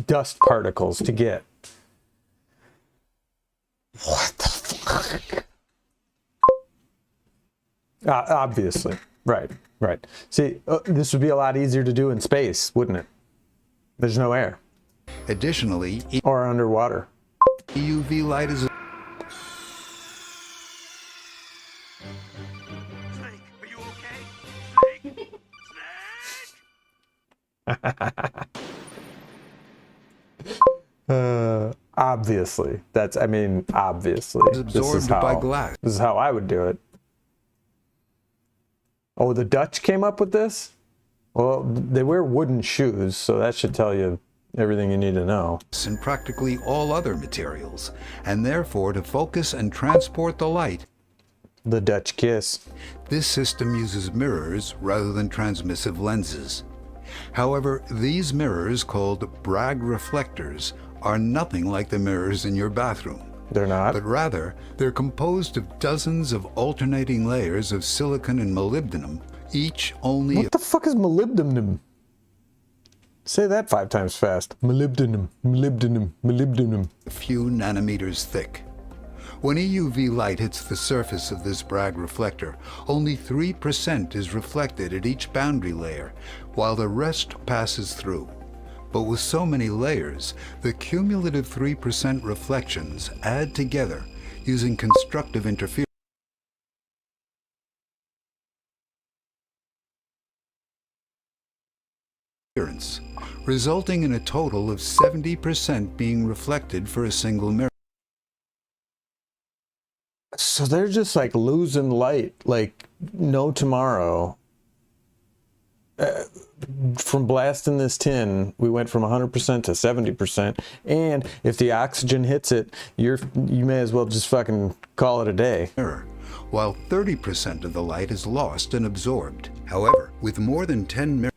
dust particles to get. What the fuck? Obviously. Right. See, this would be a lot easier to do in space, wouldn't it? There's no air. Additionally, Or underwater. UV light is Obviously. Obviously. absorbed by glass. This is how I would do it. Oh, the Dutch came up with this? Well, they wear wooden shoes, so that should tell you everything you need to know. And practically all other materials, and therefore to focus and transport the light, The Dutch kiss. this system uses mirrors rather than transmissive lenses. However, these mirrors, called Bragg reflectors, are nothing like the mirrors in your bathroom, They're not? but rather they're composed of dozens of alternating layers of silicon and molybdenum, each only What the fuck is molybdenum? Say that 5 times fast. Molybdenum, molybdenum, molybdenum. a few nanometers thick. When EUV light hits the surface of this Bragg reflector, only 3% is reflected at each boundary layer, while the rest passes through. But with so many layers, the cumulative 3% reflections add together using constructive interference, resulting in a total of 70% being reflected for a single mirror. So they're just like losing light like no tomorrow. From blasting this tin, we went from 100% to 70%. And if the oxygen hits it, you may as well just fucking call it a day. While 30% of the light is lost and absorbed. However, with more than 10 mirrors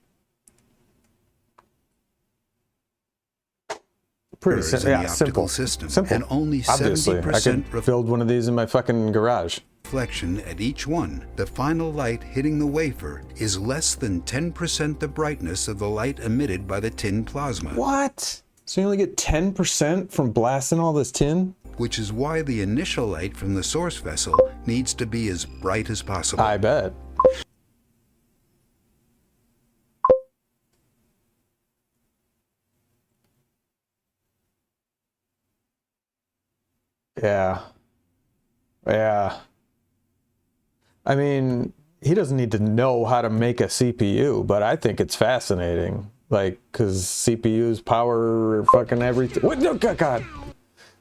Pretty in the optical system, and only Obviously, I 70% could build one of these in my fucking garage. reflection at each one, the final light hitting the wafer is less than 10% the brightness of the light emitted by the tin plasma. What? So you only get 10% from blasting all this tin? Which is why the initial light from the source vessel needs to be as bright as possible. I bet. Yeah. I mean, he doesn't need to know how to make a CPU, but I think it's fascinating. Like, because CPUs power fucking everything. What? No, God.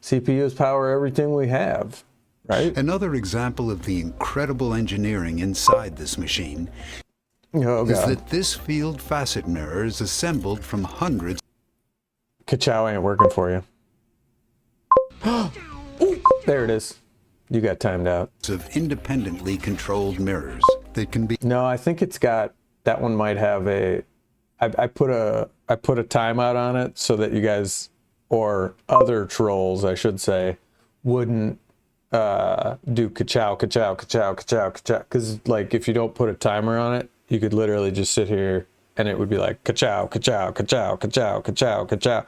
CPUs power everything we have, right? Another example of the incredible engineering inside this machine Oh, is God. that this field facet mirror is assembled from hundreds Ka-chow ain't working for you. There it is. You got timed out. of independently controlled mirrors that can be No, I think it's got, that one might have a, I put a timeout on it so that you guys, or other trolls, I should say, wouldn't do ka-chow, ka-chow, ka-chow, ka-chow, ka-chow. Because, like, if you don't put a timer on it, you could literally just sit here and it would be like ka-chow, ka-chow, ka-chow, ka-chow, ka-chow, ka-chow.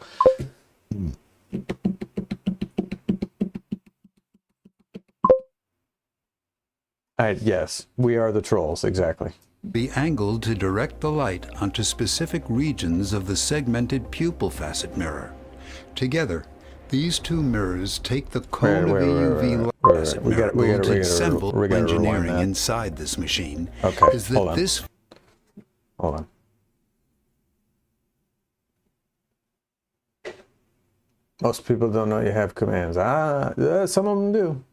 Yes, we are the trolls, exactly. be angled to direct the light onto specific regions of the segmented pupil facet mirror. Together, these two mirrors take the cone of EUV light facet mirror to assemble engineering inside this machine. Okay, Is that this Hold on. Most people don't know you have commands. Some of them do.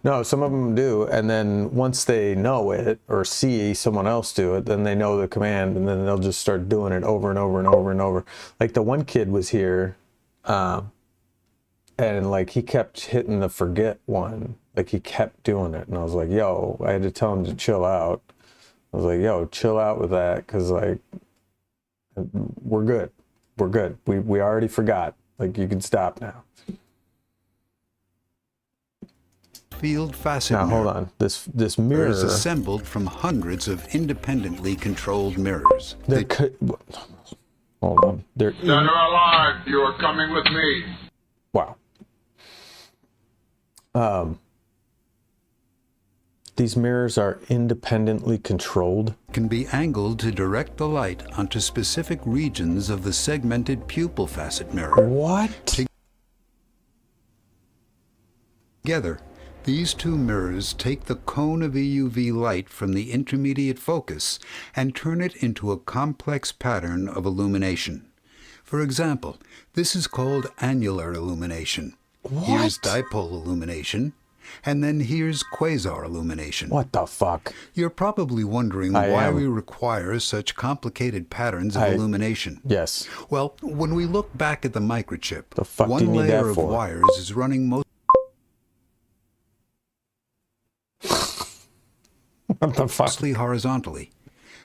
No, some of them do. And then once they know it or see someone else do it, then they know the command and then they'll just start doing it over and over and over and over. Like the one kid was here and like he kept hitting the forget one. Like he kept doing it. And I was like, yo, I had to tell him to chill out. I was like, yo, chill out with that. Cause like, we're good. We're good. We already forgot. Like, you can stop now. Field facet Now, hold mirror on. This mirror is assembled from hundreds of independently controlled mirrors. They're hold on. They're Dead or alive, you are coming with me. wow. These mirrors are independently controlled. Can be angled to direct the light onto specific regions of the segmented pupil facet mirror. What? Together, these two mirrors take the cone of EUV light from the intermediate focus and turn it into a complex pattern of illumination. For example, this is called annular illumination. Here's dipole illumination, and then here's quasar illumination. What the fuck? You're probably wondering why we require such complicated patterns of illumination. Yes. Well, when we look back at the microchip, The fuck do you one need layer that of for? wires is running What the fuck? mostly horizontally.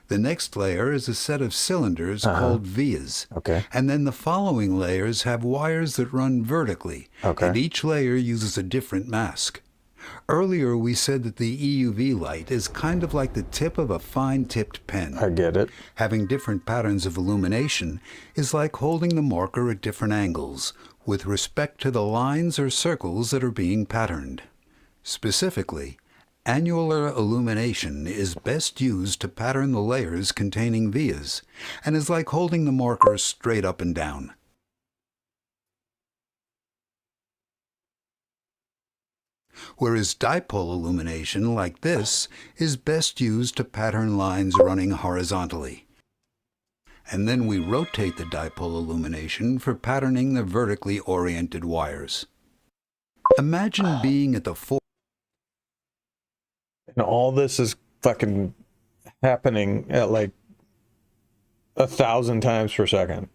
The next layer is a set of cylinders called vias. Okay. And then the following layers have wires that run vertically. Okay. And each layer uses a different mask. Earlier we said that the EUV light is kind of like the tip of a fine-tipped pen. I get it. Having different patterns of illumination is like holding the marker at different angles with respect to the lines or circles that are being patterned. Specifically, annular illumination is best used to pattern the layers containing vias, and is like holding the marker straight up and down. Whereas dipole illumination, like this, is best used to pattern lines running horizontally. And then we rotate the dipole illumination for patterning the vertically oriented wires. Imagine being at the And all this is fucking happening at like 1,000 times per second.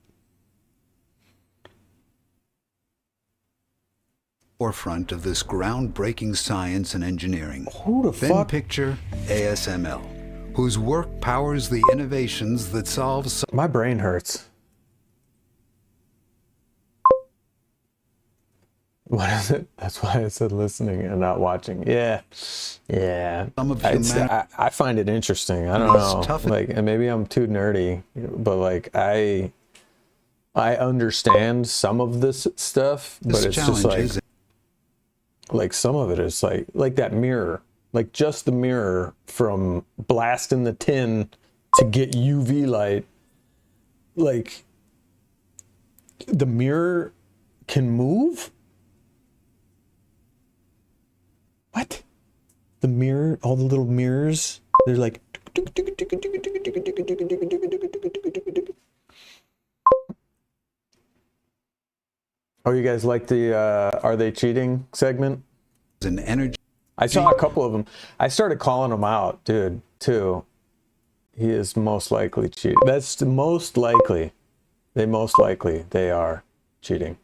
forefront of this groundbreaking science and engineering. Who the Then fuck? picture ASML, whose work powers the innovations that solve My brain hurts. What is it? That's why I said listening and not watching. Yeah. Yeah. some of I find it interesting. I don't It's know. tough. Like, and maybe I'm too nerdy, but like I understand some of this stuff, but humanity's it's just like challenges. some of it is like that mirror, like just the mirror from blasting the tin to get UV light. Like the mirror can move. What? The mirror, all the little mirrors, they're like. Oh, you guys like the Are They Cheating segment? An energy. I saw a couple of them. I started calling him out, dude, too. He is most likely cheating. That's the most likely. They are cheating.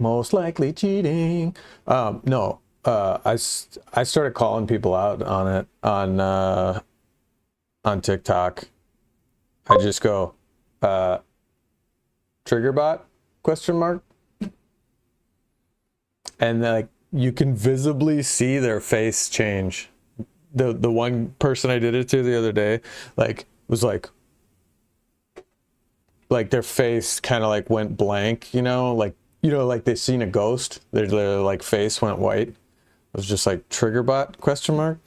Most likely cheating. No, I started calling people out on it on TikTok. I just go, Triggerbot? Question mark. And like you can visibly see their face change. The one person I did it to the other day, like was like their face kind of like went blank, like they seen a ghost. Their like face went white. It was just like Triggerbot? Question mark.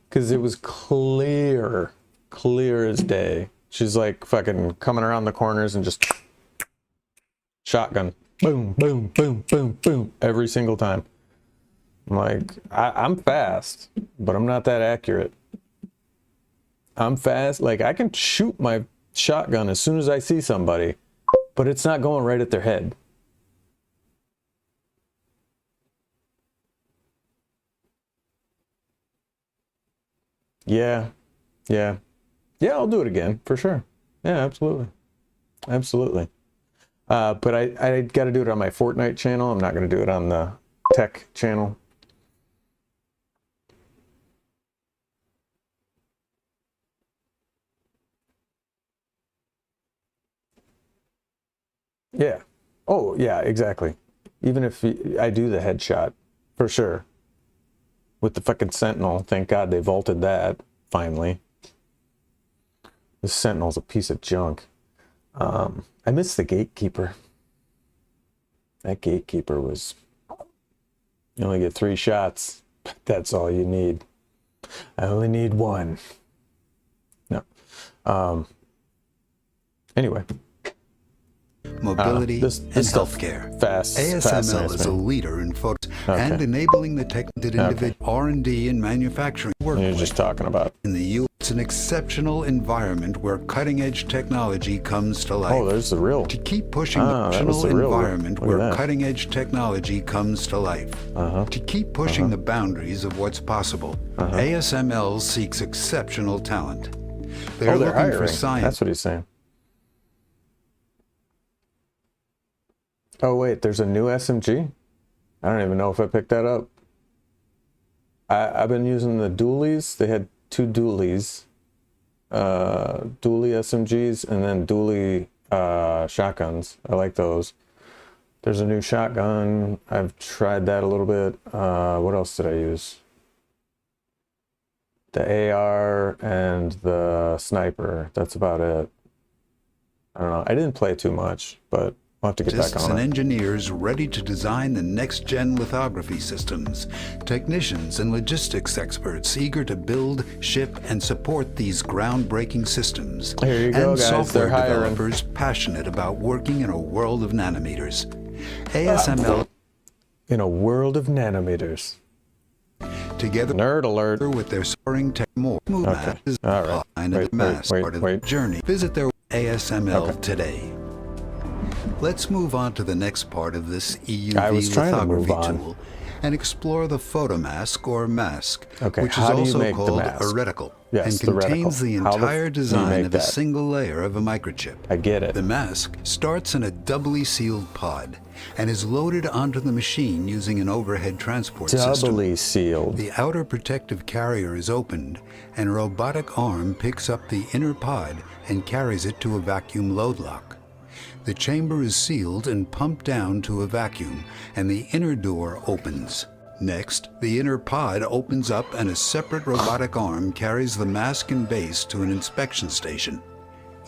Because it was clear as day. She's like fucking coming around the corners and just shotgun. Boom, boom, boom, boom, boom. Every single time. I'm like, I'm fast, but I'm not that accurate. I'm fast. Like I can shoot my shotgun as soon as I see somebody, but it's not going right at their head. Yeah. I'll do it again for sure. Yeah, absolutely. But I got to do it on my Fortnite channel. I'm not going to do it on the tech channel. Yeah. Oh, yeah, exactly. Even if I do the headshot, for sure. With the fucking Sentinel, thank God they vaulted that, finally. The Sentinel's a piece of junk. I miss the Gatekeeper. That Gatekeeper was... You only get 3 shots. That's all you need. I only need 1. No. Anyway. Mobility this and stuff healthcare. fascinates ASML is a me. leader in photos and enabling the talented individual R&D and manufacturing work. You're just talking about. In the U.S., it's an exceptional environment where cutting-edge technology comes to life. Oh, there's the real. To keep pushing the that was exceptional the real. environment Look at where that. cutting-edge technology comes to life. To keep pushing the boundaries of what's possible, ASML seeks exceptional talent. They're Oh, they're looking for hiring. science. That's what he's saying. Oh, wait, there's a new SMG? I don't even know if I picked that up. I've been using the dualies. They had 2 dualies. Dually SMGs and then dually shotguns. I like those. There's a new shotgun. I've tried that a little bit. What else did I use? The AR and the sniper. That's about it. I don't know. I didn't play too much, but I'll have to get back Scientists on and it. engineers ready to design the next-gen lithography systems, technicians and logistics experts eager to build, ship, and support these groundbreaking systems, Here you go, and guys. software They're hiring. developers passionate about working in a world of nanometers. ASML, In a world of nanometers. together Nerd alert. with their soaring tech, more move Okay. is All right. the line of Wait, the mass wait, part of wait. the journey. Visit their ASML Okay. today. Let's move on to the next part of this EUV I was trying to move lithography on. tool and explore the photomask or mask, Okay, which is how do you also make the called mask? a reticle, Yes, and the reticle. contains the How the entire do you design make of a that? single layer of a microchip. I get it. The mask starts in a doubly sealed pod and is loaded onto the machine using an overhead transport system. Doubly sealed. The outer protective carrier is opened, and a robotic arm picks up the inner pod and carries it to a vacuum load lock. The chamber is sealed and pumped down to a vacuum, and the inner door opens. Next, the inner pod opens up and a separate robotic arm carries the mask and base to an inspection station.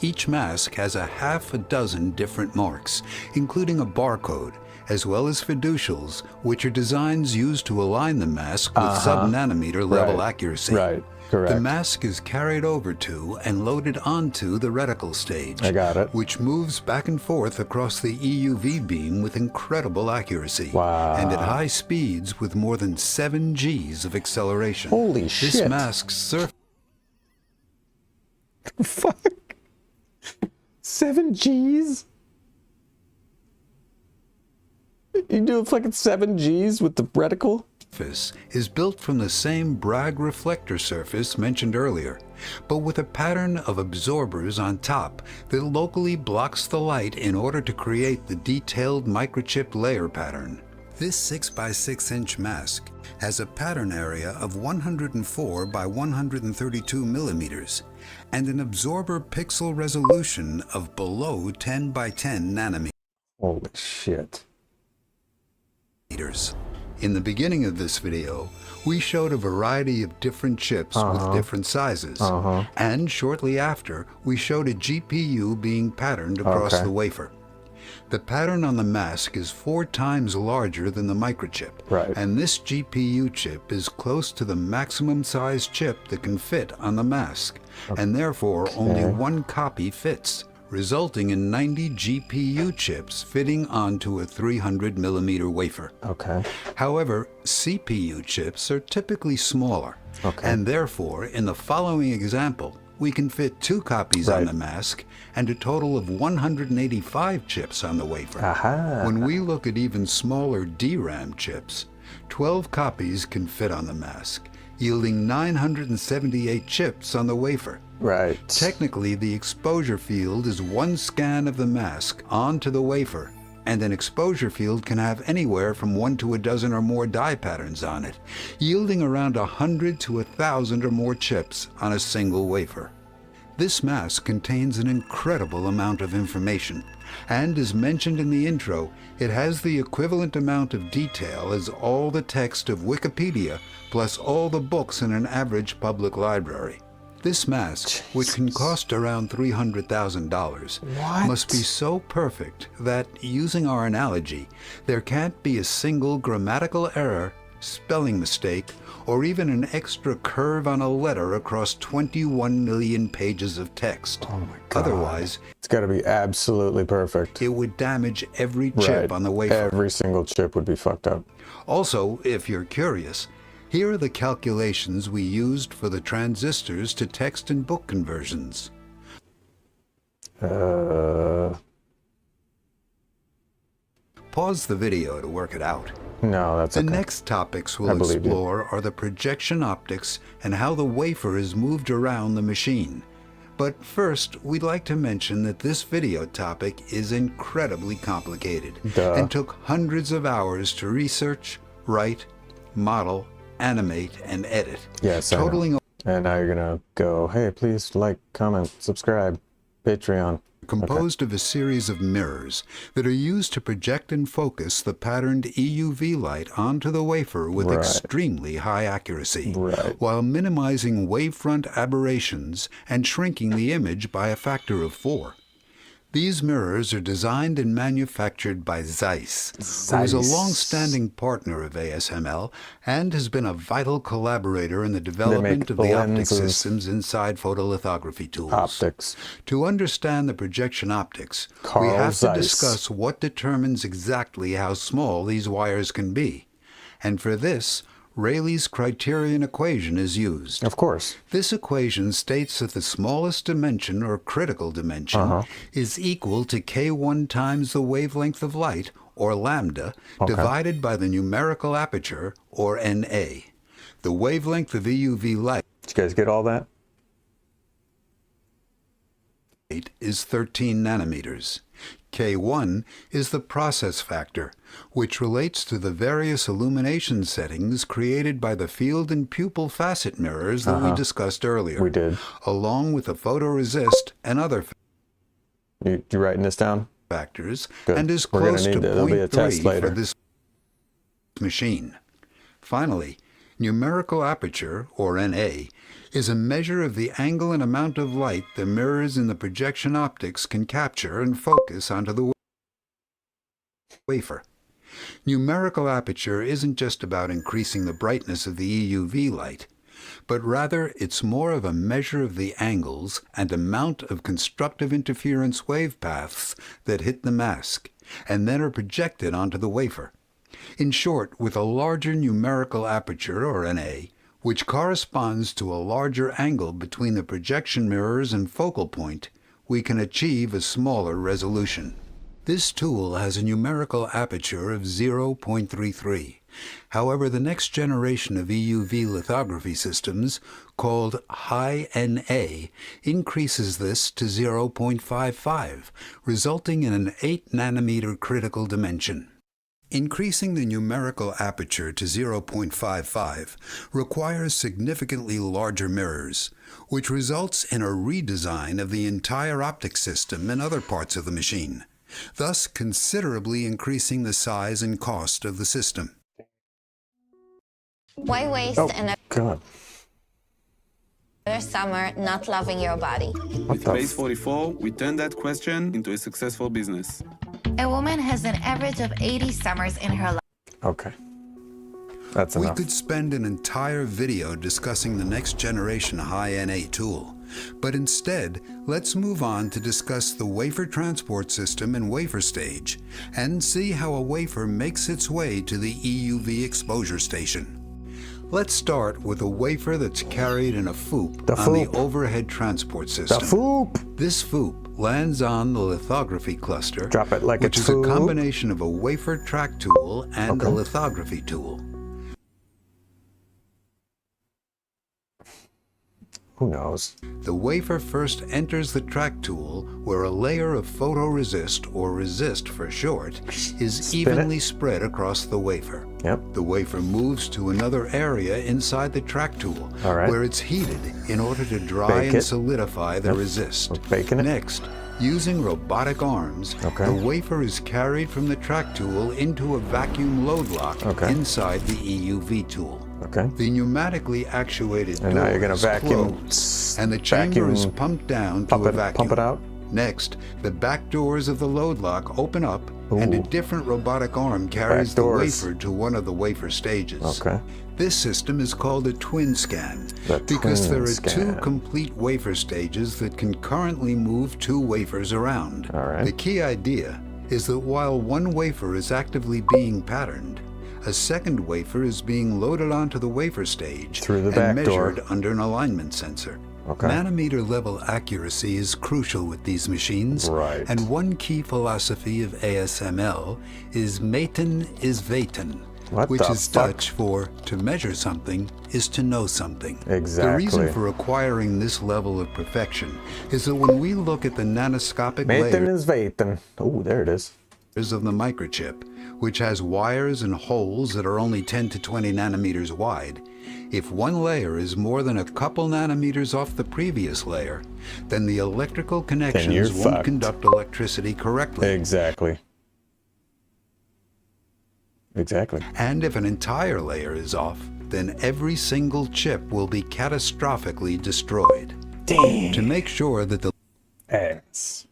Each mask has a half a dozen different marks, including a barcode, as well as fiducials, which are designs used to align the mask with sub-nanometer level Right. accuracy. Right. Correct. The mask is carried over to and loaded onto the reticle stage, I got it. which moves back and forth across the EUV beam with incredible accuracy Wow. and at high speeds with more than 7 Gs of acceleration. Holy This shit. mask's surface Fuck. 7 Gs? You do fucking 7 Gs with the reticle? is built from the same Bragg reflector surface mentioned earlier, but with a pattern of absorbers on top that locally blocks the light in order to create the detailed microchip layer pattern. This 6 by 6 inch mask has a pattern area of 104 by 132 millimeters and an absorber pixel resolution of below 10 by 10 nanometers. Holy shit. In the beginning of this video, we showed a variety of different chips with different sizes, and shortly after, we showed a GPU being patterned across Okay. the wafer. The pattern on the mask is 4 times larger than the microchip, Right. and this GPU chip is close to the maximum size chip that can fit on the mask, and therefore only 1 copy fits, resulting in 90 GPU chips fitting onto a 300 millimeter wafer. Okay. However, CPU chips are typically smaller, Okay. and therefore, in the following example, we can fit 2 copies on Right. the mask and a total of 185 chips on the wafer. Aha. When we look at even smaller DRAM chips, 12 copies can fit on the mask, yielding 978 chips on the wafer. Right. Technically, the exposure field is 1 scan of the mask onto the wafer, and an exposure field can have anywhere from 1 to a dozen or more die patterns on it, yielding around 100 to 1,000 or more chips on a single wafer. This mask contains an incredible amount of information, and as mentioned in the intro, it has the equivalent amount of detail as all the text of Wikipedia plus all the books in an average public library. This mask, which can cost around $300,000, must be so perfect that, using our analogy, there can't be a single grammatical error, spelling mistake, or even an extra curve on a letter across 21 million pages of text. Oh my God. Otherwise, it's got to be absolutely perfect. It would damage every chip on the wafer. Every single chip would be fucked up. Also, if you're curious, here are the calculations we used for the transistors to text and book conversions. Pause the video to work it out. No, that's okay. The next topics we'll explore are the projection optics and how the wafer is moved around the machine. But first, we'd like to mention that this video topic is incredibly complicated and took hundreds of hours to research, write, model, animate, and edit. Yes, totaling. And now you're gonna go, hey, please like, comment, subscribe, Patreon. Composed of a series of mirrors that are used to project and focus the patterned EUV light onto the wafer with extremely high accuracy, while minimizing wavefront aberrations and shrinking the image by a factor of 4. These mirrors are designed and manufactured by Zeiss, who is a long-standing partner of ASML and has been a vital collaborator in the development of the optic systems inside photolithography tools. To understand the projection optics, we have to discuss what determines exactly how small these wires can be. And for this, Rayleigh's criterion equation is used. Of course. This equation states that the smallest dimension, or critical dimension, is equal to K1 times the wavelength of light, or lambda, divided by the numerical aperture, or NA. The wavelength of EUV light... Did you guys get all that? ...is 13 nanometers. K1 is the process factor, which relates to the various illumination settings created by the field and pupil facet mirrors that we discussed earlier. We did. Along with the photoresist and other you writing this down? Factors, Good. and is close to 0.3 for this machine. Finally, numerical aperture, or NA, is a measure of the angle and amount of light the mirrors in the projection optics can capture and focus onto the wafer. Numerical aperture isn't just about increasing the brightness of the EUV light, but rather it's more of a measure of the angles and amount of constructive interference wave paths that hit the mask and then are projected onto the wafer. In short, with a larger numerical aperture, or NA, which corresponds to a larger angle between the projection mirrors and focal point, we can achieve a smaller resolution. This tool has a numerical aperture of 0.33. However, the next generation of EUV lithography systems, called High NA, increases this to 0.55, resulting in an 8 nanometer critical dimension. Increasing the numerical aperture to 0.55 requires significantly larger mirrors, which results in a redesign of the entire optic system and other parts of the machine, thus considerably increasing the size and cost of the system. Why waste another summer not loving your body? With Base 44, we turned that question into a successful business. A woman has an average of 80 summers in her life. Okay. That's enough. We could spend an entire video discussing the next generation High NA tool, but instead, let's move on to discuss the wafer transport system and wafer stage, and see how a wafer makes its way to the EUV exposure station. Let's start with a wafer that's carried in a FOUP on the overhead transport system. The FOUP! This FOUP lands on the lithography cluster, Drop it like which it's is a combination of a wafer track tool and a lithography tool. Who knows? The wafer first enters the track tool where a layer of photoresist, or resist for short, is evenly spread across the wafer. Yep. The wafer moves to another area inside the track tool where it's heated in order to dry and solidify the resist. We're baking it. Next, using robotic arms, the wafer is carried from the track tool into a vacuum load lock inside the EUV tool. Okay. The pneumatically actuated door now you're gonna is vacuum, closed, and the chamber is pumped down to a vacuum. Pump it out. Next, the back doors of the load lock open up, and a different robotic arm carries the wafer to one of the wafer stages. Okay. This system is called a twin scan because there are two complete wafer stages that can concurrently move two wafers around. The key idea is that while one wafer is actively being patterned, a second wafer is being loaded onto the wafer stage through the and back measured door under an alignment sensor. Nanometer level accuracy is crucial with these machines, and one key philosophy of ASML is meten is weten, which is Dutch for to measure something is to know something. Exactly. The reason for acquiring this level of perfection is that when we look at the nanoscopic meten is weten. Oh, there it is. Of the microchip, which has wires and holes that are only 10 to 20 nanometers wide, if one layer is more than a couple nanometers off the previous layer, then the electrical connections won't conduct electricity correctly. Exactly. And if an entire layer is off, then every single chip will be catastrophically destroyed. Damn. To make sure that the ass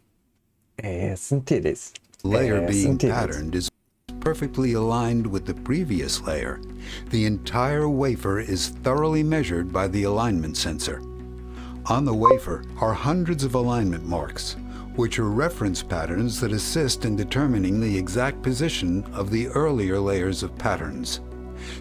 and titties. Layer being patterned is perfectly aligned with the previous layer, the entire wafer is thoroughly measured by the alignment sensor. On the wafer are hundreds of alignment marks, which are reference patterns that assist in determining the exact position of the earlier layers of patterns.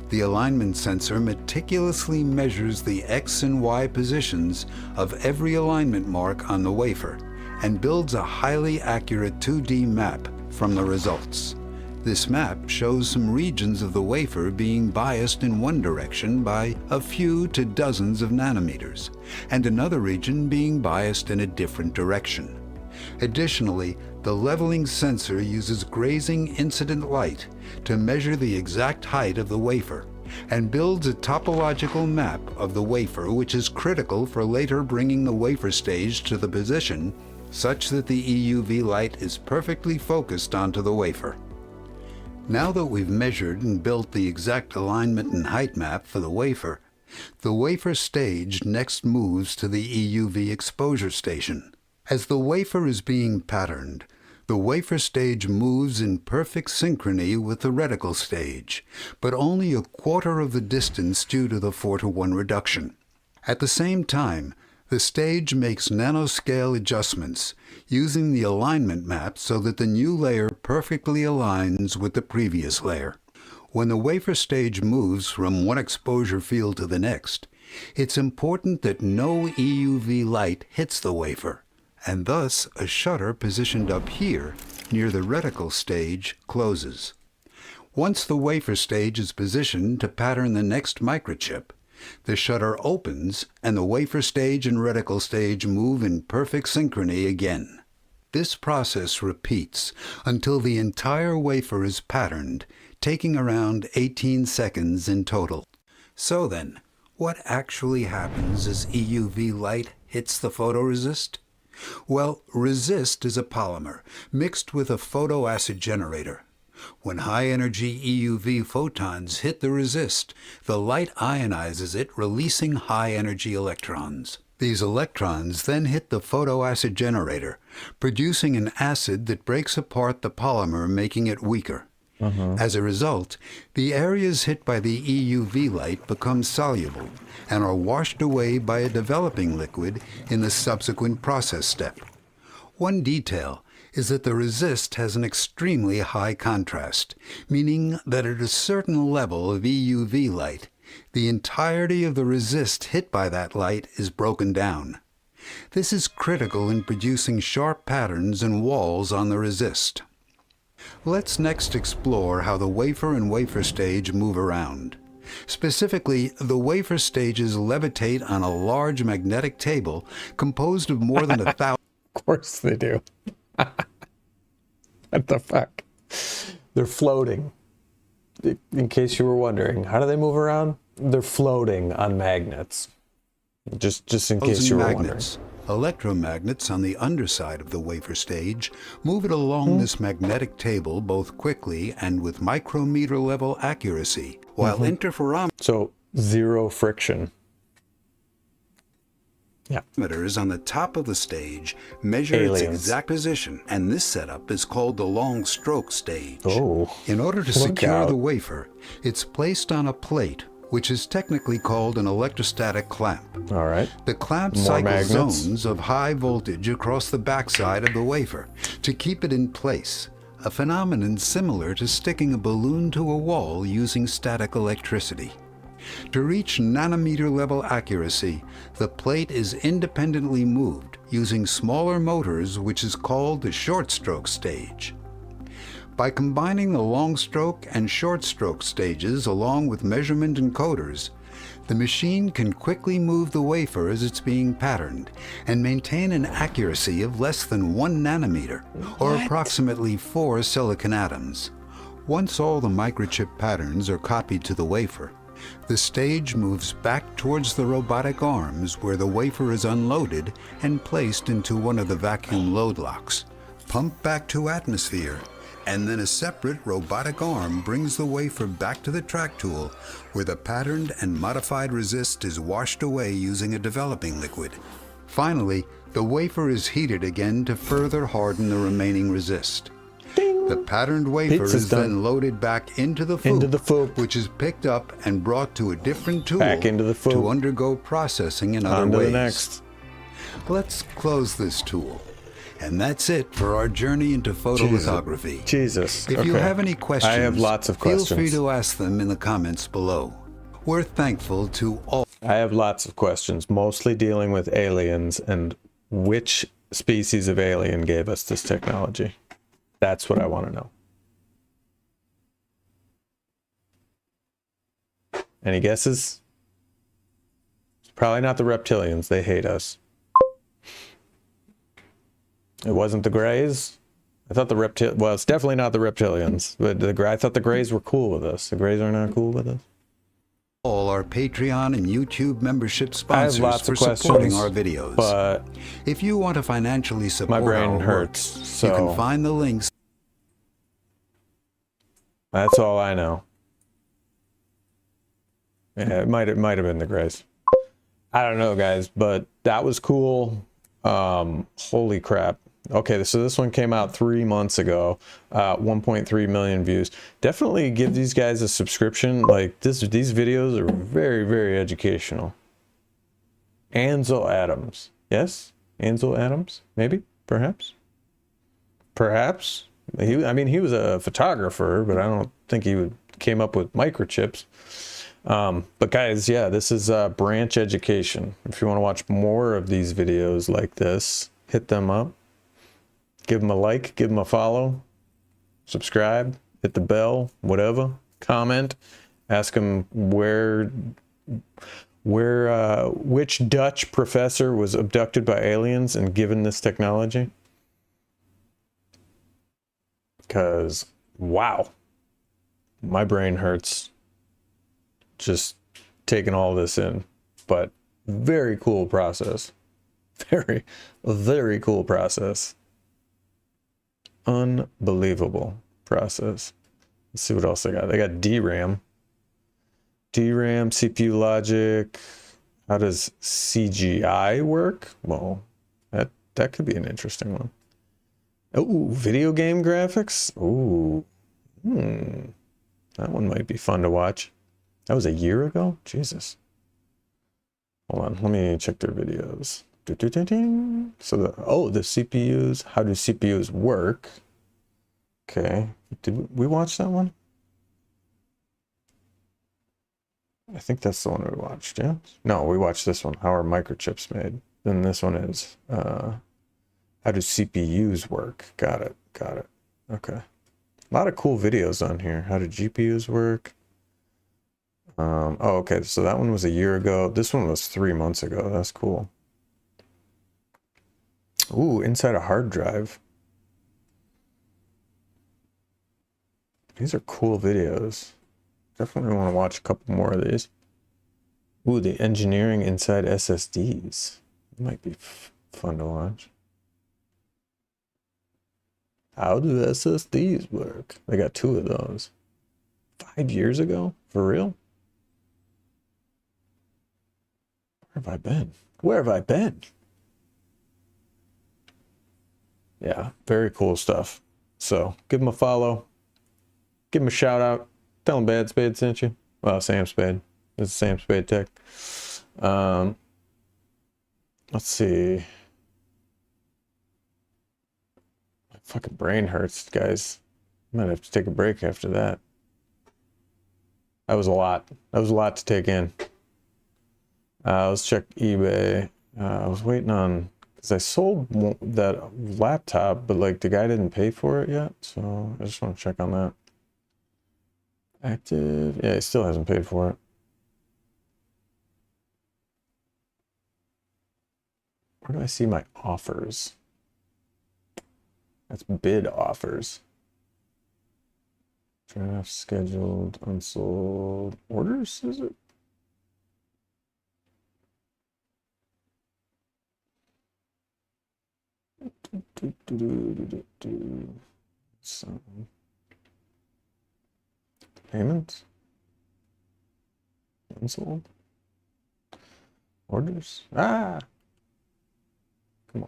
The alignment sensor meticulously measures the X and Y positions of every alignment mark on the wafer and builds a highly accurate 2D map from the results. This map shows some regions of the wafer being biased in one direction by a few to dozens of nanometers, and another region being biased in a different direction. Additionally, the leveling sensor uses grazing incident light to measure the exact height of the wafer and builds a topological map of the wafer, which is critical for later bringing the wafer stage to the position such that the EUV light is perfectly focused onto the wafer. Now that we've measured and built the exact alignment and height map for the wafer stage next moves to the EUV exposure station. As the wafer is being patterned, the wafer stage moves in perfect synchrony with the reticle stage, but only a quarter of the distance due to the 4:1 reduction. At the same time, the stage makes nanoscale adjustments using the alignment map so that the new layer perfectly aligns with the previous layer. When the wafer stage moves from one exposure field to the next, it's important that no EUV light hits the wafer, and thus a shutter positioned up here near the reticle stage closes. Once the wafer stage is positioned to pattern the next microchip, the shutter opens and the wafer stage and reticle stage move in perfect synchrony again. This process repeats until the entire wafer is patterned, taking around 18 seconds in total. So then, what actually happens as EUV light hits the photoresist? Well, resist is a polymer mixed with a photoacid generator. When high-energy EUV photons hit the resist, the light ionizes it, releasing high-energy electrons. These electrons then hit the photoacid generator, producing an acid that breaks apart the polymer, making it weaker. As a result, the areas hit by the EUV light become soluble and are washed away by a developing liquid in the subsequent process step. One detail is that the resist has an extremely high contrast, meaning that at a certain level of EUV light, the entirety of the resist hit by that light is broken down. This is critical in producing sharp patterns and walls on the resist. Let's next explore how the wafer and wafer stage move around. Specifically, the wafer stages levitate on a large magnetic table composed of more than 1,000. Of course they do. What the fuck? They're floating. In case you were wondering, how do they move around? They're floating on magnets. Just in case you were wondering. Electromagnets on the underside of the wafer stage move it along this magnetic table both quickly and with micrometer level accuracy, while interferometers So zero friction. Yeah. on the top of the stage measure its exact position, and this setup is called the long stroke stage. Oh, in order to look secure out. the wafer, it's placed on a plate, which is technically called an electrostatic clamp. All right. The clamp More cycles magnets. zones of high voltage across the backside of the wafer to keep it in place, a phenomenon similar to sticking a balloon to a wall using static electricity. To reach nanometer level accuracy, the plate is independently moved using smaller motors, which is called the short stroke stage. By combining the long stroke and short stroke stages along with measurement encoders, the machine can quickly move the wafer as it's being patterned and maintain an accuracy of less than 1 nanometer, or approximately 4 silicon atoms. Once all the microchip patterns are copied to the wafer, the stage moves back towards the robotic arms where the wafer is unloaded and placed into one of the vacuum load locks, pumped back to atmosphere, and then a separate robotic arm brings the wafer back to the track tool where the patterned and modified resist is washed away using a developing liquid. Finally, the wafer is heated again to further harden the remaining resist. The patterned wafer is then loaded back into the FOUP, which is picked up and brought to a different tool Back into the FOUP. to undergo processing in other On to ways. the next. Let's close this tool. And that's it for our journey into photolithography. Jesus. If you Okay. have any questions, I have lots of feel questions. free to ask them in the comments below. We're thankful to all. I have lots of questions, mostly dealing with aliens and which species of alien gave us this technology. That's what I want to know. Any guesses? It's probably not the reptilians. They hate us. It wasn't the Greys. I thought the well, it's definitely not the reptilians. But I thought the Greys were cool with us. The Greys are not cool with us. All our Patreon and YouTube membership I have sponsors lots for of questions, supporting our videos. but if you want to financially support my brain our hurts. work, So you can find the links. that's all I know. Yeah, it might have been the Greys. I don't know, guys, but that was cool. Holy crap. Okay, so this one came out 3 months ago. 1.3 million views. Definitely give these guys a subscription. Like these videos are very, very educational. Ansel Adams. Yes? Ansel Adams? Maybe? Perhaps? Perhaps? He was a photographer, but I don't think he came up with microchips. But guys, yeah, this is branch education. If you want to watch more of these videos like this, hit them up. Give them a like, give them a follow, subscribe, hit the bell, whatever, comment, ask them which Dutch professor was abducted by aliens and given this technology. Because, wow, my brain hurts just taking all this in. But very cool process. Very, very cool process. Unbelievable process. Let's see what else I got. I got DRAM, CPU logic. How does CGI work? Well, that could be an interesting one. Oh, video game graphics. Ooh, that one might be fun to watch. That was a year ago. Jesus. Hold on, let me check their videos. So the CPUs, how do CPUs work? Okay, did we watch that one? I think that's the one we watched, yeah? No, we watched this one, how are microchips made? Then this one is, how do CPUs work? Got it, okay. A lot of cool videos on here. How do GPUs work? Oh, okay. So that one was a year ago. This one was 3 months ago. That's cool. Ooh, inside a hard drive. These are cool videos. Definitely want to watch a couple more of these. Ooh, the engineering inside SSDs. Might be fun to watch. How do SSDs work? They got 2 of those. 5 years ago? For real? Where have I been? Where have I been? Yeah, very cool stuff. So give them a follow. Give them a shout out. Tell them Bad Spade sent you. Well, Sam Spade. This is Sam Spade Tech. Let's see. My fucking brain hurts, guys. Might have to take a break after that. That was a lot. That was a lot to take in. Let's check eBay. I was waiting on, because I sold that laptop, but like the guy didn't pay for it yet. So I just want to check on that. Active. Yeah, he still hasn't paid for it. Where do I see my offers? That's bid offers. Draft scheduled, unsold orders, is it? So, payments, unsold orders. Ah, come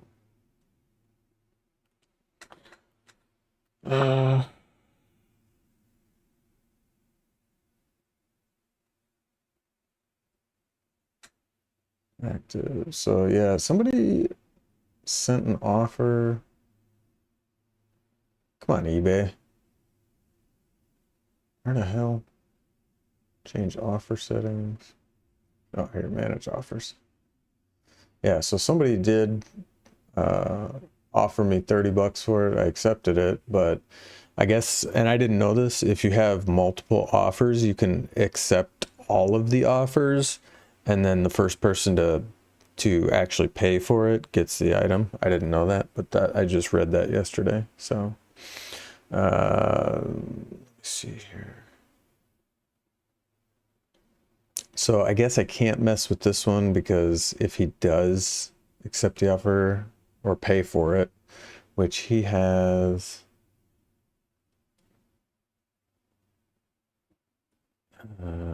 on. Active. So yeah, somebody sent an offer. Come on, eBay. Where the hell? Change offer settings. Oh, here, manage offers. Yeah, so somebody did offer me 30 bucks for it. I accepted it, but I guess, and I didn't know this, if you have multiple offers, you can accept all of the offers, and then the first person to actually pay for it gets the item. I didn't know that, but that I just read that yesterday. So let's see here. So I guess I can't mess with this one, because if he does accept the offer or pay for it, which he has,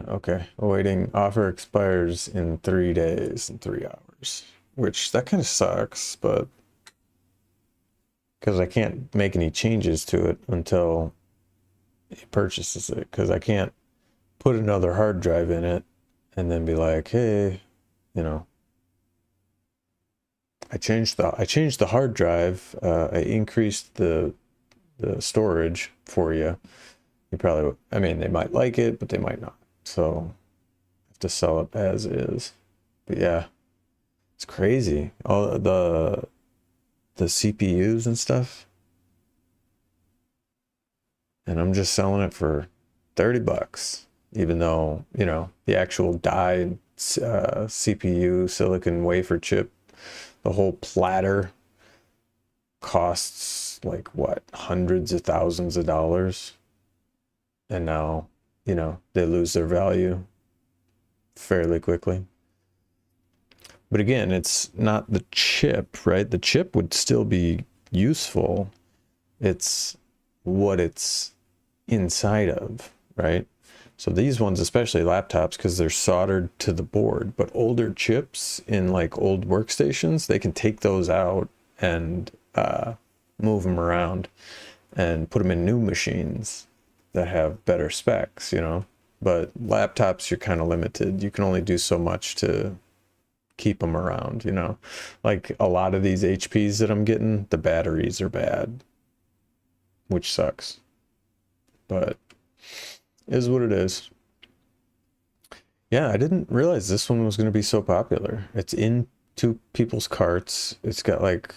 okay, awaiting offer expires in 3 days and 3 hours, which that kind of sucks, but because I can't make any changes to it until he purchases it, because I can't put another hard drive in it and then be like, hey, you know, I changed the hard drive, I increased the storage for you. You probably, I mean, they might like it, but they might not. So I have to sell it as is. But yeah, it's crazy. All the CPUs and stuff. And I'm just selling it for 30 bucks, even though, you know, the actual die CPU silicon wafer chip, the whole platter costs like what, hundreds of thousands of dollars. And now, you know, they lose their value fairly quickly. But again, it's not the chip, right? The chip would still be useful. It's what it's inside of, right? So these ones, especially laptops, because they're soldered to the board, but older chips in like old workstations, they can take those out and move them around and put them in new machines that have better specs, you know. But laptops, you're kind of limited. You can only do so much to keep them around, you know. Like a lot of these HPs that I'm getting, the batteries are bad, which sucks. But is what it is. Yeah, I didn't realize this one was going to be so popular. It's in 2 people's carts. It's got like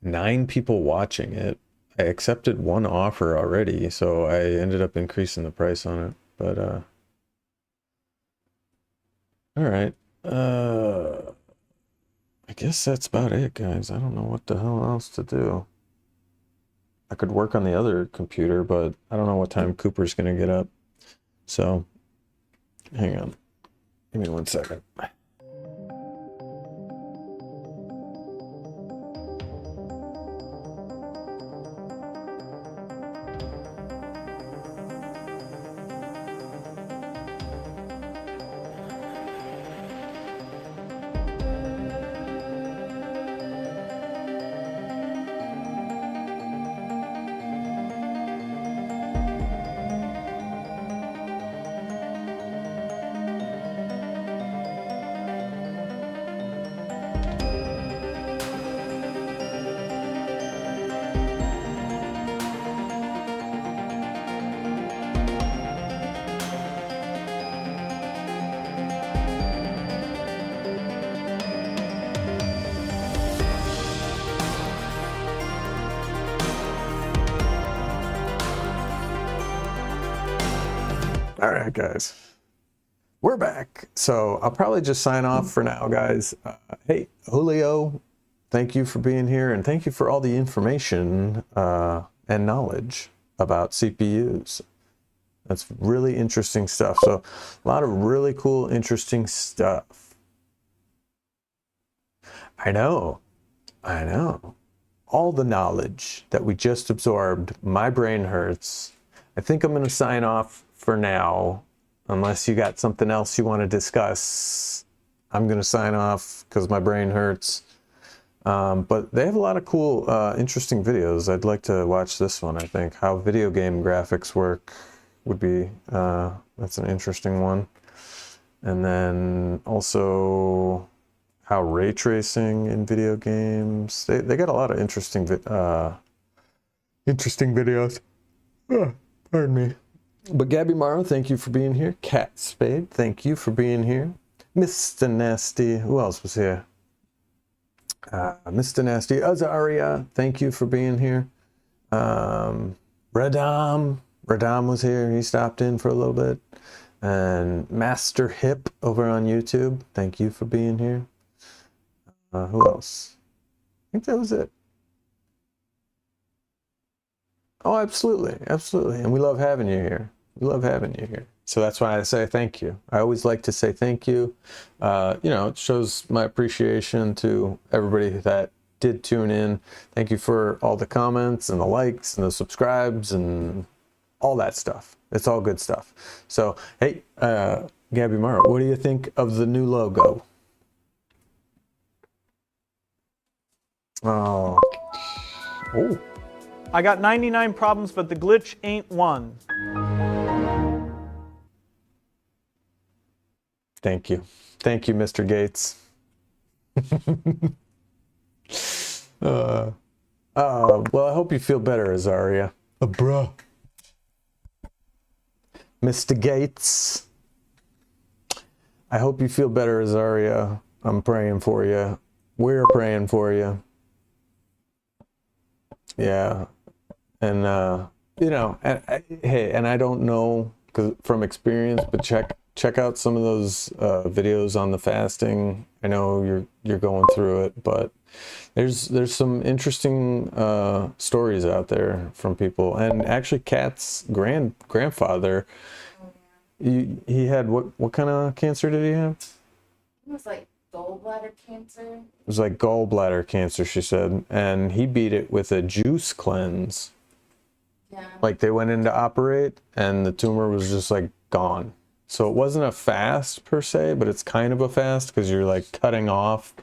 9 people watching it. I accepted 1 offer already, so I ended up increasing the price on it. But All right. I guess that's about it, guys. I don't know what the hell else to do. I could work on the other computer, but I don't know what time Cooper's gonna get up. So, hang on. Give me 1 second. All right, guys, we're back. So I'll probably just sign off for now, guys. Hey, Julio, thank you for being here, and thank you for all the information and knowledge about CPUs. That's really interesting stuff. So a lot of really cool, interesting stuff. I know. All the knowledge that we just absorbed, my brain hurts. I think I'm going to sign off for now, unless you got something else you want to discuss. I'm going to sign off because my brain hurts. But they have a lot of cool, interesting videos. I'd like to watch this one, I think. How video game graphics work would be, that's an interesting one. And then also how ray tracing in video games. They got a lot of interesting videos. Pardon me. But Gabby Morrow, thank you for being here. Cat Spade, thank you for being here. Mr. Nasty, who else was here? Mr. Nasty, Azaria, thank you for being here. Radam was here. He stopped in for a little bit. And Master Hip over on YouTube, thank you for being here. Who else? I think that was it. Oh, absolutely. And we love having you here. So that's why I say thank you. I always like to say thank you. It shows my appreciation to everybody that did tune in. Thank you for all the comments and the likes and the subscribes and all that stuff. It's all good stuff. So, hey, Gabby Morrow, what do you think of the new logo? Oh. I got 99 problems, but the glitch ain't one. Thank you, Mr. Gates. Well, I hope you feel better, Azaria. Bruh. Mr. Gates. I hope you feel better, Azaria. I'm praying for you. We're praying for you. Yeah. And, and I don't know from experience, but check out some of those videos on the fasting. I know you're going through it, but there's some interesting stories out there from people. And actually, Kat's grandfather, he had what kind of cancer did he have? It was like gallbladder cancer. It was like gallbladder cancer, she said, and he beat it with a juice cleanse. Yeah. Like they went in to operate, and the tumor was just like gone. So it wasn't a fast per se, but it's kind of a fast because you're like cutting off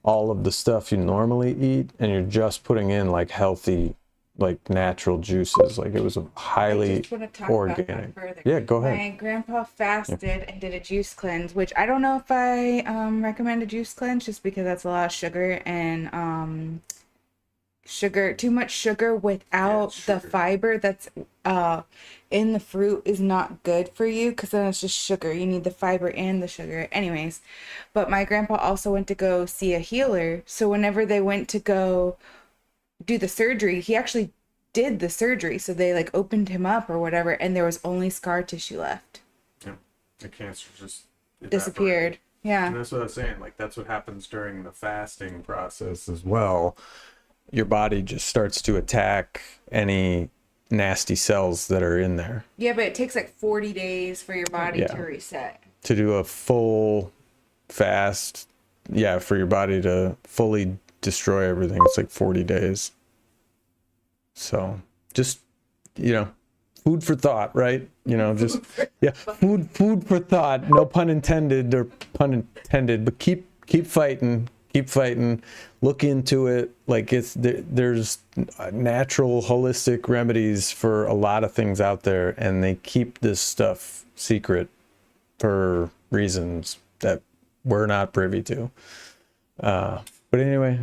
all of the stuff you normally eat, and you're just putting in like healthy, like natural juices. Like it was a highly organic. Yeah, go ahead. My grandpa fasted and did a juice cleanse, which I don't know if I recommend a juice cleanse, just because that's a lot of sugar and too much sugar without the fiber that's in the fruit is not good for you, because then it's just sugar. You need the fiber and the sugar. Anyways, but my grandpa also went to go see a healer. So whenever they went to go do the surgery, he actually did the surgery. So they opened him up or whatever, and there was only scar tissue left. Yeah, the cancer just disappeared. Yeah. And that's what I was saying. Like, that's what happens during the fasting process as well. Your body just starts to attack any nasty cells that are in there. Yeah, but it takes like 40 days for your body to reset. To do a full fast, for your body to fully destroy everything, it's like 40 days. So just, food for thought, right? Just food for thought. No pun intended, but keep fighting. Look into it. Like, there's natural holistic remedies for a lot of things out there, and they keep this stuff secret for reasons that we're not privy to. But anyway,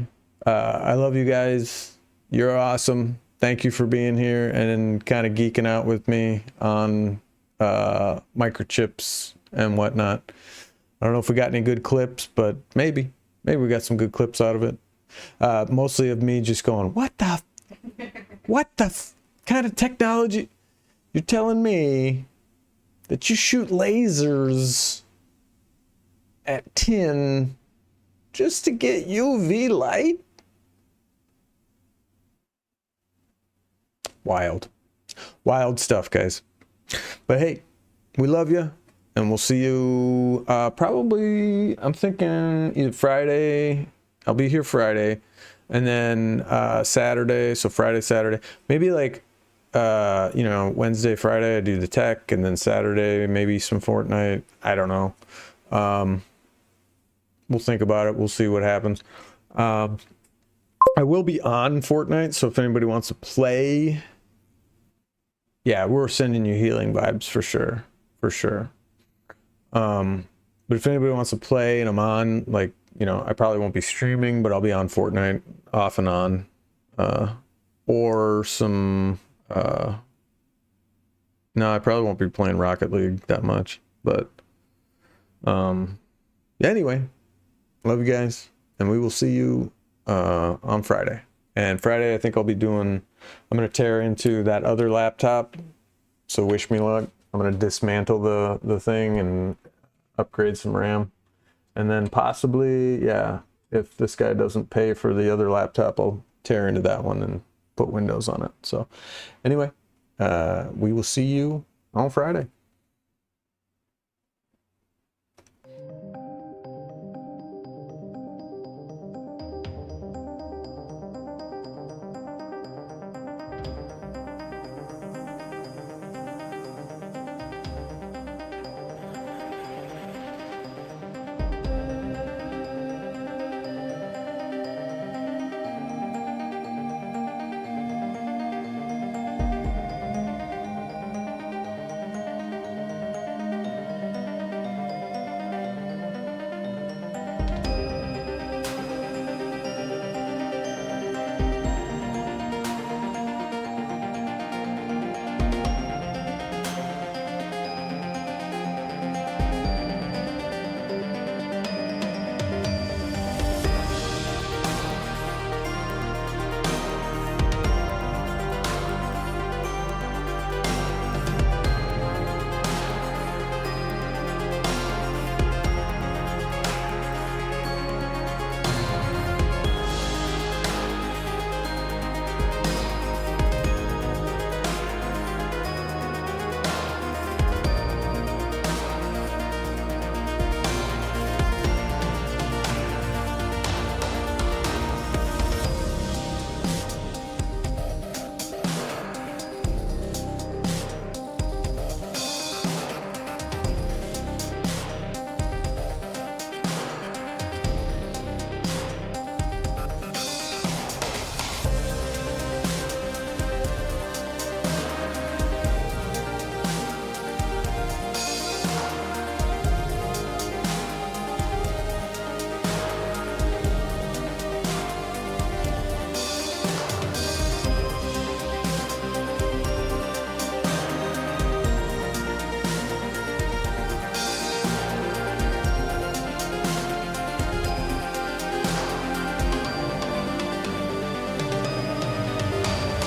I love you guys. You're awesome. Thank you for being here and kind of geeking out with me on microchips and whatnot. I don't know if we got any good clips, but maybe we got some good clips out of it. Mostly of me just going, what the kind of technology? You're telling me that you shoot lasers at tin just to get UV light? Wild stuff, guys. But hey, we love you, and we'll see you probably, I'm thinking either Friday. I'll be here Friday, and then Saturday. So Friday, Saturday, maybe like Wednesday, Friday I do the tech, and then Saturday maybe some Fortnite. I don't know. We'll think about it. We'll see what happens. I will be on Fortnite, so if anybody wants to play, we're sending you healing vibes for sure. But if anybody wants to play and I'm on, like, I probably won't be streaming, but I'll be on Fortnite off and on, or some, no, I probably won't be playing Rocket League that much, but, anyway, love you guys, and we will see you, on Friday. And Friday, I think I'm going to tear into that other laptop, so wish me luck. I'm going to dismantle the thing and upgrade some RAM. And then possibly, if this guy doesn't pay for the other laptop, I'll tear into that one and put Windows on it. So anyway, we will see you on Friday.